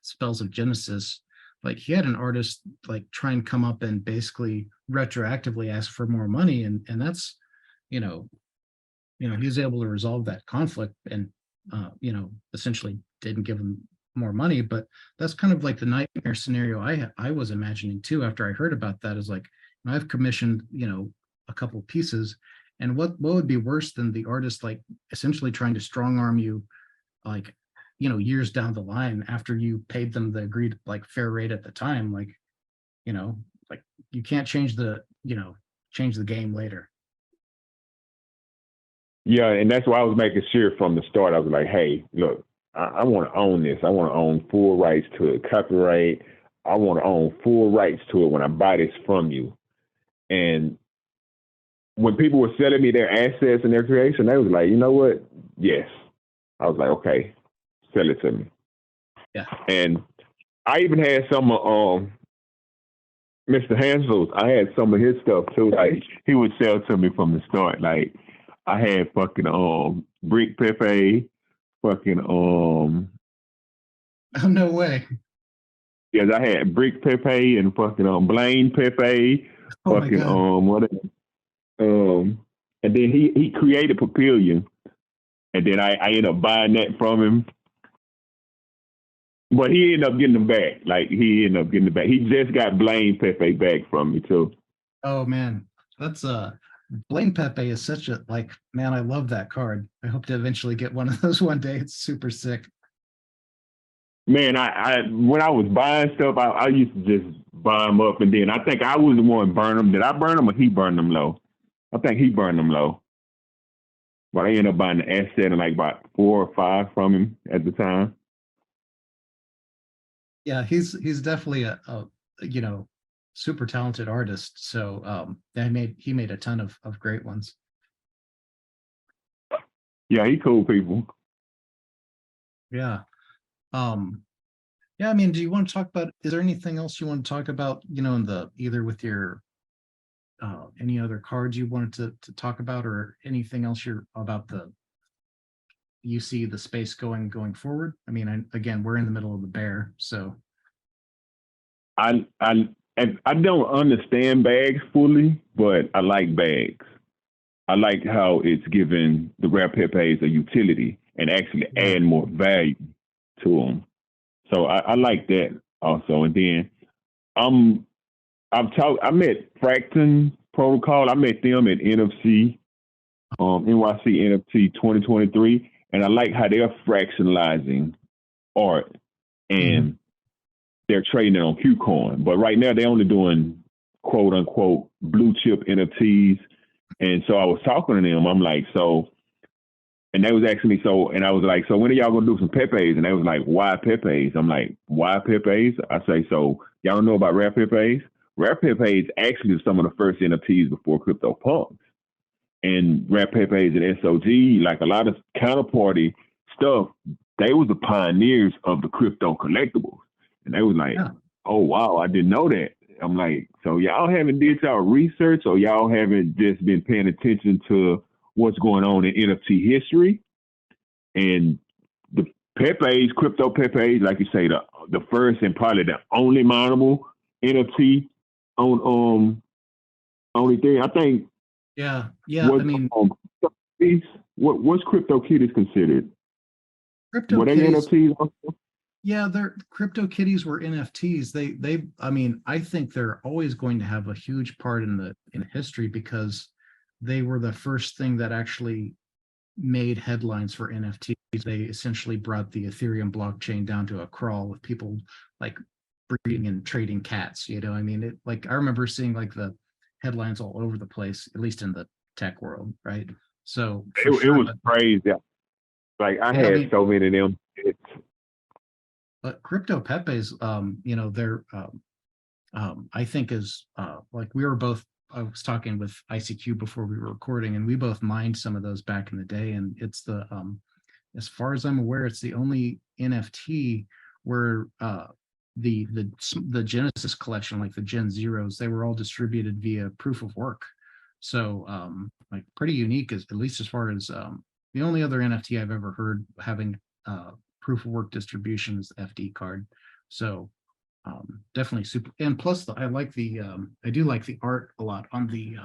Spells of Genesis. Like, he had an artist like try and come up and basically retroactively ask for more money, and that's, he was able to resolve that conflict and you know, essentially didn't give them more money. But that's kind of like the nightmare scenario I was imagining too after I heard about that, is like, I've commissioned, you know, a couple pieces, and what would be worse than the artist like essentially trying to strong arm you, like, you know, years down the line after you paid them the agreed like fair rate at the time, like, you know, like you can't change the, you know, change the game later. Yeah, and that's why I was making sure from the start. I was like, hey, look, I want to own this. I want to own full rights to it, copyright. I want to own full rights to it when I buy this from you. And when people were selling me their assets and their creation, they was like, you know what? Yes. I was like, okay, sell it to me. Yeah. And I even had some Mr. Hansel's, I had some of his stuff too. Like he would sell to me from the start. Like I had fucking Brick Pepe, fucking Oh, no way. yes, I had Brick Pepe and fucking Blaine Pepe, Oh my fucking God. what and then he created Peperium, and then I ended up buying that from him. But he ended up getting them back. Like he ended up getting it back. He just got Blaine Pepe back from me too. Oh man, that's Blaine Pepe is such a, like, man, I love that card. I hope to eventually get one of those one day. It's super sick. Man, I when I was buying stuff, I used to just buy them up, and then I think I was the one burn them. Did I burn them or he burned them low? I think he burned them low. But I ended up buying the asset and like about 4 or 5 from him at the time. Yeah, he's definitely a you know, super talented artist. So he made a ton of great ones. Yeah, he cool people. Yeah. Um yeah, I mean, do you want to talk about, is there anything else you want to talk about, you know, in the, either with your any other cards you wanted to talk about, or anything else you're about the, you see the space going forward? I mean, again, we're in the middle of the bear, so I don't understand bags fully, but I like bags. I like how it's giving the Rare Pepes a utility and actually yeah. add more value to them. So I like that also. And then I met Fraction Protocol. I met them at NFC, NYC NFT 2023, and I like how they're fractionalizing art and they're trading it on Qcoin. But right now they're only doing quote unquote blue chip NFTs. And so I was talking to them. I'm like, so, and they was asking me, so, and I was like, so when are y'all gonna do some Pepes? And they was like, why Pepes? I'm like, why Pepes? I say, so y'all don't know about Rare Pepes? Rare Pepes actually was some of the first NFTs before CryptoPunks. And Rare Pepes and SOG, like a lot of counterparty stuff, they was the pioneers of the crypto collectibles. And they was like, Yeah. oh, wow, I didn't know that. I'm like, so y'all haven't did y'all research, or y'all haven't just been paying attention to what's going on in NFT history? And the Pepes, CryptoPepes, like you say, the first and probably the only mineable NFT on Ethereum. I think Yeah, I what's mean, what's CryptoKitties considered? Were they CryptoKitties, NFTs also? yeah, their CryptoKitties were NFTs. I mean, I think they're always going to have a huge part in history, because they were the first thing that actually made headlines for NFTs. They essentially brought the Ethereum blockchain down to a crawl with people like breeding and trading cats. You know, I mean, it, like, I remember seeing like the headlines all over the place, at least in the tech world, right? So for It sure, was crazy. Like I yeah, I had mean, so many of them. but CryptoPepes, you know, they're I think is like, we were both, I was talking with ICQ before we were recording, and we both mined some of those back in the day. And it's the as far as I'm aware, it's the only NFT where the Genesis collection, like the Gen Zeros, they were all distributed via proof of work. So like pretty unique, as at least as far as the only other NFT I've ever heard having proof of work distribution is the FD card. So definitely super. And plus I like the I do like the art a lot on the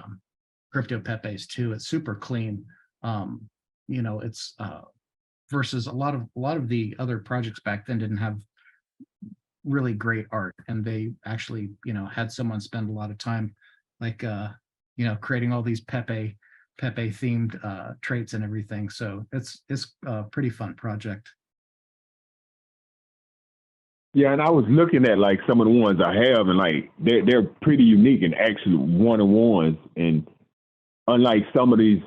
CryptoPepes too. It's super clean. You know, it's versus a lot of the other projects back then didn't have really great art, and they actually, had someone spend a lot of time, like, creating all these Pepe themed traits and everything. So it's a pretty fun project. Yeah, and I was looking at like some of the ones I have, and like they're pretty unique and actually one-on-ones. And unlike some of these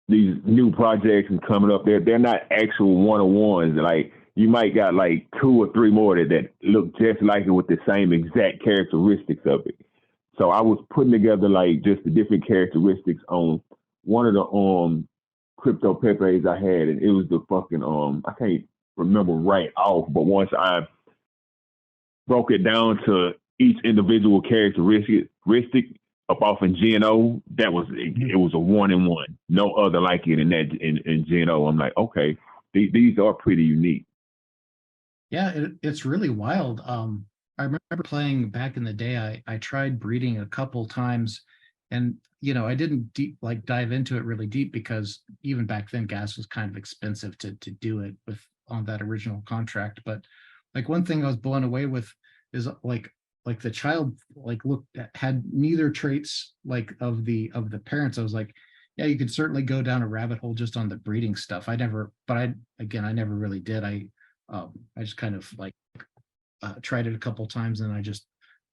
new projects and coming up, they're not actual one-on-ones. Like you might got like 2 or 3 more that look just like it with the same exact characteristics of it. So I was putting together like just the different characteristics on one of the CryptoPepes I had, and it was the fucking I can't remember right off, but once I broke it down to each individual characteristic up off in GNO, that was it was a 1-in-1, no other like it in that in GNO. I'm like, okay, these are pretty unique. Yeah, it's really wild. I remember playing back in the day. I tried breeding a couple times, and I didn't dive into it really deep, because even back then gas was kind of expensive to do it with on that original contract. But like one thing I was blown away with is like the child had neither traits like of the parents. I was like, yeah, you could certainly go down a rabbit hole just on the breeding stuff. I never really did. I just kind of tried it a couple times, and I just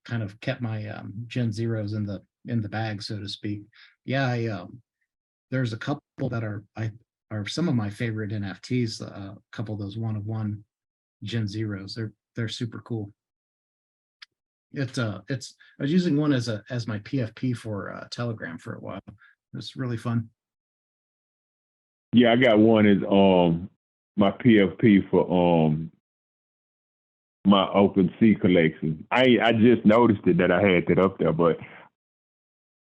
kind of kept my Gen Zeros in the bag, so to speak. Yeah, there's a couple that are some of my favorite NFTs. A couple of those 1-of-1 Gen Zeros. They're super cool. I was using one as my PFP for Telegram for a while. It's really fun. Yeah, I got one as my PFP for my OpenSea collection. I just noticed it that I had that up there, but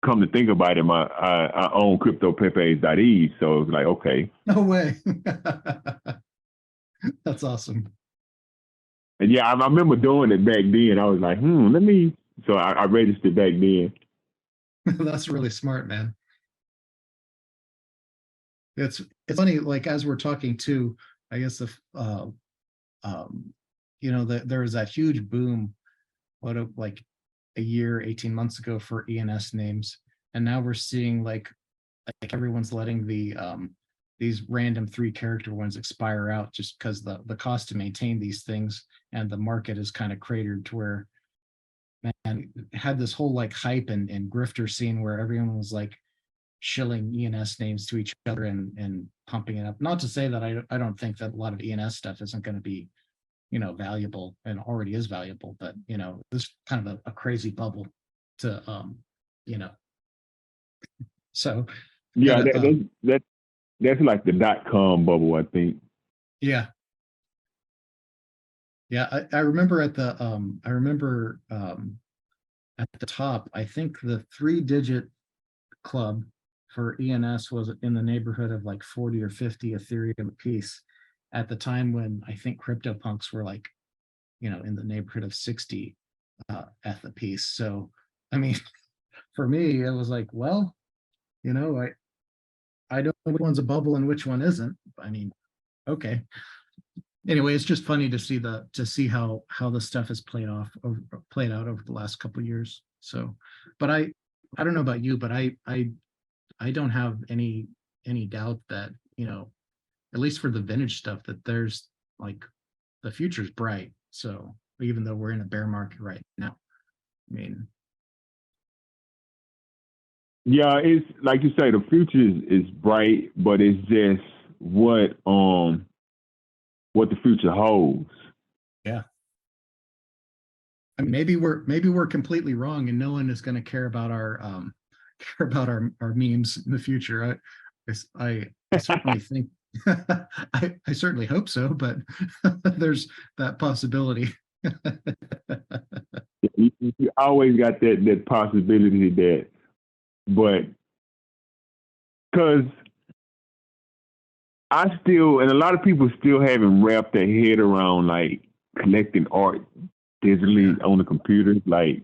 come to think about it, I own CryptoPepes.eth, so it's like, okay. No way. That's awesome. And yeah, I remember doing it back then. I was like, let me. So I registered back then. That's really smart, man. It's funny, like as we're talking too, I guess if there was that huge boom, like a year, 18 months ago for ENS names, and now we're seeing like everyone's letting these random 3-character ones expire out, just because the cost to maintain these things, and the market is kind of cratered to where, man, had this whole like hype and grifter scene where everyone was like shilling ENS names to each other and pumping it up. Not to say that I don't think that a lot of ENS stuff isn't going to be valuable, and already is valuable, but this is kind of a crazy bubble to so yeah, that's like the .com bubble, I think. Yeah, I remember at the top, I think the 3-digit club for ENS was in the neighborhood of like 40 or 50 Ethereum a piece at the time, when I think CryptoPunks were like, in the neighborhood of 60 ETH a piece. So, I mean, for me, it was like, well, I don't know which one's a bubble and which one isn't. I mean, okay. Anyway, it's just funny to see how the stuff has played out over the last couple of years. So, but I don't know about you, but I don't have any doubt that, at least for the vintage stuff, that there's like the future's bright. So even though we're in a bear market right now, I mean, yeah, it's like you say, the future is bright, but it's just what the future holds. Yeah. I mean, maybe we're completely wrong, and no one is going to care about our memes in the future. I certainly think I certainly hope so, but there's that possibility. You always got that possibility, but because and a lot of people still haven't wrapped their head around like collecting art digitally on the computer. Like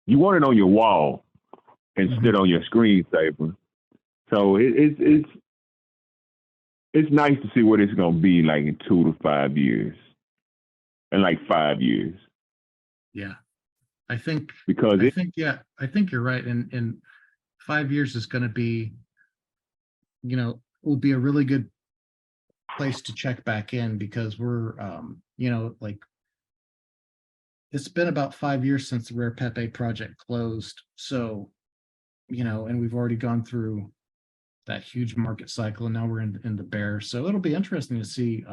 you want it on your wall instead on your screensaver. So it's it's nice to see what it's gonna be like in 2 to 5 years, and like 5 years. Yeah, I think Because I think you're right. And 5 years is going to be, will be a really good place to check back in, because we're, like, it's been about 5 years since the Rare Pepe project closed. So, and we've already gone through that huge market cycle, and now we're in the bear. So it'll be interesting to see,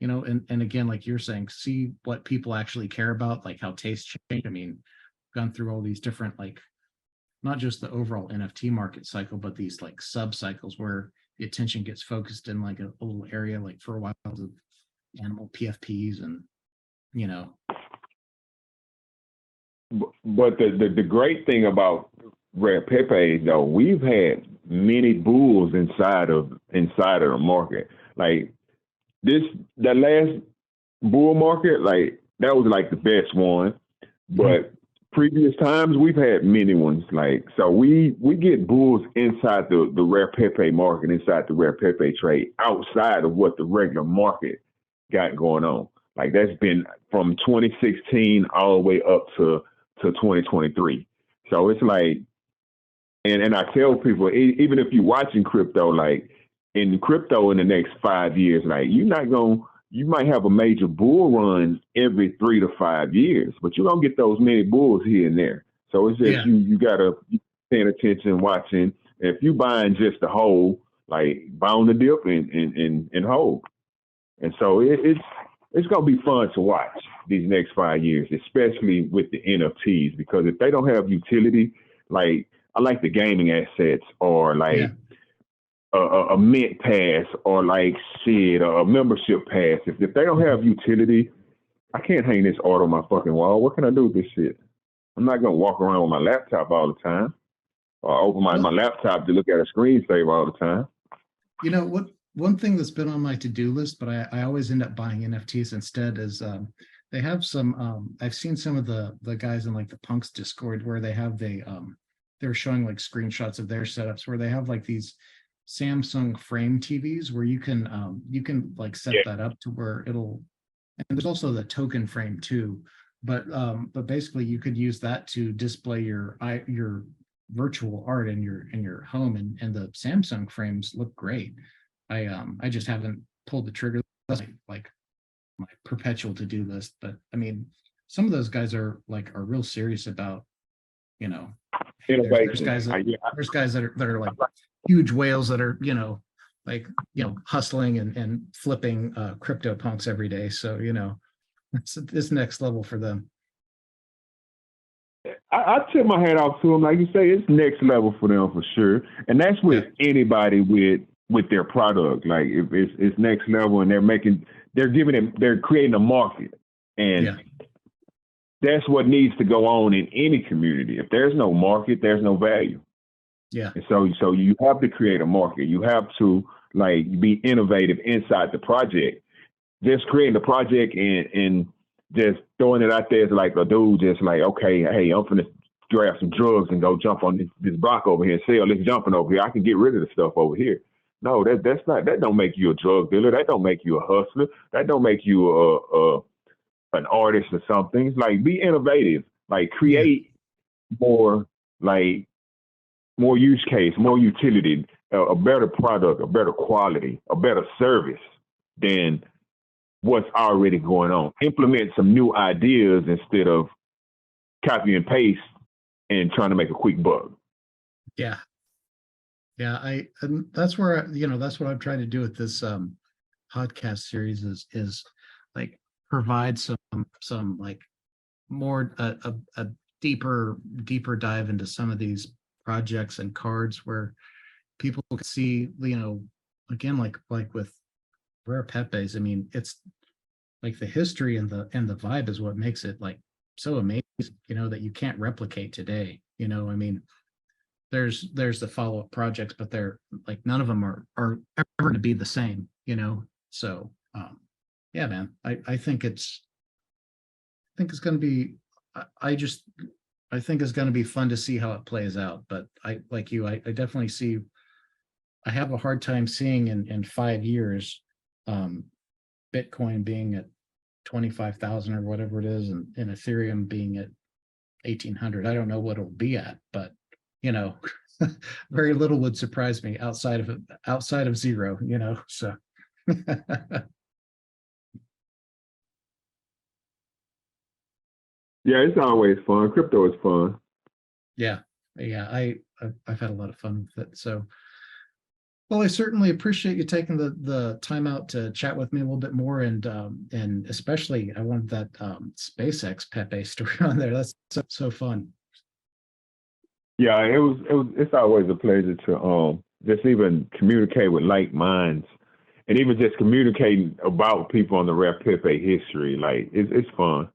and again, like you're saying, see what people actually care about, like how tastes change. I mean, gone through all these different, like, not just the overall NFT market cycle, but these like sub cycles where the attention gets focused in like a little area, like for a while of animal PFPs and, But the great thing about Rare Pepe, though, we've had many bulls inside of the market. Like that last bull market, like that was like the best one. But previous times we've had many ones. Like, so we get bulls inside the Rare Pepe market, inside the Rare Pepe trade, outside of what the regular market got going on. Like that's been from 2016 all the way up to 2023. So it's like, and I tell people, even if you're watching crypto, like in crypto in the next 5 years, like you might have a major bull run every 3 to 5 years, but you don't get those many bulls here and there. So it's just you gotta be paying attention, watching. If you buying just the whole, like buy on the dip and hold. And so it's gonna be fun to watch these next 5 years, especially with the NFTs, because if they don't have utility, like I like the gaming assets, or like a mint pass, or like shit, or a membership pass. If they don't have utility, I can't hang this art on my fucking wall. What can I do with this shit? I'm not gonna walk around with my laptop all the time, or open my laptop to look at a screensaver all the time. One thing that's been on my to-do list, but I always end up buying NFTs instead, is they have some, I've seen some of the guys in like the Punks Discord where they have they're showing like screenshots of their setups where they have like these Samsung frame TVs where you can like set that up to where it'll, and there's also the token frame too, but basically you could use that to display your virtual art in your home, and the Samsung frames look great. I just haven't pulled the trigger. That's like my perpetual to-do list. But I mean, some of those guys are real serious about, there's guys that are like huge whales that are, hustling and flipping crypto punks every day. So, it's next level for them. I tip my hat off to them. Like you say, it's next level for them for sure. And that's with anybody with their product. Like if it's next level, and they're creating a market, and that's what needs to go on in any community. If there's no market, there's no value. Yeah. And so you have to create a market. You have to like be innovative inside the project. Just creating the project and just throwing it out there as like a dude, just like, okay, hey, I'm finna grab some drugs and go jump on this block over here and sell this jumping over here. I can get rid of the stuff over here. No, that don't make you a drug dealer. That don't make you a hustler. That don't make you an artist or something. It's like, be innovative. Like create more use case, more utility, a better product, a better quality, a better service than what's already going on. Implement some new ideas instead of copy and paste and trying to make a quick buck. Yeah. Yeah, and that's where, that's what I'm trying to do with this podcast series is like provide some like more a deeper dive into some of these projects and cards where people can see, again, like with Rare Pepes. I mean, it's like the history and the vibe is what makes it like so amazing, that you can't replicate today. I mean, there's the follow-up projects, but they're like none of them are ever going to be the same, so yeah, man, I think it's going to be, I think it's going to be fun to see how it plays out. But I definitely see I have a hard time seeing in 5 years, Bitcoin being at 25,000 or whatever it is, and Ethereum being at 1,800. I don't know what it'll be at, but you know, very little would surprise me outside of zero. You know, so. Yeah, it's always fun. Crypto is fun. Yeah, I've had a lot of fun with it. So, well, I certainly appreciate you taking the time out to chat with me a little bit more, and especially I wanted that SpaceX Pepe story on there. That's so fun. Yeah, it's always a pleasure to just even communicate with like minds, and even just communicating about people on the Rare Pepe history. Like it's fun.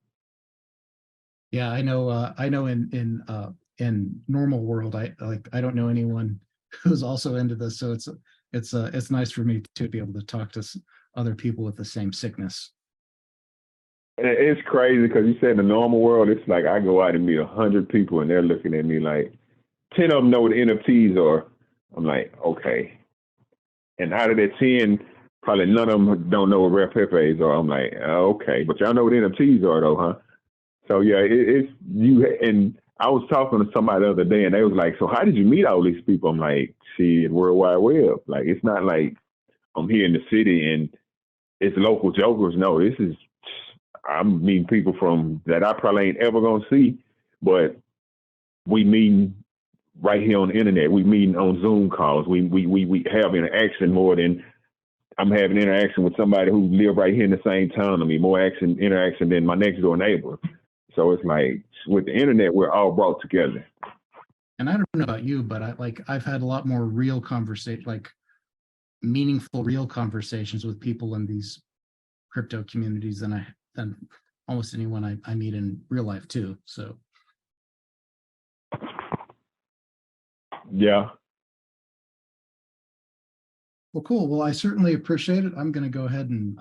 Yeah, I know. I know in normal world, I don't know anyone who's also into this, so it's nice for me to be able to talk to other people with the same sickness. It's crazy because you said in the normal world, it's like I go out and meet 100 people and they're looking at me like 10 of them know what NFTs are. I'm like, okay. And out of that 10, probably none of them don't know what Rare Pepes are. I'm like, okay, but y'all know what NFTs are though, huh? So yeah, it's you. And I was talking to somebody the other day, and they was like, "So how did you meet all these people?" I'm like, "See, World Wide Web. Like, it's not like I'm here in the city and it's local jokers. No, this is I'm meeting people from that I probably ain't ever gonna see, but we meeting right here on the internet. We meeting on Zoom calls. We have interaction more than I'm having interaction with somebody who live right here in the same town. I mean, more interaction than my next door neighbor." So it's like with the internet, we're all brought together. And I don't know about you, but I've had a lot more real conversation, like meaningful, real conversations with people in these crypto communities than almost anyone I meet in real life too. So. Yeah. Well, cool. Well, I certainly appreciate it. I'm going to go ahead and